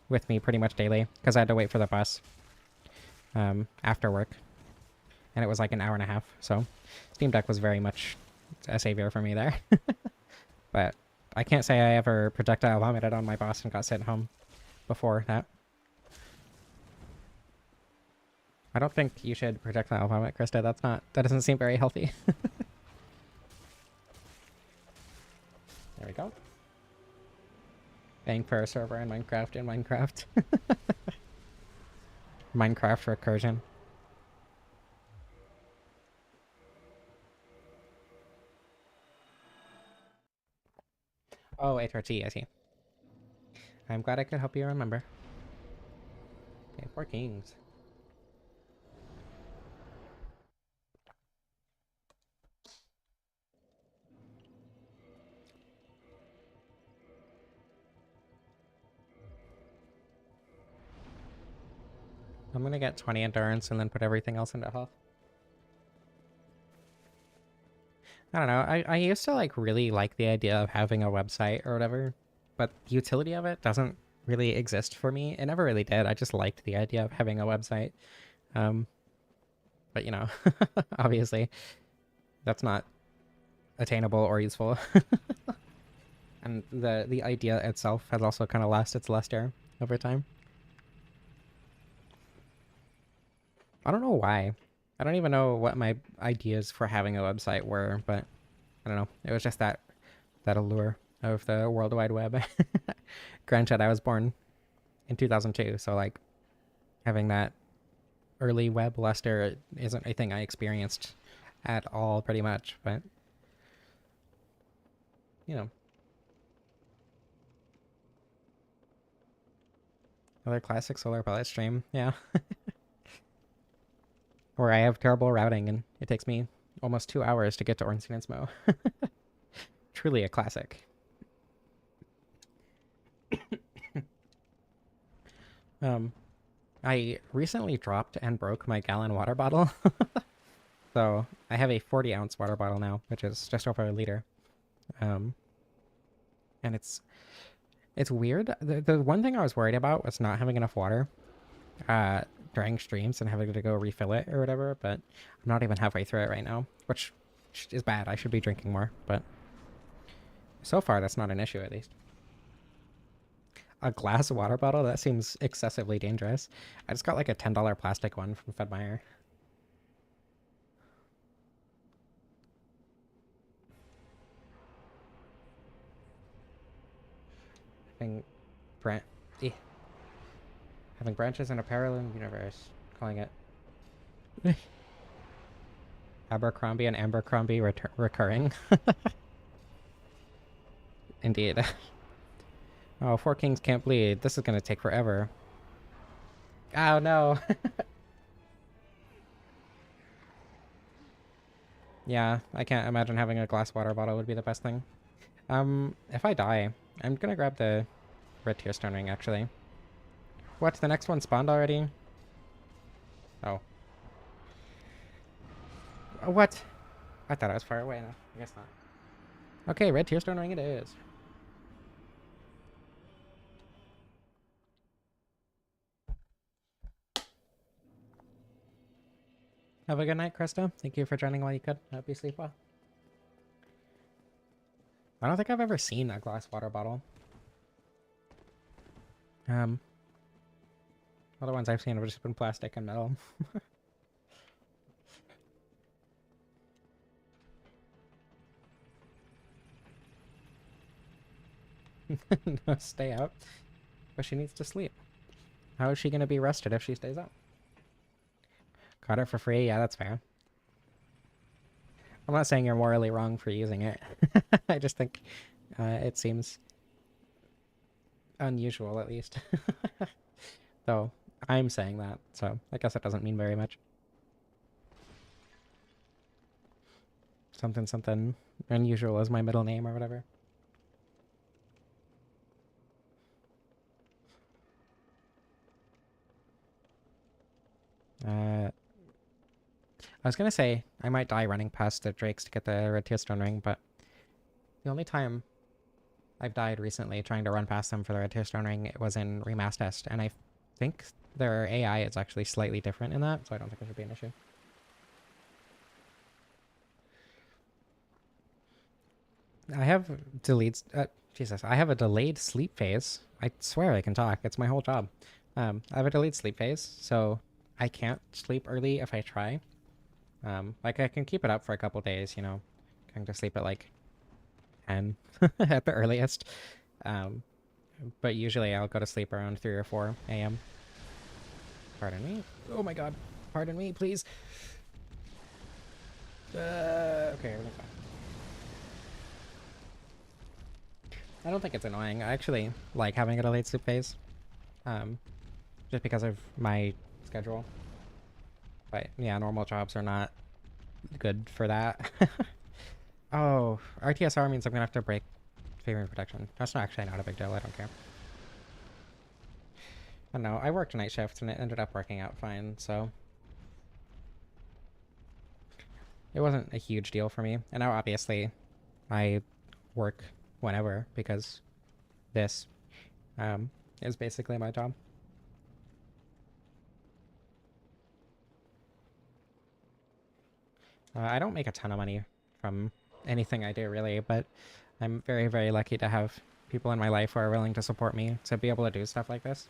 with me pretty much daily because I had to wait for the bus after work, and it was like an hour and a half. So Steam Deck was very much a savior for me there. But I can't say I ever projectile vomited on my boss and got sent home before that. I don't think you should projectile vomit, Krista. That doesn't seem very healthy. There we go. Paying for a server in Minecraft. Minecraft recursion. Oh, HRT, I see. I'm glad I could help you remember. Okay, 4 kings. I'm gonna get 20 endurance and then put everything else into health. I don't know. I used to like really like the idea of having a website or whatever, but the utility of it doesn't really exist for me. It never really did. I just liked the idea of having a website. But you know, obviously that's not attainable or useful. And the idea itself has also kind of lost its luster over time. I don't know why. I don't even know what my ideas for having a website were, but I don't know. It was just that allure of the World Wide Web. Granted, I was born in 2002, so like having that early web luster isn't a thing I experienced at all, pretty much. But you know, another classic solar pellet stream, yeah. Where I have terrible routing and it takes me almost 2 hours to get to Ornstein and Smough. Truly a classic. I recently dropped and broke my gallon water bottle. So I have a 40-ounce water bottle now, which is just over a liter. And it's weird. The one thing I was worried about was not having enough water during streams and having to go refill it or whatever, but I'm not even halfway through it right now, which is bad. I should be drinking more, but so far that's not an issue, at least. A glass water bottle? That seems excessively dangerous. I just got like a $10 plastic one from Fedmeyer. Having branches in a parallel universe. Calling it Abercrombie and Abercrombie recurring. Indeed. Oh, Four Kings Can't Bleed. This is gonna take forever. Oh no. Yeah, I can't imagine having a glass water bottle would be the best thing. If I die, I'm gonna grab the red tear stone ring, actually. What? The next one spawned already? Oh. What? I thought I was far away. No, I guess not. Okay, red tear stone ring it is. Have a good night, Krista. Thank you for joining while you could. Hope you sleep well. I don't think I've ever seen a glass water bottle. Other ones I've seen have just been plastic and metal. No, stay up. But she needs to sleep. How is she going to be rested if she stays up? Got it for free? Yeah, that's fair. I'm not saying you're morally wrong for using it. I just think it seems unusual, at least. Though, I'm saying that, so I guess that doesn't mean very much. Something something unusual is my middle name or whatever. I was gonna say I might die running past the drakes to get the red tear stone ring, but the only time I've died recently trying to run past them for the red tear stone ring, it was in Remass Test, and I think their AI is actually slightly different in that, so I don't think it should be an issue. I have Jesus, I have a delayed sleep phase. I swear I can talk. It's my whole job. I have a delayed sleep phase, so I can't sleep early if I try. Like I can keep it up for a couple days, you know, going to sleep at like 10 at the earliest. But usually I'll go to sleep around 3 or 4 a.m. Pardon me. Oh my god. Pardon me, please. Okay, everything's fine. I don't think it's annoying. I actually like having a delayed sleep phase. Just because of my schedule. But yeah, normal jobs are not good for that. Oh, RTSR means I'm gonna have to break favoring protection. That's not actually not a big deal. I don't care. I don't know. I worked night shift and it ended up working out fine, so it wasn't a huge deal for me. And now, obviously, I work whenever because this um, is basically my job. I don't make a ton of money from anything I do, really, but I'm very, very lucky to have people in my life who are willing to support me to be able to do stuff like this.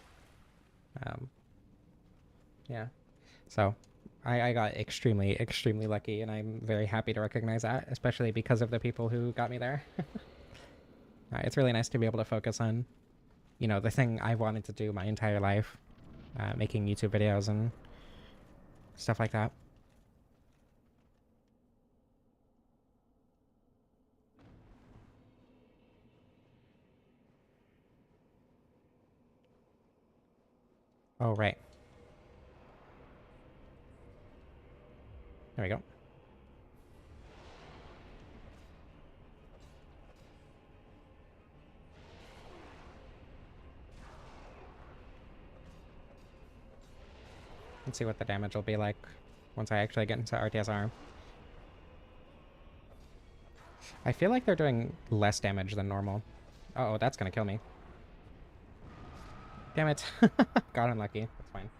Um, yeah. So I got extremely, extremely lucky, and I'm very happy to recognize that, especially because of the people who got me there. It's really nice to be able to focus on, the thing I wanted to do my entire life, making YouTube videos and stuff like that. Oh, right. There we go. Let's see what the damage will be like once I actually get into RTSR. I feel like they're doing less damage than normal. Uh oh, that's gonna kill me. Damn it. Got unlucky. That's fine.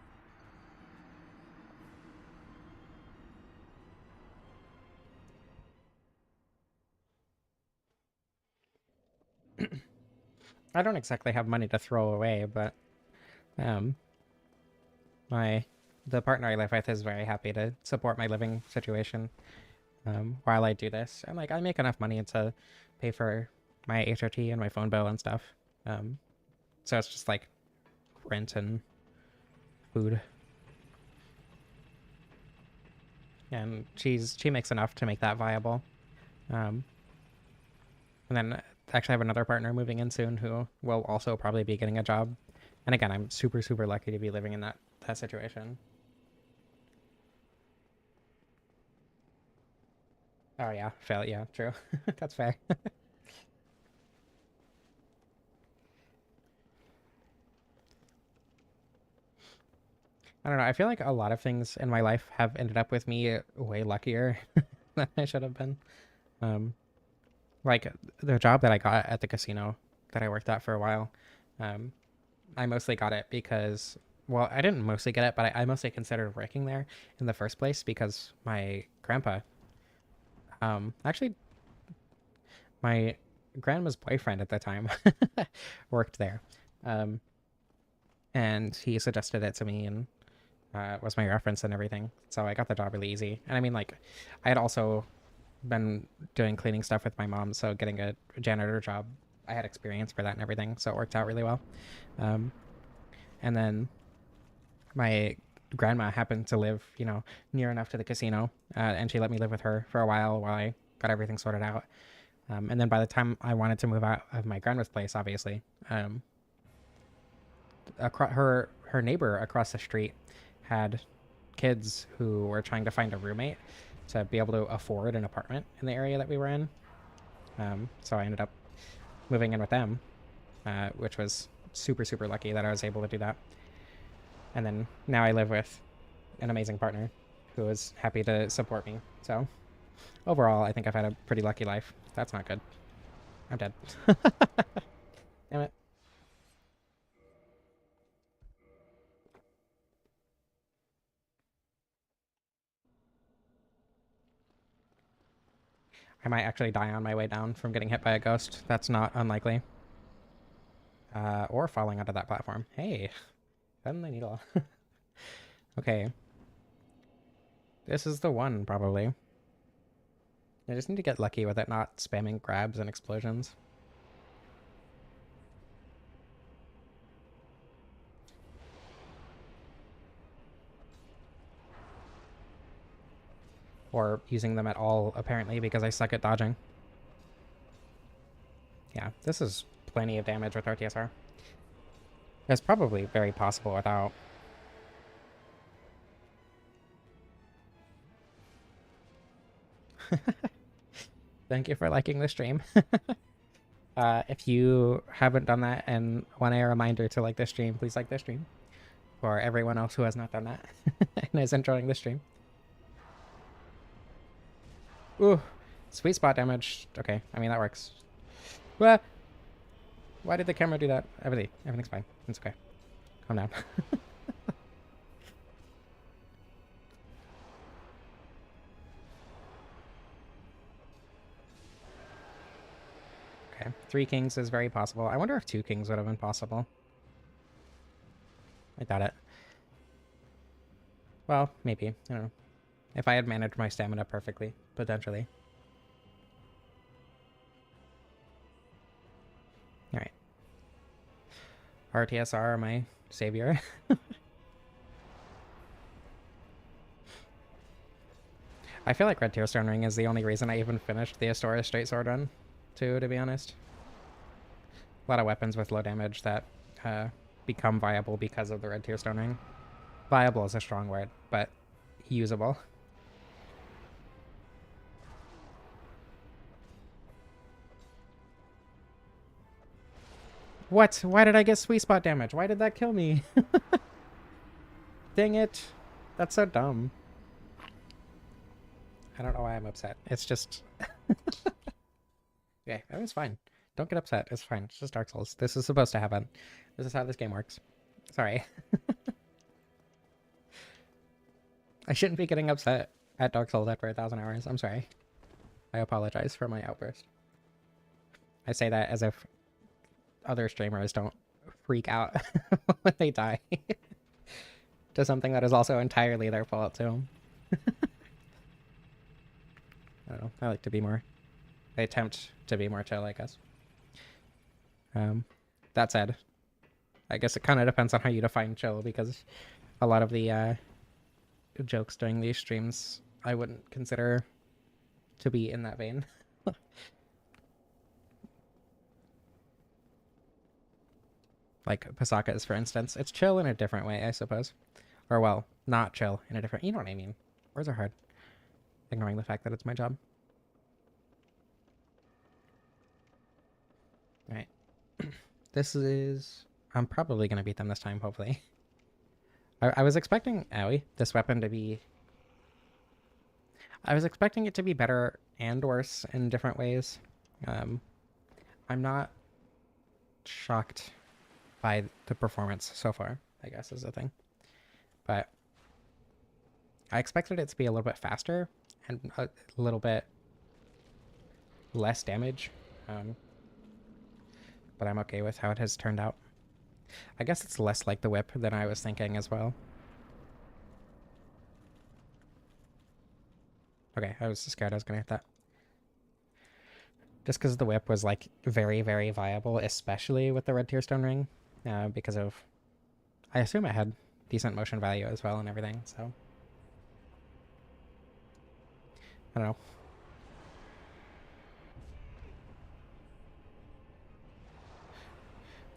I don't exactly have money to throw away, but um my the partner I live with is very happy to support my living situation while I do this. And like I make enough money to pay for my HRT and my phone bill and stuff. So it's just like rent and food. And she makes enough to make that viable. Um, and then actually I have another partner moving in soon who will also probably be getting a job. And again, I'm super, super lucky to be living in that situation. Oh yeah, fail. Yeah, true. That's fair. I don't know. I feel like a lot of things in my life have ended up with me way luckier than I should have been. Um, like the job that I got at the casino that I worked at for a while. Um, I mostly got it because, well, I didn't mostly get it, but I mostly considered working there in the first place because my grandpa, actually, my grandma's boyfriend at the time worked there. Um, and he suggested it to me and was my reference and everything. So I got the job really easy. And I mean, like, I had also been doing cleaning stuff with my mom, so getting a janitor job, I had experience for that and everything, so it worked out really well. Um, and then my grandma happened to live, near enough to the casino, and she let me live with her for a while I got everything sorted out. And then by the time I wanted to move out of my grandma's place, obviously, her neighbor across the street had kids who were trying to find a roommate to be able to afford an apartment in the area that we were in. So I ended up moving in with them, which was super, super lucky that I was able to do that. And then now I live with an amazing partner who is happy to support me. So overall, I think I've had a pretty lucky life. That's not good. I'm dead. Damn it. I might actually die on my way down from getting hit by a ghost. That's not unlikely. Or falling onto that platform. Hey, suddenly needle. Okay. This is the one, probably. I just need to get lucky with it not spamming grabs and explosions. Or using them at all, apparently, because I suck at dodging. Yeah, this is plenty of damage with RTSR. It's probably very possible without. Thank you for liking the stream. If you haven't done that and want a reminder to like this stream, please like this stream. for everyone else who has not done that and is enjoying the stream. Ooh, sweet spot damage. Okay, I mean, that works. What? Why did the camera do that? Everything's fine. It's okay. Calm down. Okay, 3 kings is very possible. I wonder if 2 kings would have been possible. I doubt it. Well, maybe. I don't know. If I had managed my stamina perfectly, potentially. Alright. RTSR, my savior. I feel like Red Tear Stone Ring is the only reason I even finished the Astora Straight Sword run, too, to be honest. A lot of weapons with low damage that become viable because of the Red Tear Stone Ring. Viable is a strong word, but usable. What? Why did I get sweet spot damage? Why did that kill me? Dang it. That's so dumb. I don't know why I'm upset. It's just... Okay, that was fine. Don't get upset. It's fine. It's just Dark Souls. This is supposed to happen. This is how this game works. Sorry. I shouldn't be getting upset at Dark Souls after 1,000 hours. I'm sorry. I apologize for my outburst. I say that as if other streamers don't freak out when they die to something that is also entirely their fault too. I don't know. I like to be more... I attempt to be more chill, I guess. That said, I guess it kind of depends on how you define chill, because a lot of the jokes during these streams I wouldn't consider to be in that vein. Like Pasaka's, for instance. It's chill in a different way, I suppose. Or, well, not chill in a different... You know what I mean. Words are hard. Ignoring the fact that it's my job. Alright. This is... I'm probably going to beat them this time, hopefully. I was expecting... Owie. This weapon to be... I was expecting it to be better and worse in different ways. I'm not shocked by the performance so far, I guess is the thing. But I expected it to be a little bit faster and a little bit less damage. But I'm okay with how it has turned out. I guess it's less like the whip than I was thinking as well. Okay, I was scared I was gonna hit that. Just because the whip was like very, very viable, especially with the Red Tear Stone Ring, because of... I assume it had decent motion value as well and everything, so... I don't know.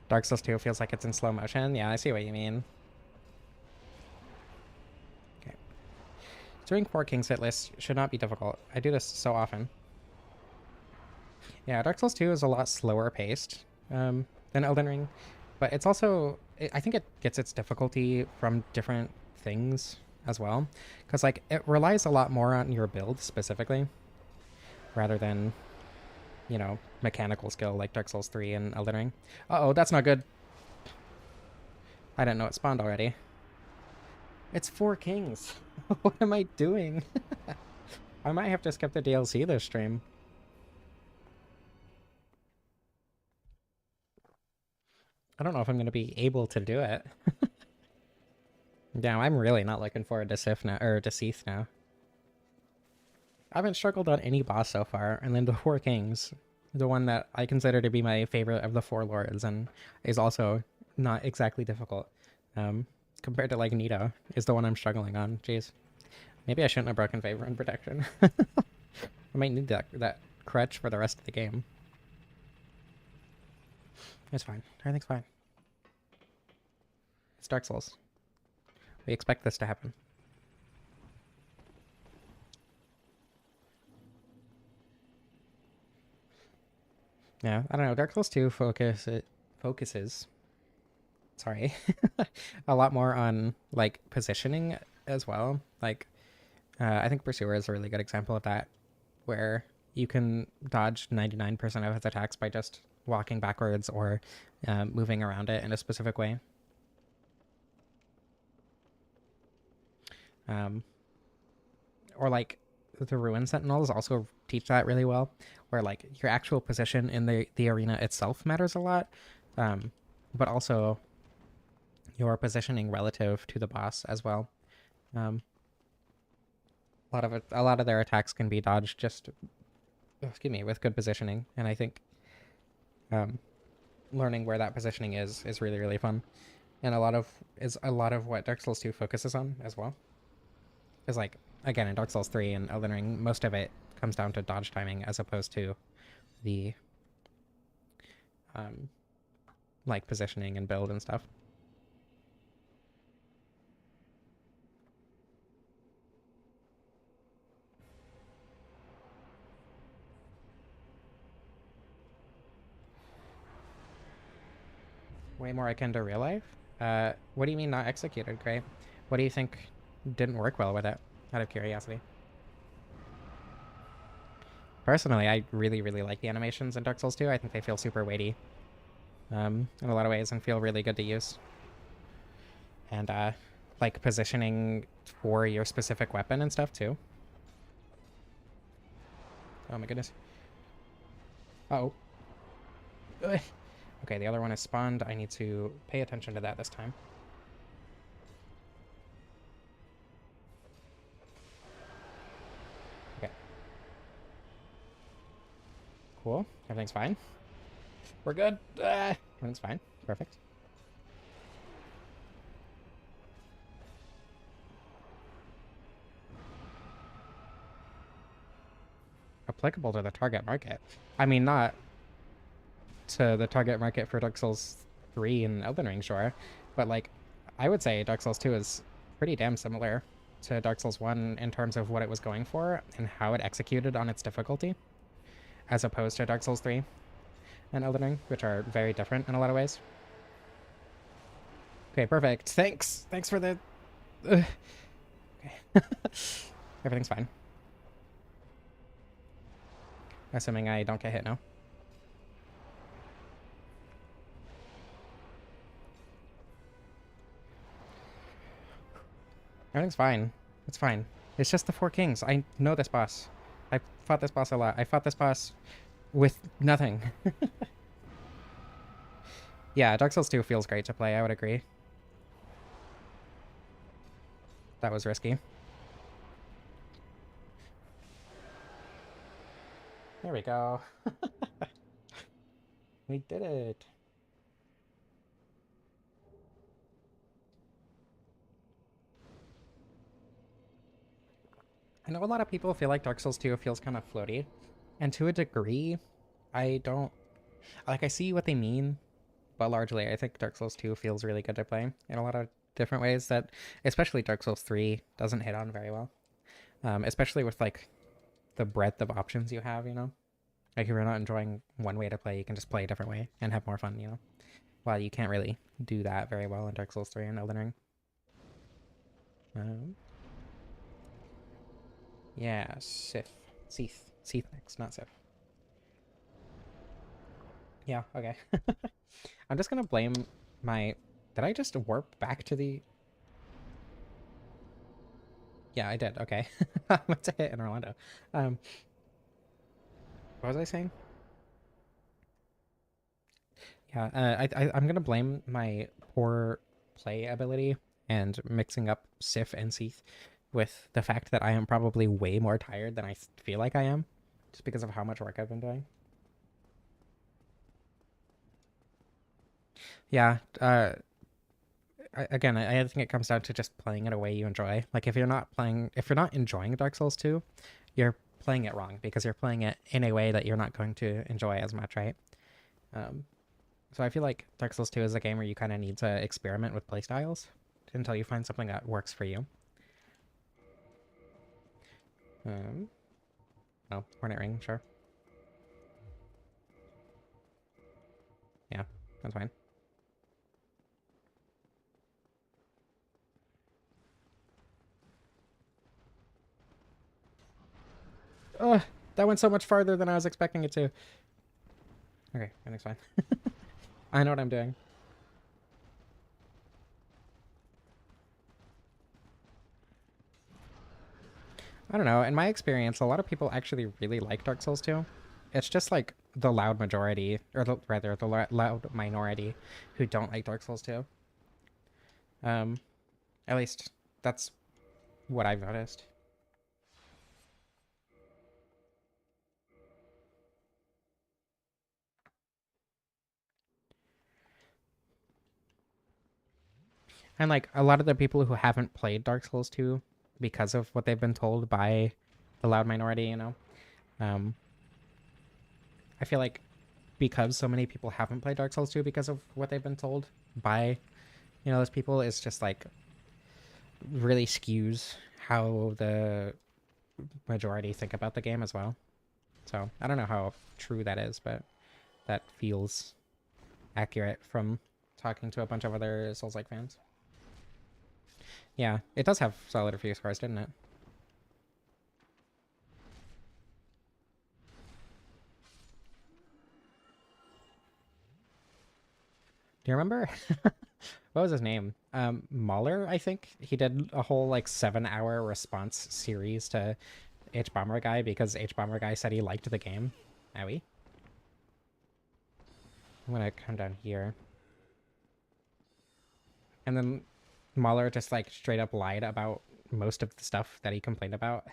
Dark Souls 2 feels like it's in slow motion. Yeah, I see what you mean. Okay. Doing 4 Kings hit lists should not be difficult. I do this so often. Yeah, Dark Souls 2 is a lot slower paced than Elden Ring, but it's also... I think it gets its difficulty from different things as well, because like it relies a lot more on your build specifically, rather than, you know, mechanical skill like Dark Souls 3 and Elden Ring. Uh-oh, that's not good. I didn't know it spawned already. It's 4 Kings. What am I doing? I might have to skip the DLC this stream. I don't know if I'm going to be able to do it. Damn, I'm really not looking forward to Sif now, or to Seath now. I haven't struggled on any boss so far, and then the 4 Kings, the one that I consider to be my favorite of the 4 lords, and is also not exactly difficult, compared to like Nito, is the one I'm struggling on. Jeez. Maybe I shouldn't have broken favor and protection. I might need that crutch for the rest of the game. It's fine. Everything's fine. It's Dark Souls. We expect this to happen. Yeah, I don't know. Dark Souls 2 focuses sorry, a lot more on like positioning as well. Like, I think Pursuer is a really good example of that, where you can dodge 99% of its attacks by just walking backwards or moving around it in a specific way. Um, or like the Ruin Sentinels also teach that really well, where like your actual position in the arena itself matters a lot, um, but also your positioning relative to the boss as well. Um, a lot of their attacks can be dodged just, excuse me, with good positioning, and I think um, learning where that positioning is really fun, and a lot of what Dark Souls 2 focuses on as well. Is like again in Dark Souls 3 and Elden Ring, most of it comes down to dodge timing as opposed to the um, like positioning and build and stuff. Way more akin to real life. What do you mean not executed? Great. What do you think didn't work well with it? Out of curiosity. Personally, I really like the animations in Dark Souls 2. I think they feel super weighty in a lot of ways and feel really good to use. And like positioning for your specific weapon and stuff too. Oh my goodness. Uh oh. Okay, the other one is spawned. I need to pay attention to that this time. Okay. Cool. Everything's fine. We're good. Everything's fine. Perfect. Applicable to the target market. I mean, not to the target market for Dark Souls 3 and Elden Ring, sure. But, like, I would say Dark Souls 2 is pretty damn similar to Dark Souls 1 in terms of what it was going for and how it executed on its difficulty, as opposed to Dark Souls 3 and Elden Ring, which are very different in a lot of ways. Okay, perfect. Thanks. Thanks for the... Okay. Everything's fine. Assuming I don't get hit now. Everything's fine. It's fine. It's just the Four Kings. I know this boss. I fought this boss a lot. I fought this boss with nothing. Yeah, Dark Souls 2 feels great to play. I would agree. That was risky. There we go. We did it. I know a lot of people feel like Dark Souls 2 feels kind of floaty. And to a degree, I don't... Like, I see what they mean, but largely I think Dark Souls 2 feels really good to play in a lot of different ways that, especially Dark Souls 3, doesn't hit on very well. Especially with, like, the breadth of options you have, you know? Like, if you're not enjoying one way to play, you can just play a different way and have more fun, you know? While you can't really do that very well in Dark Souls 3 and Elden Ring. Um, yeah, Sith. Seath. Seath next, not Sith. Yeah, okay. I'm just gonna blame my... Did I just warp back to the... Yeah, I did, okay. I meant to hit in Orlando. Um, what was I saying? Yeah, I'm gonna blame my poor play ability and mixing up Sif and Seath with the fact that I am probably way more tired than I feel like I am, just because of how much work I've been doing. Yeah, again, I think it comes down to just playing it a way you enjoy. Like if you're not enjoying Dark Souls 2, you're playing it wrong because you're playing it in a way that you're not going to enjoy as much, right? Um, so I feel like Dark Souls 2 is a game where you kind of need to experiment with playstyles until you find something that works for you. Um, oh, Hornet Ring, sure. Yeah, that's fine. Ugh, that went so much farther than I was expecting it to. Okay, everything's fine. I know what I'm doing. I don't know. In my experience, a lot of people actually really like Dark Souls 2. It's just like the loud majority, or rather, the loud minority who don't like Dark Souls 2. Um, at least that's what I've noticed. And like a lot of the people who haven't played Dark Souls 2 because of what they've been told by the loud minority, um, I feel like because so many people haven't played Dark Souls 2 because of what they've been told by, those people, it's just like really skews how the majority think about the game as well. So I don't know how true that is, but that feels accurate from talking to a bunch of other Souls-like fans. Yeah, it does have solid review scores, didn't it? Do you remember? What was his name? Mahler, I think. He did a whole like 7-hour response series to H Bomber Guy because H Bomber Guy said he liked the game. Owie. I'm gonna come down here. And then Mahler just like straight up lied about most of the stuff that he complained about.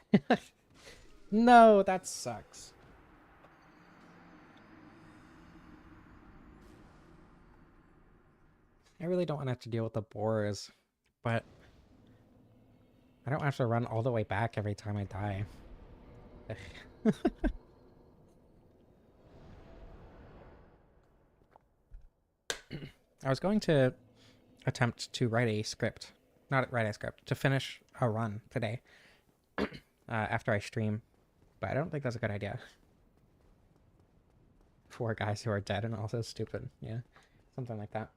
No, that sucks. I really don't want to have to deal with the boars, but I don't have to run all the way back every time I die. I was going to attempt to write a script, not write a script, to finish a run today after I stream, but I don't think that's a good idea. 4 guys who are dead and also stupid. Yeah, something like that.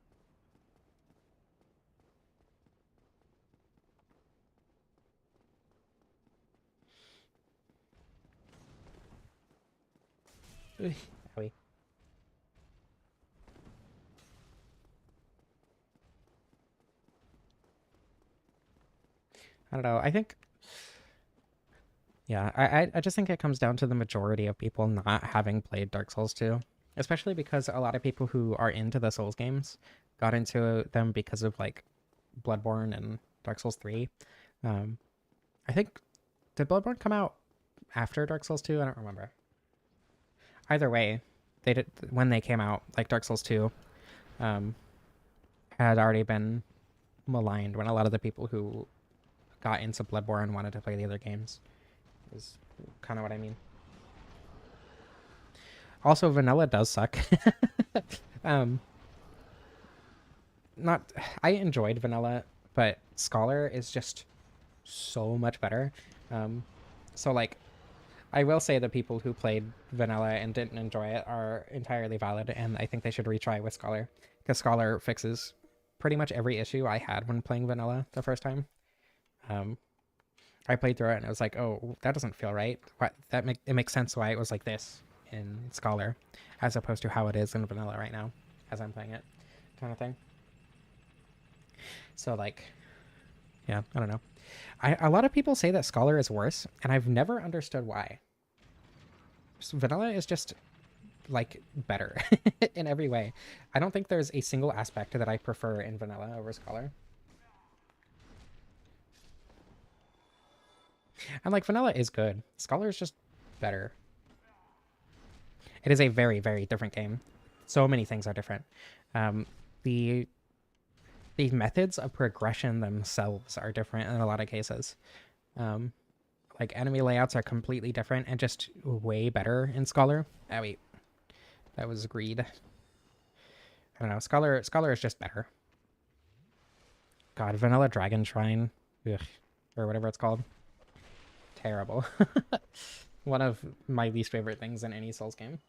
Owie. I don't know. I think, yeah, I just think it comes down to the majority of people not having played Dark Souls 2, especially because a lot of people who are into the Souls games got into them because of like Bloodborne and Dark Souls 3. Um, I think, did Bloodborne come out after Dark Souls 2? I don't remember. Either way, they did when they came out, like Dark Souls 2, um, had already been maligned when a lot of the people who got into Bloodborne wanted to play the other games. Is kind of what I mean. Also, vanilla does suck. um, not I enjoyed vanilla, but Scholar is just so much better. Um, so like I will say the people who played vanilla and didn't enjoy it are entirely valid, and I think they should retry with Scholar because Scholar fixes pretty much every issue I had when playing vanilla the first time. Um, I played through it and it was like, oh, that doesn't feel right. It makes sense why it was like this in Scholar, as opposed to how it is in vanilla right now, as I'm playing it, kind of thing. So like, yeah, I don't know. A lot of people say that Scholar is worse, and I've never understood why. So vanilla is just like better in every way. I don't think there's a single aspect that I prefer in vanilla over Scholar. And like vanilla is good. Scholar is just better. It is a very, very different game. So many things are different. Um, the the methods of progression themselves are different in a lot of cases. Um, like enemy layouts are completely different and just way better in Scholar. Ah, wait, that was greed. I don't know. Scholar is just better. God, Vanilla Dragon Shrine, ugh, or whatever it's called. Terrible. One of my least favorite things in any Souls game.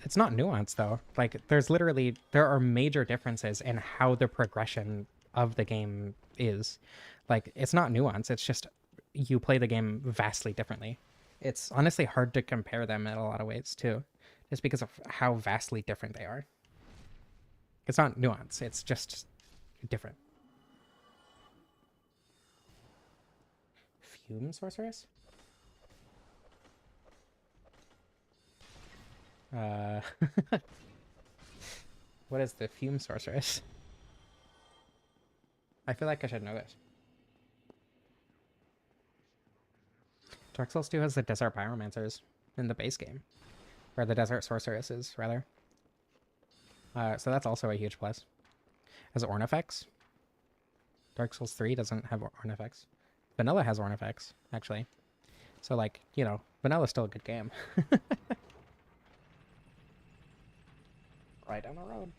It's not nuanced though. Like there are major differences in how the progression of the game is. Like it's not nuanced. It's just you play the game vastly differently. It's honestly hard to compare them in a lot of ways too, just because of how vastly different they are. It's not nuance. It's just different. Fume sorceress? Uh, what is the fume sorceress? I feel like I should know this. Dark Souls 2 has the Desert Pyromancers in the base game. Or the Desert Sorceresses, rather. So that's also a huge plus. Has Ornifex. Dark Souls 3 doesn't have Ornifex. Vanilla has Ornifex, actually. So, like, you know, Vanilla's still a good game. Right down the road.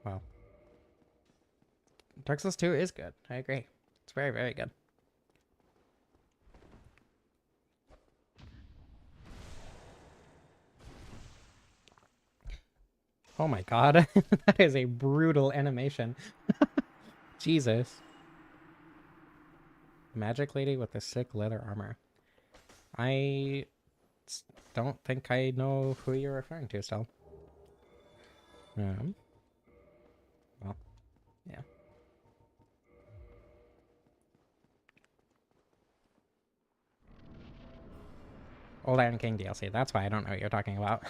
Well. Dark Souls 2 is good. I agree. It's very, very good. Oh my god. That is a brutal animation. Jesus. Magic lady with the sick leather armor. I don't think I know who you're referring to still. Well, yeah. Old Iron King DLC. That's why I don't know what you're talking about.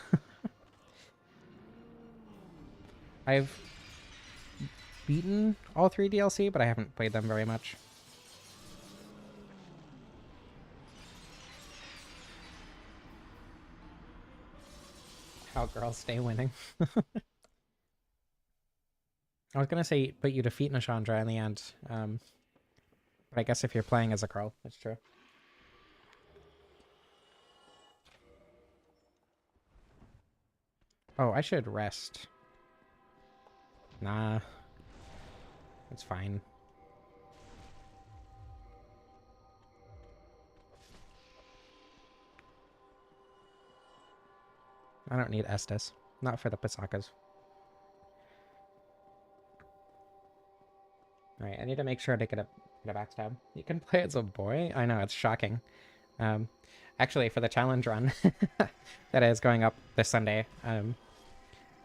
I've beaten all 3 DLC, but I haven't played them very much. How girls stay winning. I was gonna say, but you defeat Nashandra in the end. But I guess if you're playing as a girl, it's true. Oh, I should rest. Nah. It's fine. I don't need Estus. Not for the Pasakas. Alright, I need to make sure to get a backstab. You can play as a boy? I know, it's shocking. Actually, for the challenge run that is going up this Sunday,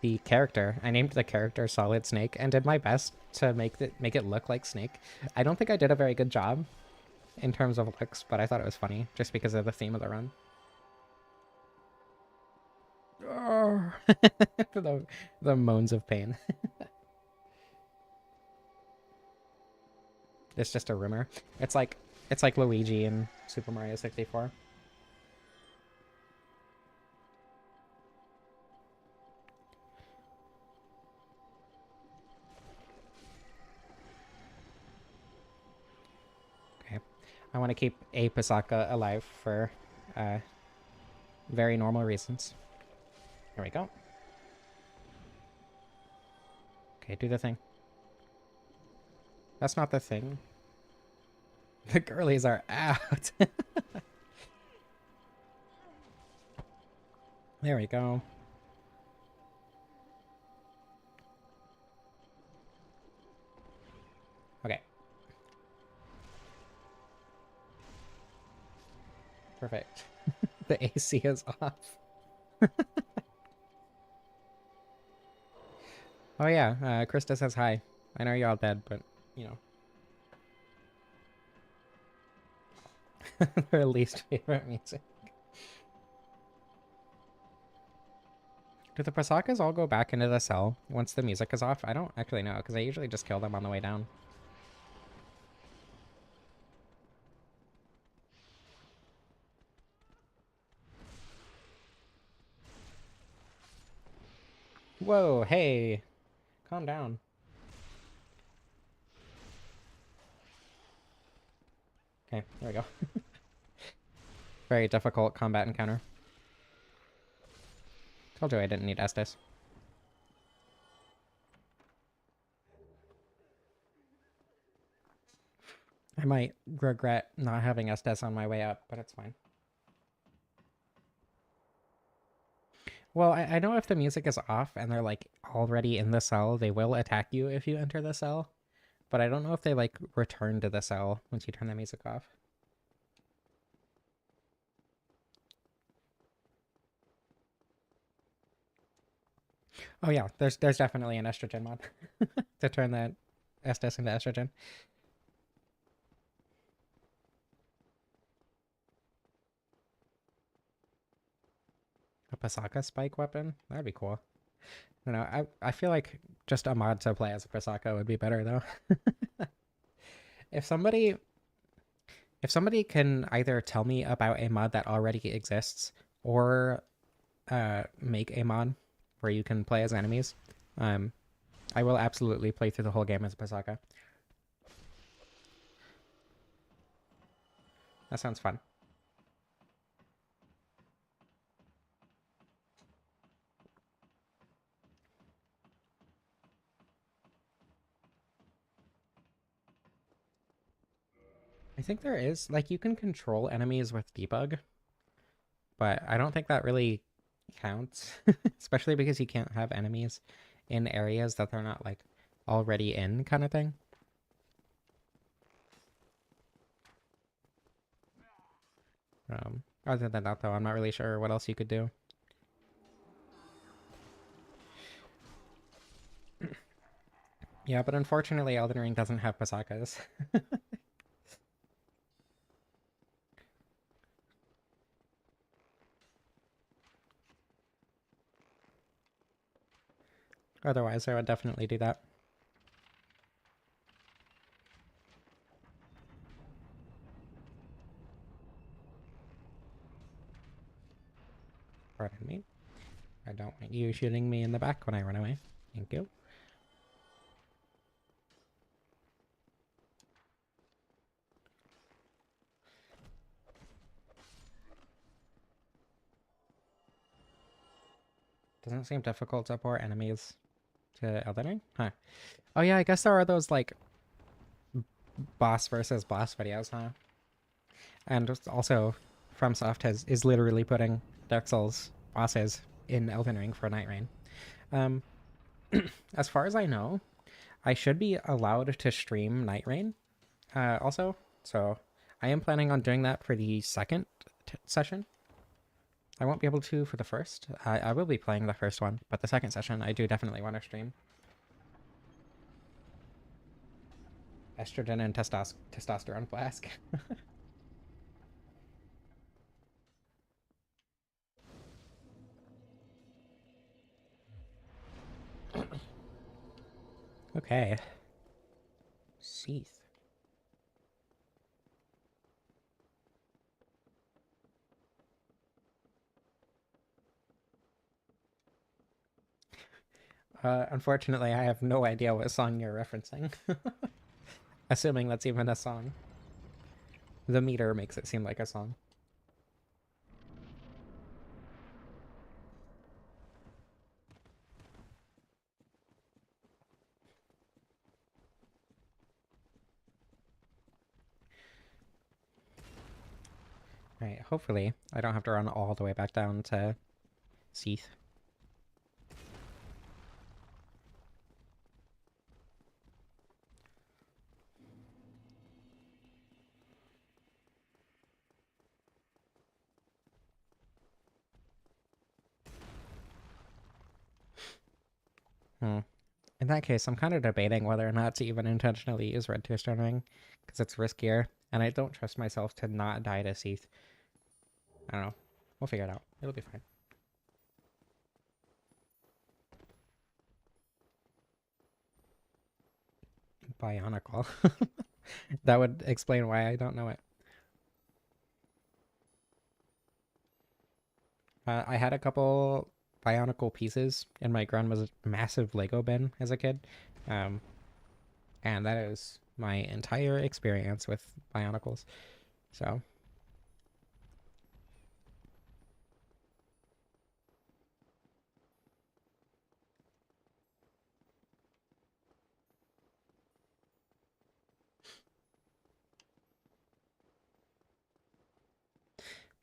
the character, I named the character Solid Snake and did my best to make it look like Snake. I don't think I did a very good job in terms of looks, but I thought it was funny just because of the theme of the run. Oh. the moans of pain. It's just a rumor. It's like Luigi in Super Mario 64. Okay. I want to keep a Pasaka alive for very normal reasons. Here we go. Okay, do the thing. That's not the thing. The girlies are out. There we go. Okay. Perfect. The AC is off. Oh yeah, Krista says hi. I know you're all dead, but, you know. Their least favorite music. Do the Prasakas all go back into the cell once the music is off? I don't actually know, because I usually just kill them on the way down. Whoa, hey! Calm down. Okay, there we go. Very difficult combat encounter. Told you I didn't need Estus. I might regret not having Estes on my way up, but it's fine. Well, I know if the music is off and they're like already in the cell, they will attack you if you enter the cell. But I don't know if they like return to the cell once you turn the music off. Oh yeah, there's definitely an estrogen mod to turn that Estes into estrogen. A Pasaka spike weapon? That'd be cool. I don't know. I feel like just a mod to play as a Pasaka would be better though. if somebody if somebody can either tell me about a mod that already exists or make a mod where you can play as enemies, um, I will absolutely play through the whole game as a Pasaka. That sounds fun. I think there is like you can control enemies with debug, but I don't think that really counts, especially because you can't have enemies in areas that they're not like already in kind of thing. Other than that, though, I'm not really sure what else you could do. Yeah, but unfortunately, Elden Ring doesn't have Pasakas. Otherwise, I would definitely do that. Pardon me. I don't want you shooting me in the back when I run away. Thank you. Doesn't seem difficult to port enemies to Elden Ring? Huh. Oh yeah, I guess there are those like boss versus boss videos, huh? And also, FromSoft is literally putting Dark Souls bosses in Elden Ring for Night Rain. Um, as far as I know, I should be allowed to stream Night Rain also. So I am planning on doing that for the second session. I won't be able to for the first. I will be playing the first one, but the second session I do definitely want to stream. Estrogen and testosterone flask. Okay. Seath. Unfortunately, I have no idea what song you're referencing. Assuming that's even a song. The meter makes it seem like a song. Right, hopefully I don't have to run all the way back down to Seath. Hmm. In that case, I'm kind of debating whether or not to even intentionally use Red Tear Stone Ring, because it's riskier, and I don't trust myself to not die to Seath. I don't know. We'll figure it out. It'll be fine. Bionicle. That would explain why I don't know it. I had a couple Bionicle pieces in my grandma's massive Lego bin as a kid. Um, and that is my entire experience with Bionicles. So,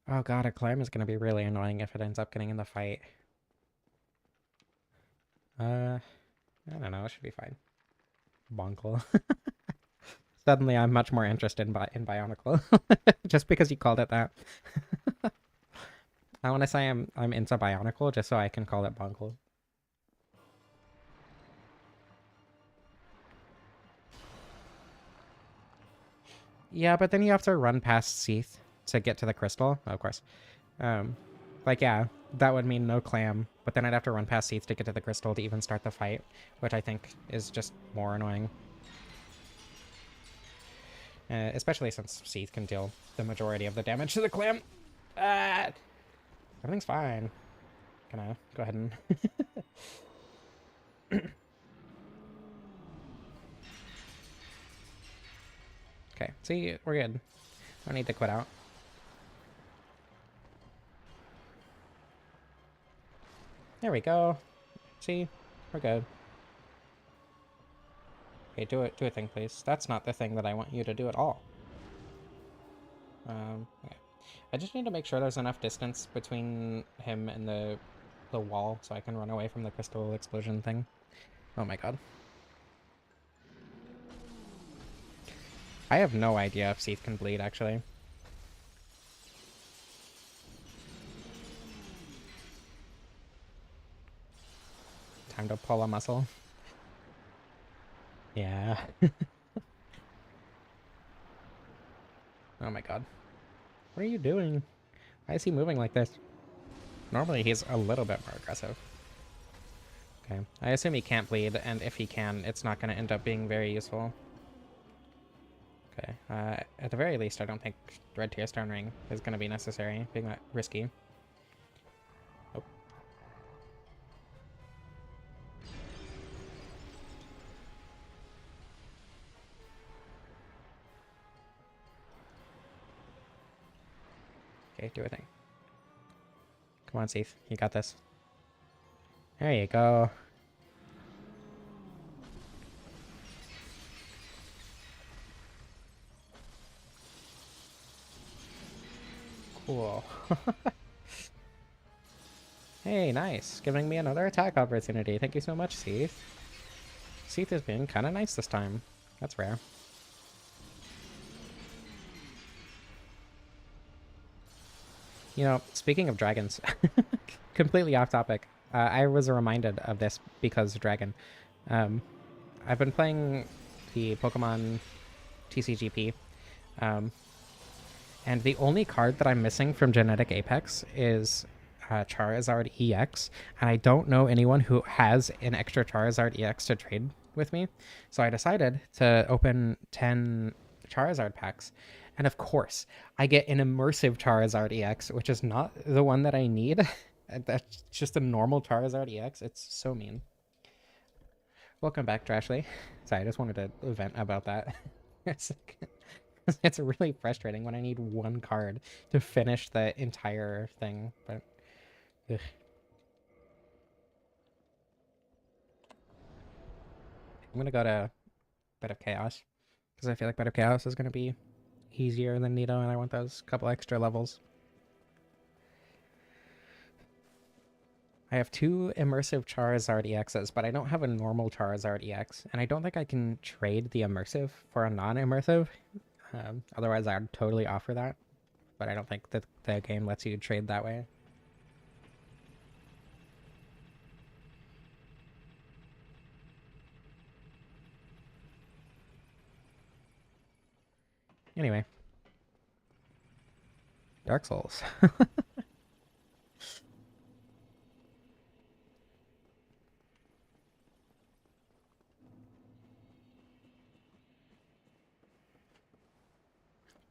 Oh god, a climb is gonna be really annoying if it ends up getting in the fight. I don't know, it should be fine. Bonkle. Suddenly I'm much more interested in Bionicle. Just because you called it that. I want to say I'm into Bionicle just so I can call it Bonkle. Yeah, but then you have to run past Seath to get to the crystal, of course. Um, like, yeah, that would mean no clam, but then I'd have to run past Seath to get to the crystal to even start the fight, which I think is just more annoying. Especially since Seath can deal the majority of the damage to the clam. Everything's fine. Gonna go ahead and... Okay, see, we're good. Don't need to quit out. There we go. See, we're good. Okay, do a thing, please. That's not the thing that I want you to do at all. Okay. I just need to make sure there's enough distance between him and the wall so I can run away from the crystal explosion thing. Oh my god. I have no idea if Seath can bleed, actually. Time to pull a muscle. Yeah. Oh my god. What are you doing? Why is he moving like this? Normally he's a little bit more aggressive. Okay. I assume he can't bleed, and if he can, it's not going to end up being very useful. Okay. At the very least, I don't think Red Tear Stone Ring is going to be necessary, being that risky. Oh. Okay, do a thing. Come on, Seath. You got this. There you go. Cool. Hey, nice. Giving me another attack opportunity. Thank you so much, Seath. Seath has been kind of nice this time. That's rare. You know, speaking of dragons, completely off topic. I was reminded of this because dragon. I've been playing the Pokemon TCGP, and the only card that I'm missing from Genetic Apex is Charizard EX, and I don't know anyone who has an extra Charizard EX to trade with me, so I decided to open 10 Charizard packs. And of course, I get an immersive Charizard EX, which is not the one that I need. That's just a normal Charizard EX. It's so mean. Welcome back, Trashley. Sorry, I just wanted to vent about that. it's, it's really frustrating when I need one card to finish the entire thing, but... Ugh. I'm gonna go to Bed of Chaos, because I feel like Bed of Chaos is gonna be easier than Nito, and I want those couple extra levels. I have 2 immersive Charizard EXs, but I don't have a normal Charizard EX, and I don't think I can trade the immersive for a non-immersive. Otherwise, I would totally offer that, but I don't think that the game lets you trade that way. Anyway. Dark Souls.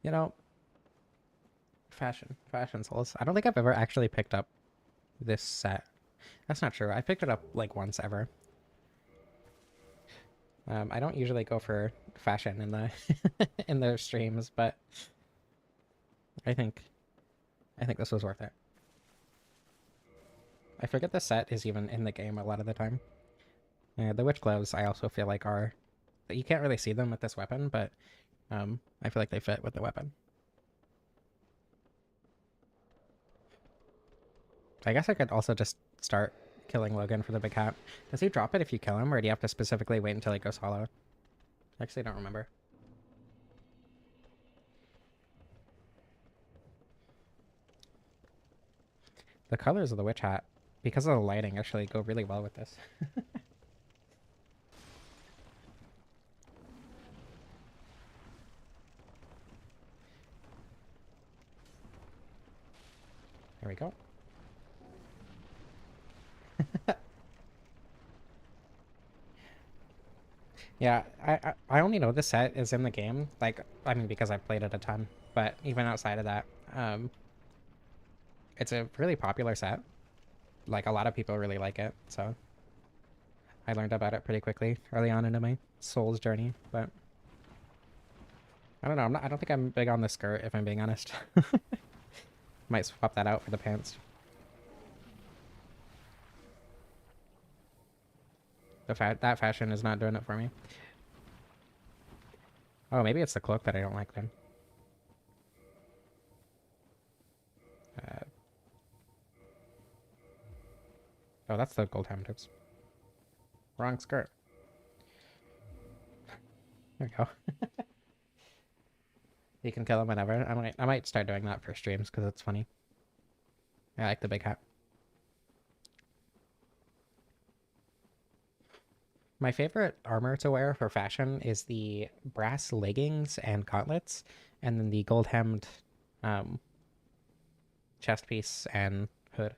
You know, Fashion Souls. I don't think I've ever actually picked up this set. That's not true. I picked it up like once ever. I don't usually go for fashion in the in the streams, but I think this was worth it. I forget the set is even in the game a lot of the time. The witch gloves I also feel like are... You can't really see them with this weapon, but I feel like they fit with the weapon. I guess I could also just start killing Logan for the big hat. Does he drop it if you kill him, or do you have to specifically wait until he goes hollow? Actually, I don't remember. The colors of the witch hat, because of the lighting, actually go really well with this. There we go. Yeah, I only know this set is in the game. Like, I mean, because I've played it a ton. But even outside of that, it's a really popular set. Like, a lot of people really like it. So I learned about it pretty quickly early on into my Souls journey. But I don't know. I don't think I'm big on the skirt, if I'm being honest. Might swap that out for the pants. That fashion is not doing it for me. Oh, maybe it's the cloak that I don't like then. Oh, that's the gold hem tips. Wrong skirt. There we go. You can kill him whenever. I might start doing that for streams because it's funny. I like the big hat. My favorite armor to wear for fashion is the brass leggings and gauntlets, and then the gold hemmed chest piece and hood.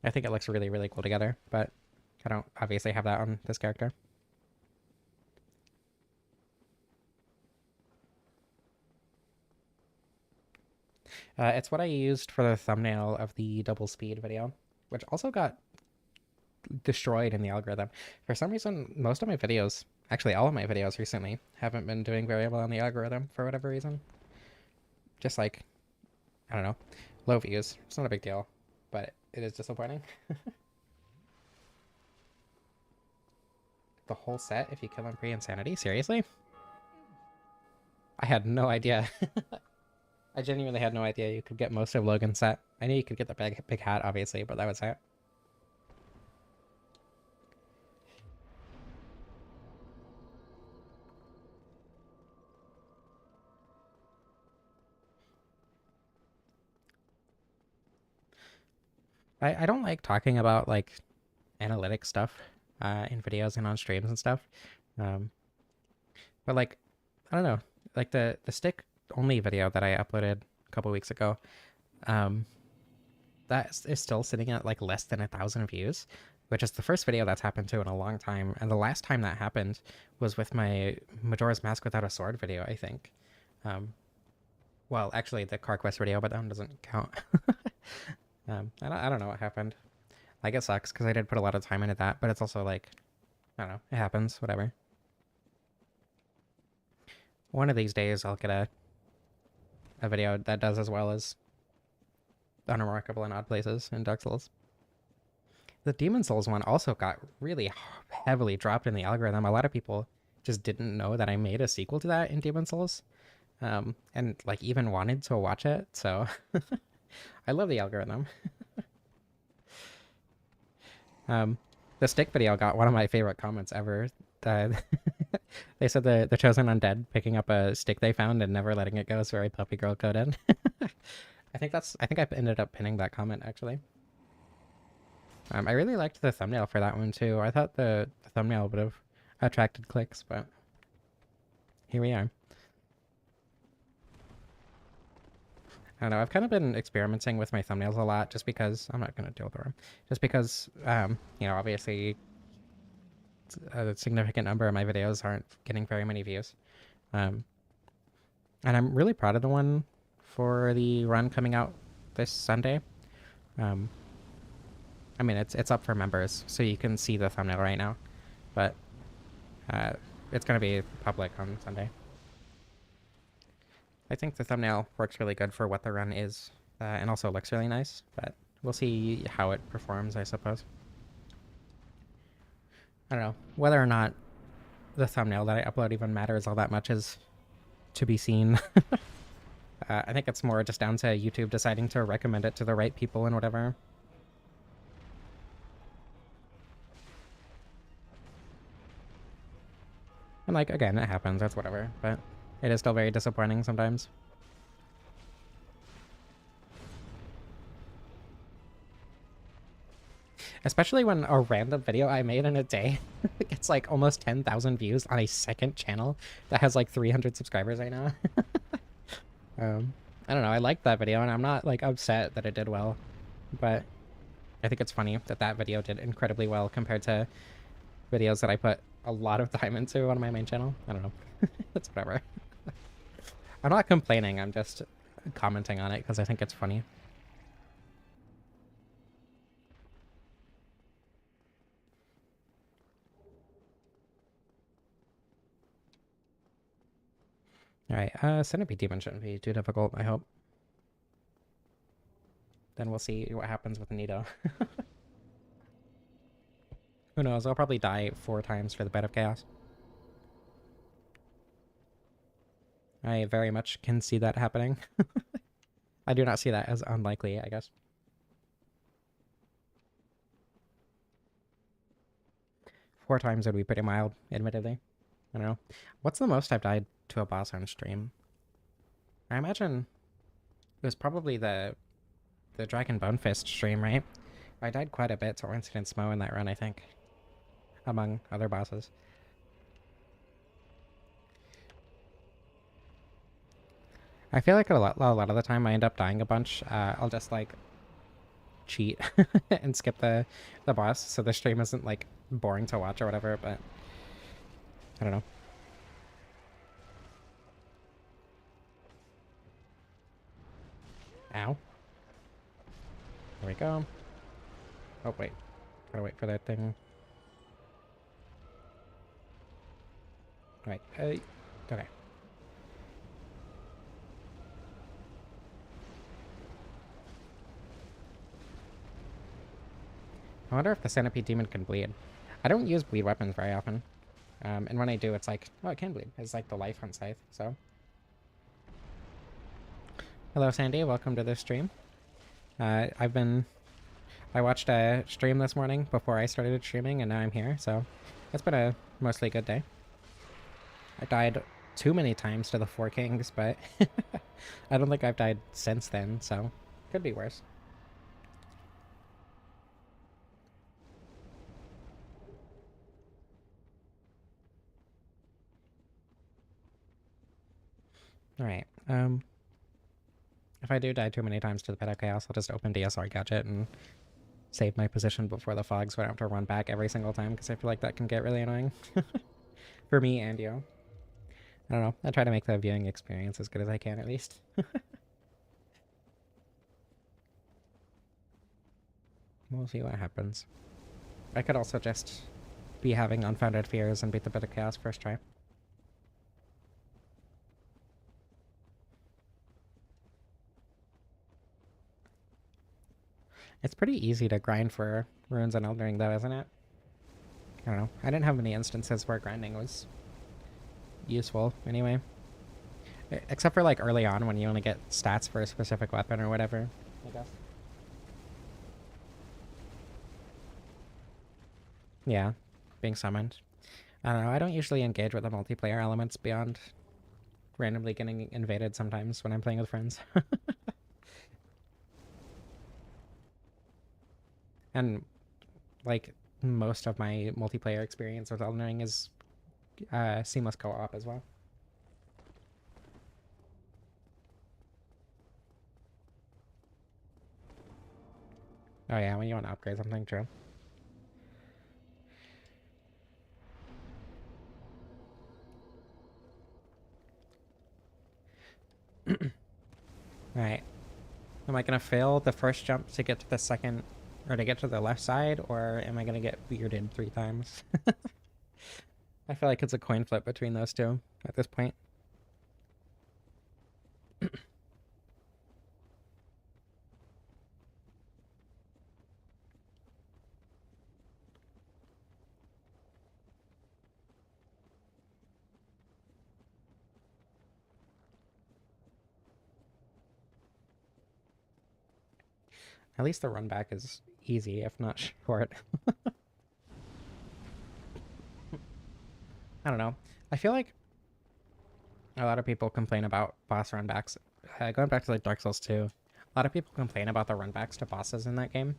I think it looks really, really cool together, but I don't obviously have that on this character. It's what I used for the thumbnail of the double speed video, which also got destroyed in the algorithm. For some reason, most of my videos, actually all of my videos recently, haven't been doing very well on the algorithm for whatever reason. Just like, I don't know, low views. It's not a big deal, but it is disappointing. The whole set if you kill him pre-insanity? Seriously? I had no idea. I genuinely had no idea you could get most of Logan's set. I knew you could get the big hat, obviously, but that was it. I don't like talking about, like, analytic stuff in videos and on streams and stuff. But, like, I don't know. Like, the stick only video that I uploaded a couple weeks ago, that is still sitting at, like, less than 1,000 views, which is the first video that's happened to in a long time. And the last time that happened was with my Majora's Mask Without a Sword video, I think. Well, actually, the CarQuest video, but that one doesn't count. I don't know what happened. Like, it sucks because I did put a lot of time into that, but it's also like, I don't know, it happens, whatever. One of these days I'll get a video that does as well as Unremarkable in Odd Places in Dark Souls. The Demon Souls one also got really heavily dropped in the algorithm. A lot of people just didn't know that I made a sequel to that in Demon Souls, and like even wanted to watch it, so I love the algorithm. The stick video got one of my favorite comments ever. They said the chosen undead picking up a stick they found and never letting it go is very puppy girl coded. I think I ended up pinning that comment actually. I really liked the thumbnail for that one too. I thought the thumbnail would have attracted clicks, but here we are. I don't know. I've kind of been experimenting with my thumbnails a lot just because I'm not going to deal with them. Just because, you know, obviously a significant number of my videos aren't getting very many views. And I'm really proud of the one for the run coming out this Sunday. I mean, it's up for members, so you can see the thumbnail right now. But it's going to be public on Sunday. I think the thumbnail works really good for what the run is, and also looks really nice, but we'll see how it performs, I suppose. I don't know. Whether or not the thumbnail that I upload even matters all that much is to be seen. I think it's more just down to YouTube deciding to recommend it to the right people and whatever. And like, again, it happens, that's whatever, but it is still very disappointing sometimes. Especially when a random video I made in a day gets like almost 10,000 views on a second channel that has like 300 subscribers right now. I don't know, I liked that video and I'm not like upset that it did well, but I think it's funny that that video did incredibly well compared to videos that I put a lot of time into on my main channel. I don't know. It's whatever. I'm not complaining, I'm just commenting on it because I think it's funny. Alright, Centipede Demon shouldn't be too difficult, I hope. Then we'll see what happens with Nito. Who knows, I'll probably die 4 times for the Bed of Chaos. I very much can see that happening. I do not see that as unlikely, I guess. Four times would be pretty mild, admittedly. I don't know. What's the most I've died to a boss on stream? I imagine it was probably the Dragon Bone Fist stream, right? I died quite a bit to Ornstein and Smough in that run, I think. Among other bosses. I feel like a lot of the time I end up dying a bunch. I'll just like cheat and skip the boss so the stream isn't like boring to watch or whatever, but I don't know. Ow. There we go. Oh wait, gotta wait for that thing. Alright, okay. I wonder if the Centipede Demon can bleed. I don't use bleed weapons very often. And when I do, it's like, oh, it can bleed. It's like the life on Seath, so. Hello, Sandy. Welcome to this stream. I watched a stream this morning before I started streaming, and now I'm here, so it's been a mostly good day. I died too many times to the Four Kings, but I don't think I've died since then, so could be worse. Alright, if I do die too many times to the Bed of Chaos, I'll just open DSR Gadget and save my position before the fog so I don't have to run back every single time, because I feel like that can get really annoying. For me and you. I don't know, I try to make the viewing experience as good as I can, at least. We'll see what happens. I could also just be having unfounded fears and beat the Bed of Chaos first try. It's pretty easy to grind for runes and Elden Ring, though, isn't it? I don't know. I didn't have many instances where grinding was useful, anyway. Except for, like, early on when you only get stats for a specific weapon or whatever, I guess. Yeah, being summoned. I don't know, I don't usually engage with the multiplayer elements beyond randomly getting invaded sometimes when I'm playing with friends. And, like, most of my multiplayer experience with Elden Ring is seamless co-op as well. Oh yeah, when you want to upgrade something, true. Alright. Am I gonna fail the first jump to get to the second, or to get to the left side, or am I gonna get weirded 3 times? I feel like it's a coin flip between those two at this point. At least the run back is easy, if not short. I don't know. I feel like a lot of people complain about boss run backs. Going back to like Dark Souls 2, a lot of people complain about the run backs to bosses in that game,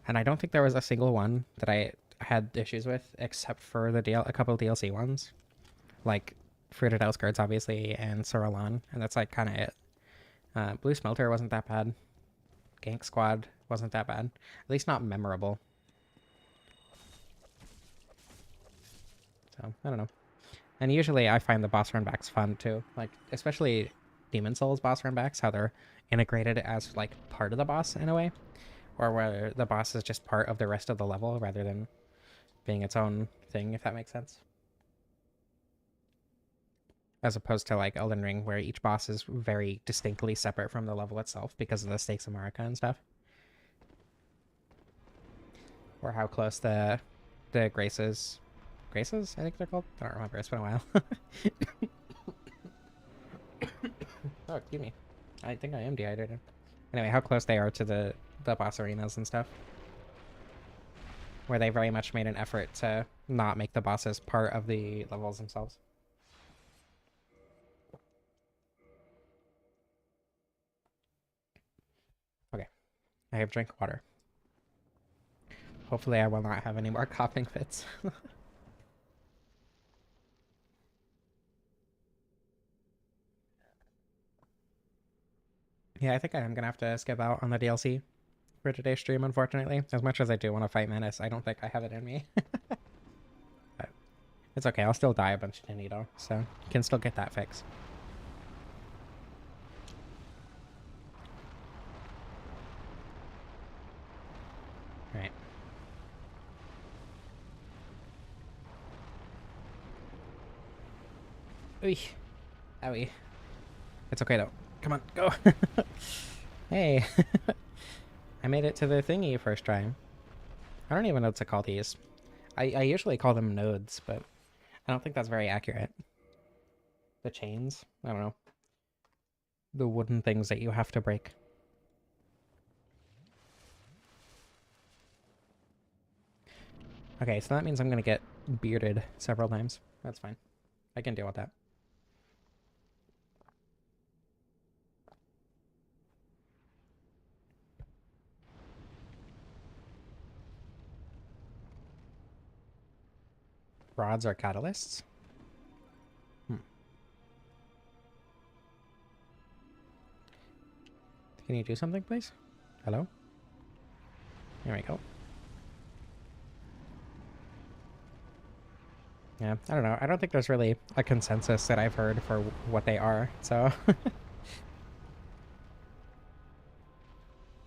and I don't think there was a single one that I had issues with, except for a couple of DLC ones, like Fruited Outskirts, obviously, and Sorolan, and that's like kind of it. Blue Smelter wasn't that bad. Gank Squad wasn't that bad. At least not memorable. So, I don't know. And usually I find the boss run backs fun too. Like, especially Demon Souls boss run backs, how they're integrated as like part of the boss in a way. Or where the boss is just part of the rest of the level rather than being its own thing, if that makes sense. As opposed to like Elden Ring, where each boss is very distinctly separate from the level itself because of the stakes of Marika and stuff. Or how close the Graces, I think they're called? I don't remember, it's been a while. Oh, excuse me. I think I am dehydrated. Anyway, how close they are to the boss arenas and stuff. Where they very much made an effort to not make the bosses part of the levels themselves. Okay, I have drank water. Hopefully I will not have any more coughing fits. Yeah, I think I am going to have to skip out on the DLC for today's stream, unfortunately. As much as I do want to fight Menace, I don't think I have it in me. But it's okay, I'll still die a bunch to Nito, so you can still get that fix. Alright. Oy. Owie. It's okay though. Come on, go! Hey! I made it to the thingy first try. I don't even know what to call these. I usually call them nodes, but I don't think that's very accurate. The chains? I don't know. The wooden things that you have to break. Okay, so that means I'm gonna get bearded several times. That's fine. I can deal with that. Rods are catalysts? Can you do something, please? Hello? There we go. Yeah, I don't know. I don't think there's really a consensus that I've heard for what they are, so...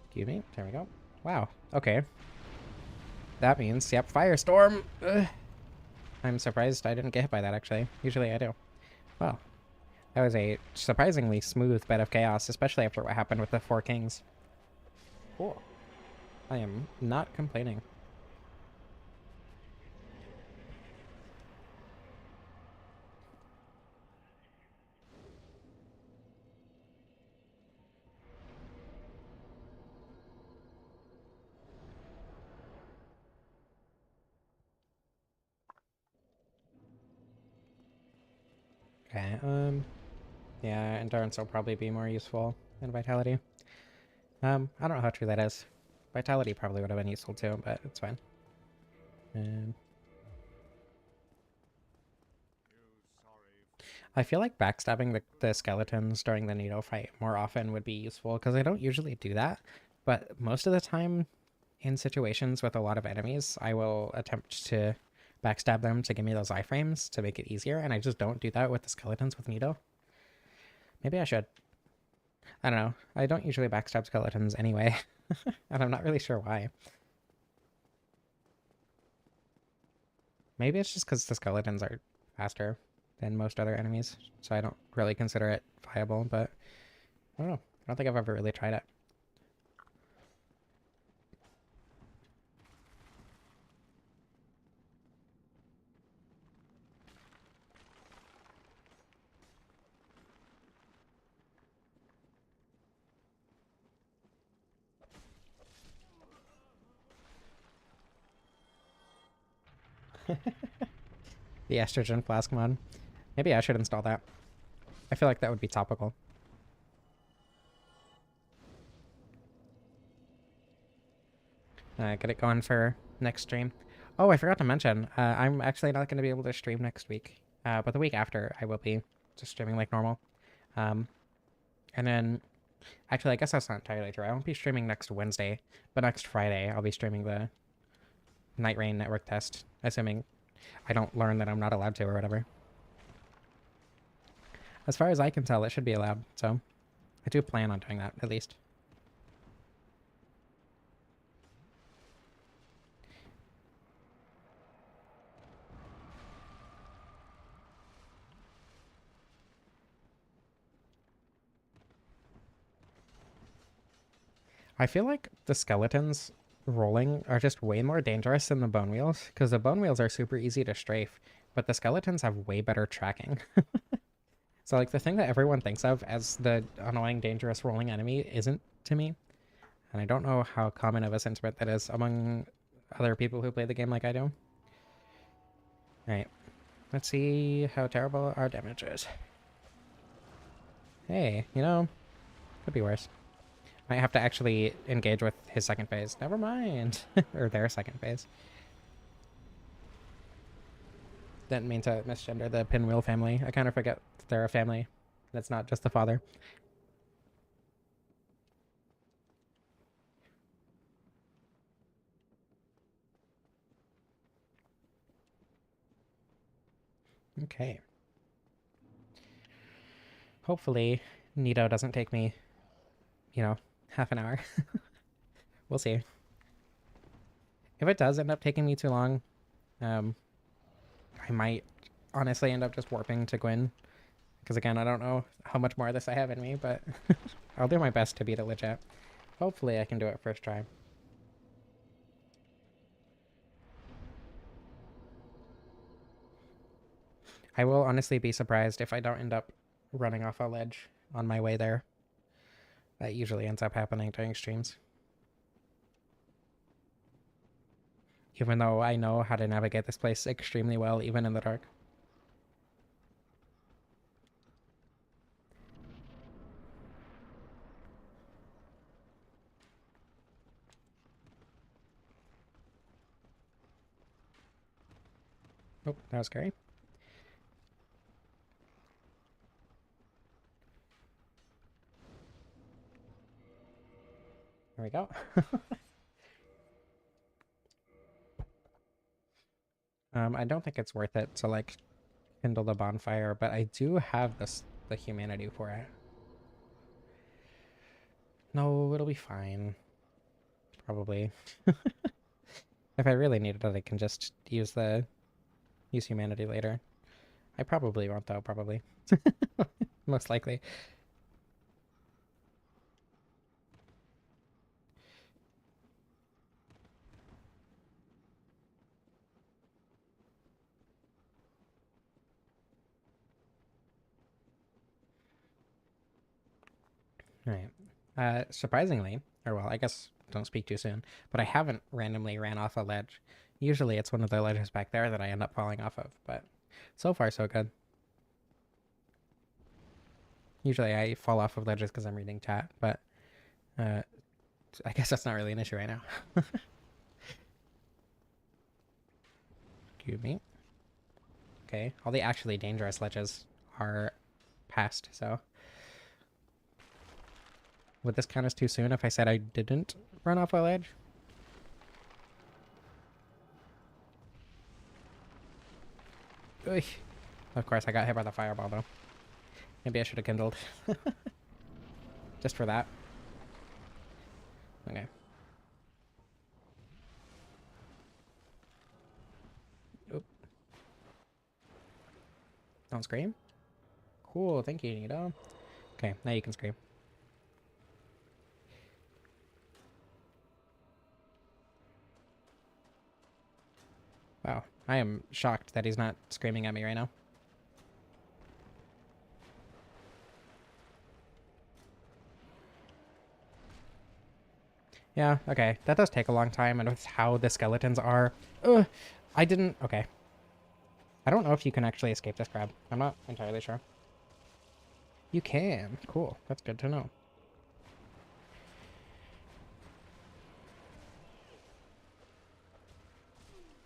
Excuse me. There we go. Wow. Okay. That means, yep, Firestorm! Ugh. I'm surprised I didn't get hit by that, actually. Usually I do. Well, that was a surprisingly smooth bed of chaos, especially after what happened with the Four Kings. Cool. I am not complaining. Okay, yeah, endurance will probably be more useful than vitality. I don't know how true that is. Vitality probably would have been useful too, but it's fine. I feel like backstabbing the skeletons during the Nito fight more often would be useful, because I don't usually do that, but most of the time in situations with a lot of enemies, I will attempt to backstab them to give me those iframes to make it easier, and I just don't do that with the skeletons with Nito. Maybe I should. I don't know. I don't usually backstab skeletons anyway, and I'm not really sure why. Maybe it's just because the skeletons are faster than most other enemies, so I don't really consider it viable, but I don't know. I don't think I've ever really tried it. The estrogen flask mod. Maybe I should install that. I feel like that would be topical. Get it going for next stream. Oh, I forgot to mention, I'm actually not going to be able to stream next week. But the week after, I will be just streaming like normal. And then, actually, I guess that's not entirely true. I won't be streaming next Wednesday, but next Friday, I'll be streaming the Night Rain network test, assuming I don't learn that I'm not allowed to or whatever. As far as I can tell, it should be allowed, so I do plan on doing that, at least. I feel like the skeletons rolling are just way more dangerous than the bone wheels, because the bone wheels are super easy to strafe, but the skeletons have way better tracking. So like the thing that everyone thinks of as the annoying, dangerous rolling enemy isn't to me. And I don't know how common of a sentiment that is among other people who play the game like I do. Alright, let's see how terrible our damage is. Hey, you know, could be worse. Might have to actually engage with his second phase. Never mind. Or their second phase. Didn't mean to misgender the Pinwheel family. I kind of forget they're a family. That's not just the father. Okay. Hopefully, Nito doesn't take me, you know, half an hour. We'll see. If it does end up taking me too long, I might honestly end up just warping to Gwyn. Because again, I don't know how much more of this I have in me, but I'll do my best to beat it legit. Hopefully I can do it first try. I will honestly be surprised if I don't end up running off a ledge on my way there. That usually ends up happening during streams. Even though I know how to navigate this place extremely well, even in the dark. Oh, that was scary. There we go. I don't think it's worth it to like kindle the bonfire, but I do have the humanity for it. No, it'll be fine. Probably. If I really needed it, I can just use humanity later. I probably won't though, probably. Most likely. Alright. Surprisingly, or well, I guess don't speak too soon, but I haven't randomly ran off a ledge. Usually it's one of the ledges back there that I end up falling off of, but so far so good. Usually I fall off of ledges because I'm reading chat, but I guess that's not really an issue right now. Excuse me. Okay, all the actually dangerous ledges are past, so... Would this count as too soon if I said I didn't run off a ledge? Oy. Of course, I got hit by the fireball, though. Maybe I should have kindled. Just for that. Okay. Oop. Don't scream? Cool, thank you, Nito. Okay, now you can scream. Wow, I am shocked that he's not screaming at me right now. Yeah, okay. That does take a long time, and with how the skeletons are... I didn't... Okay. I don't know if you can actually escape this crab. I'm not entirely sure. You can. Cool. That's good to know.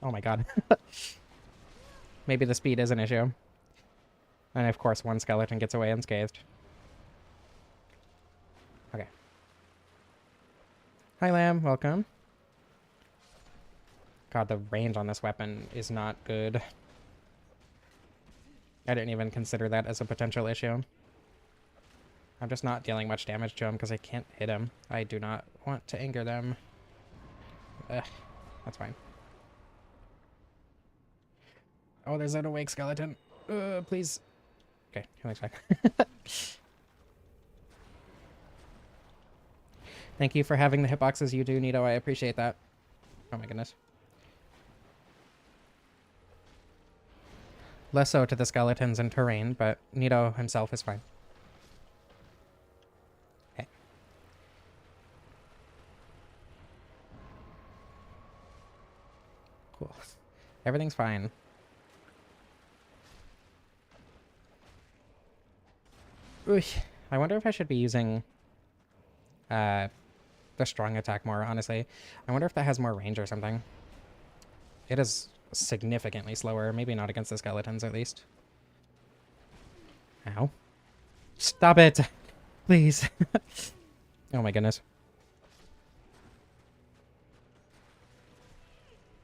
Oh my god. Maybe the speed is an issue. And of course, one skeleton gets away unscathed. Okay. Hi, Lamb. Welcome. God, the range on this weapon is not good. I didn't even consider that as a potential issue. I'm just not dealing much damage to him because I can't hit him. I do not want to anger them. Ugh, that's fine. Oh, there's an awake skeleton. Please. Okay, healing's back. Thank you for having the hitboxes you do, Nito. I appreciate that. Oh my goodness. Less so to the skeletons and terrain, but Nito himself is fine. Okay. Cool. Everything's fine. Oof. I wonder if I should be using the strong attack more, honestly. I wonder if that has more range or something. It is significantly slower. Maybe not against the skeletons, at least. Ow. Stop it! Please. Oh my goodness.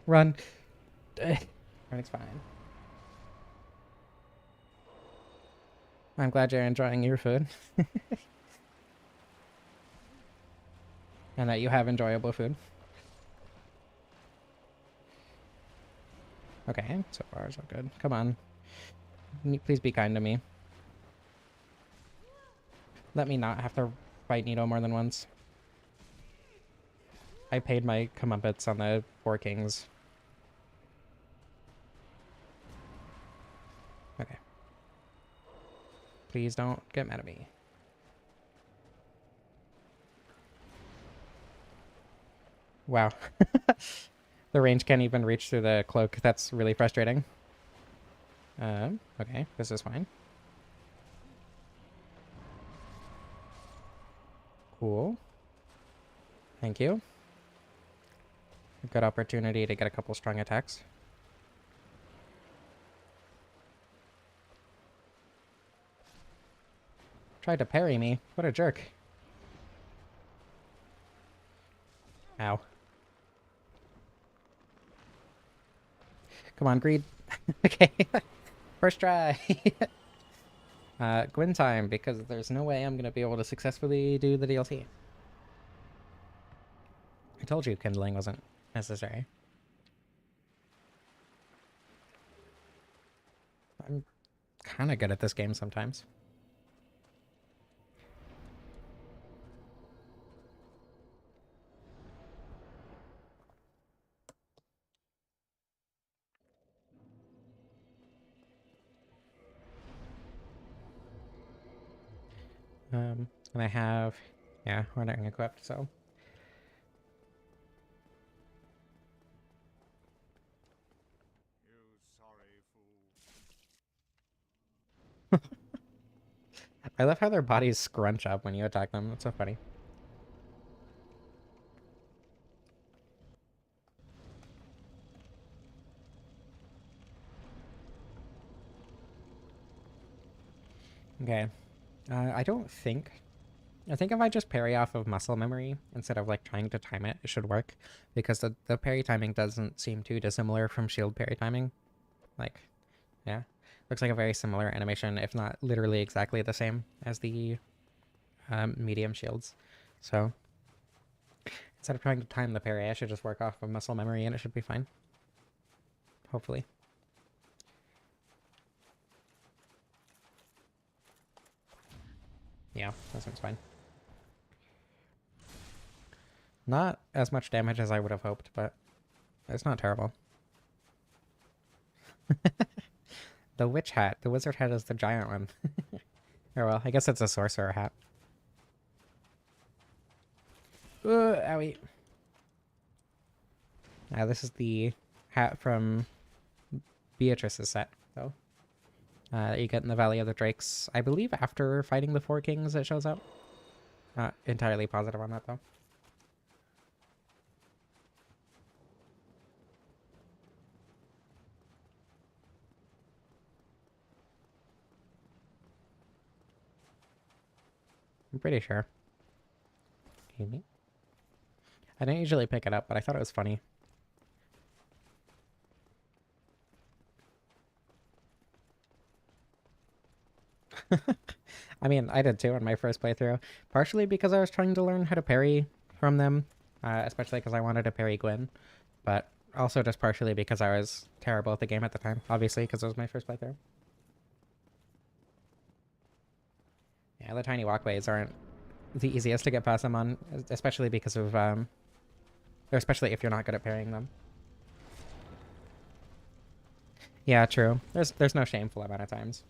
Run. Everything's fine. I'm glad you're enjoying your food. And that you have enjoyable food. Okay, so far so good. Come on. Please be kind to me. Let me not have to fight Nito more than once. I paid my comeuppance on the Four Kings. Okay. Please don't get mad at me. Wow. The range can't even reach through the cloak. That's really frustrating. Okay, this is fine. Cool. Thank you. A good opportunity to get a couple strong attacks. Tried to parry me. What a jerk. Ow. Come on, greed. Okay. First try. Gwyn time, because there's no way I'm going to be able to successfully do the DLC. I told you kindling wasn't necessary. I'm kind of good at this game sometimes. And I have, yeah, running equipped, so. I love how their bodies scrunch up when you attack them. That's so funny. Okay. I think if I just parry off of muscle memory instead of like trying to time it, it should work. Because the parry timing doesn't seem too dissimilar from shield parry timing. Like, yeah. Looks like a very similar animation, if not literally exactly the same as the medium shields. So, instead of trying to time the parry, I should just work off of muscle memory and it should be fine. Hopefully. Yeah, that seems fine. Not as much damage as I would have hoped, but it's not terrible. The witch hat. The wizard hat is the giant one. Oh well, I guess it's a sorcerer hat. Owie. This is the hat from Beatrice's set. You get in the Valley of the Drakes. I believe after fighting the Four Kings it shows up. Not entirely positive on that, though. I'm pretty sure. Amy? I didn't usually pick it up, but I thought it was funny. I mean, I did too in my first playthrough. Partially because I was trying to learn how to parry from them, especially because I wanted to parry Gwyn. But also just partially because I was terrible at the game at the time, obviously, because it was my first playthrough. Yeah, the tiny walkways aren't the easiest to get past them on, especially because of, or especially if you're not good at parrying them. Yeah, true. There's no shameful amount of times.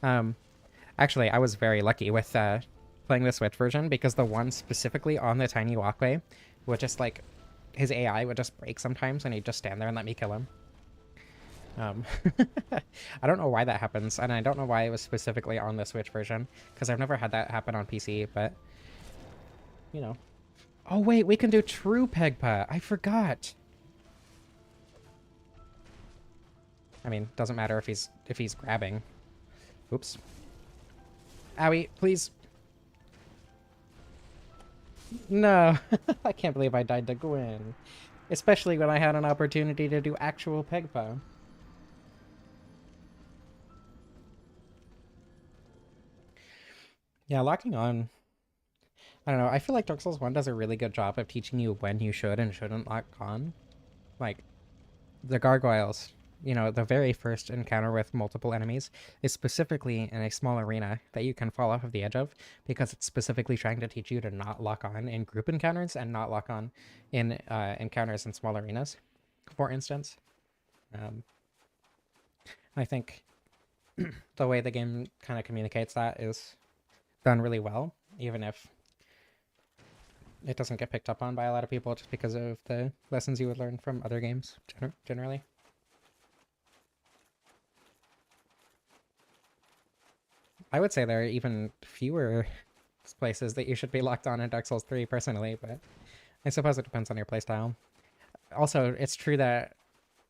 Um, Actually, I was very lucky with playing the Switch version because the one specifically on the tiny walkway would just like his AI would just break sometimes and he'd just stand there and let me kill him. I don't know why that happens, and I don't know why it was specifically on the Switch version because I've never had that happen on PC, but you know. Oh wait, we can do true Pegpa. I forgot. I mean, doesn't matter if he's grabbing. Oops. Owie, please. No. I can't believe I died to Gwyn. Especially when I had an opportunity to do actual Pegpa. Yeah, locking on. I don't know. I feel like Dark Souls 1 does a really good job of teaching you when you should and shouldn't lock on. Like, the gargoyles, you know, the very first encounter with multiple enemies is specifically in a small arena that you can fall off of the edge of because it's specifically trying to teach you to not lock on in group encounters and not lock on in encounters in small arenas, for instance. Um, I think the way the game kind of communicates that is done really well, even if it doesn't get picked up on by a lot of people just because of the lessons you would learn from other games generally. I would say there are even fewer places that you should be locked on in Dark Souls 3 personally, but I suppose it depends on your playstyle. Also, it's true that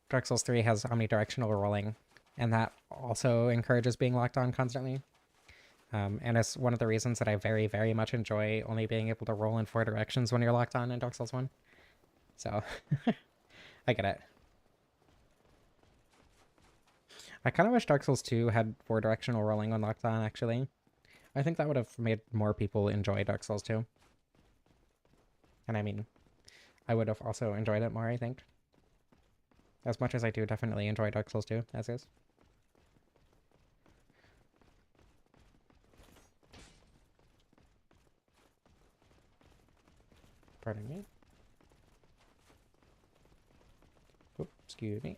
Dark Souls 3 has omnidirectional rolling, and that also encourages being locked on constantly. And it's one of the reasons that I very, very much enjoy only being able to roll in 4 directions when you're locked on in Dark Souls 1. So, I get it. I kind of wish Dark Souls 2 had 4 directional rolling when locked on, actually. I think that would have made more people enjoy Dark Souls 2. And I mean, I would have also enjoyed it more, I think. As much as I do definitely enjoy Dark Souls 2, as is. Pardon me. Oops, excuse me.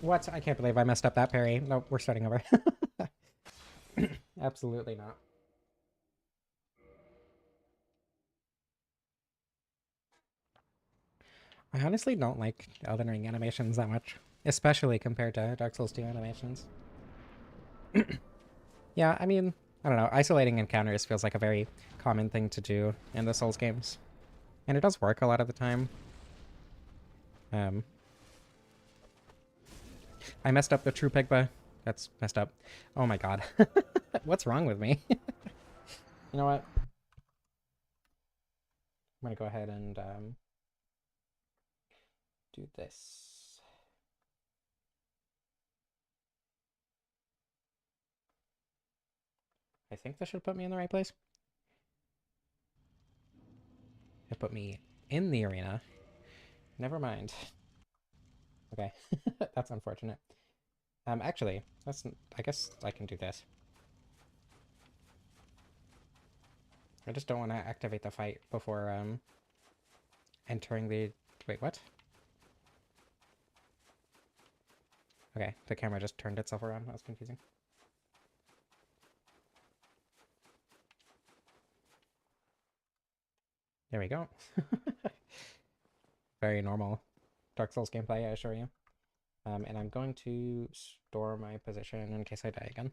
What? I can't believe I messed up that parry. No, we're starting over. Absolutely not. I honestly don't like Elden Ring animations that much, especially compared to Dark Souls 2 animations. Yeah, I mean, I don't know. Isolating encounters feels like a very common thing to do in the Souls games. And it does work a lot of the time. I messed up the true Pigba. That's messed up. Oh my god. What's wrong with me? You know what? I'm gonna go ahead and do this. I think this should put me in the right place. It put me in the arena. Never mind. Okay, that's unfortunate. Actually, that's. I guess I can do this. I just don't want to activate the fight before entering the. Wait, what? Okay, the camera just turned itself around. That was confusing. There we go. Very normal Dark Souls gameplay, I assure you. And I'm going to store my position in case I die again.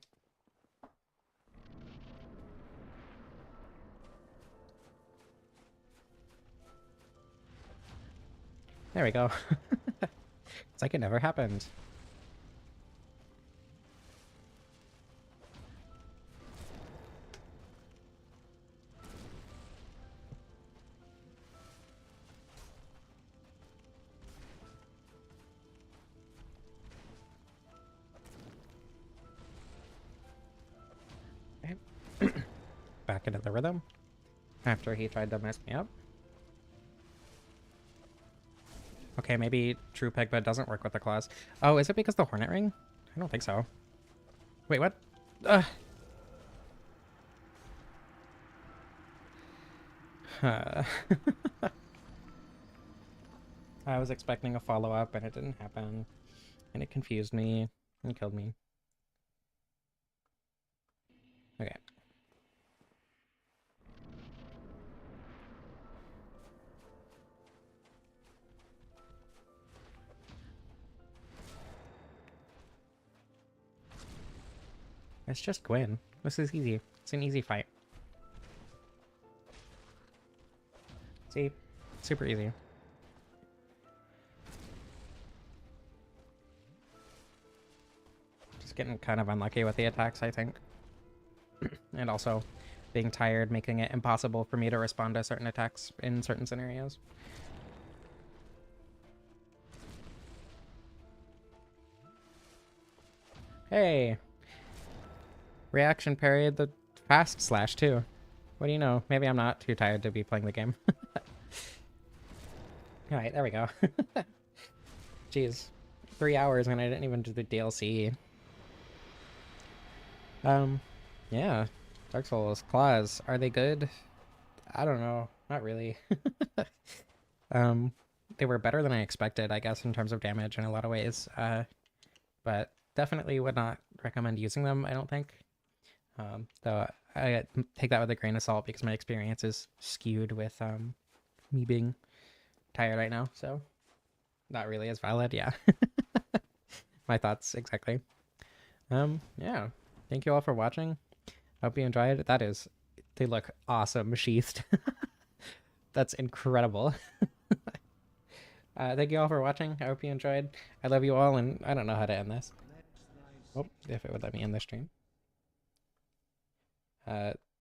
There we go. It's like it never happened. Okay. Back into the rhythm after he tried to mess me up. Okay, maybe True Pegba doesn't work with the claws. Oh, is it because the Hornet Ring? I don't think so. Wait, what? Ugh. I was expecting a follow-up and it didn't happen. And it confused me and killed me. Okay. It's just Gwyn. This is easy. It's an easy fight. See? Super easy. Just getting kind of unlucky with the attacks, I think. And also being tired, making it impossible for me to respond to certain attacks in certain scenarios. Hey! Reaction period, the fast slash too. What do you know? Maybe I'm not too tired to be playing the game. Alright, there we go. Jeez. 3 hours and I didn't even do the DLC. Yeah. Dark Souls claws, are they good? I don't know. Not really. They were better than I expected, I guess, in terms of damage in a lot of ways. But definitely would not recommend using them, I don't think. Though I take that with a grain of salt because my experience is skewed with me being tired right now, so not really as valid. Yeah. My thoughts exactly. Yeah, thank you all for watching. I hope you enjoyed it. They look awesome sheathed. That's incredible. Thank you all for watching. I hope you enjoyed. I love you all, and I don't know how to end this. Oh, if it would let me end the stream.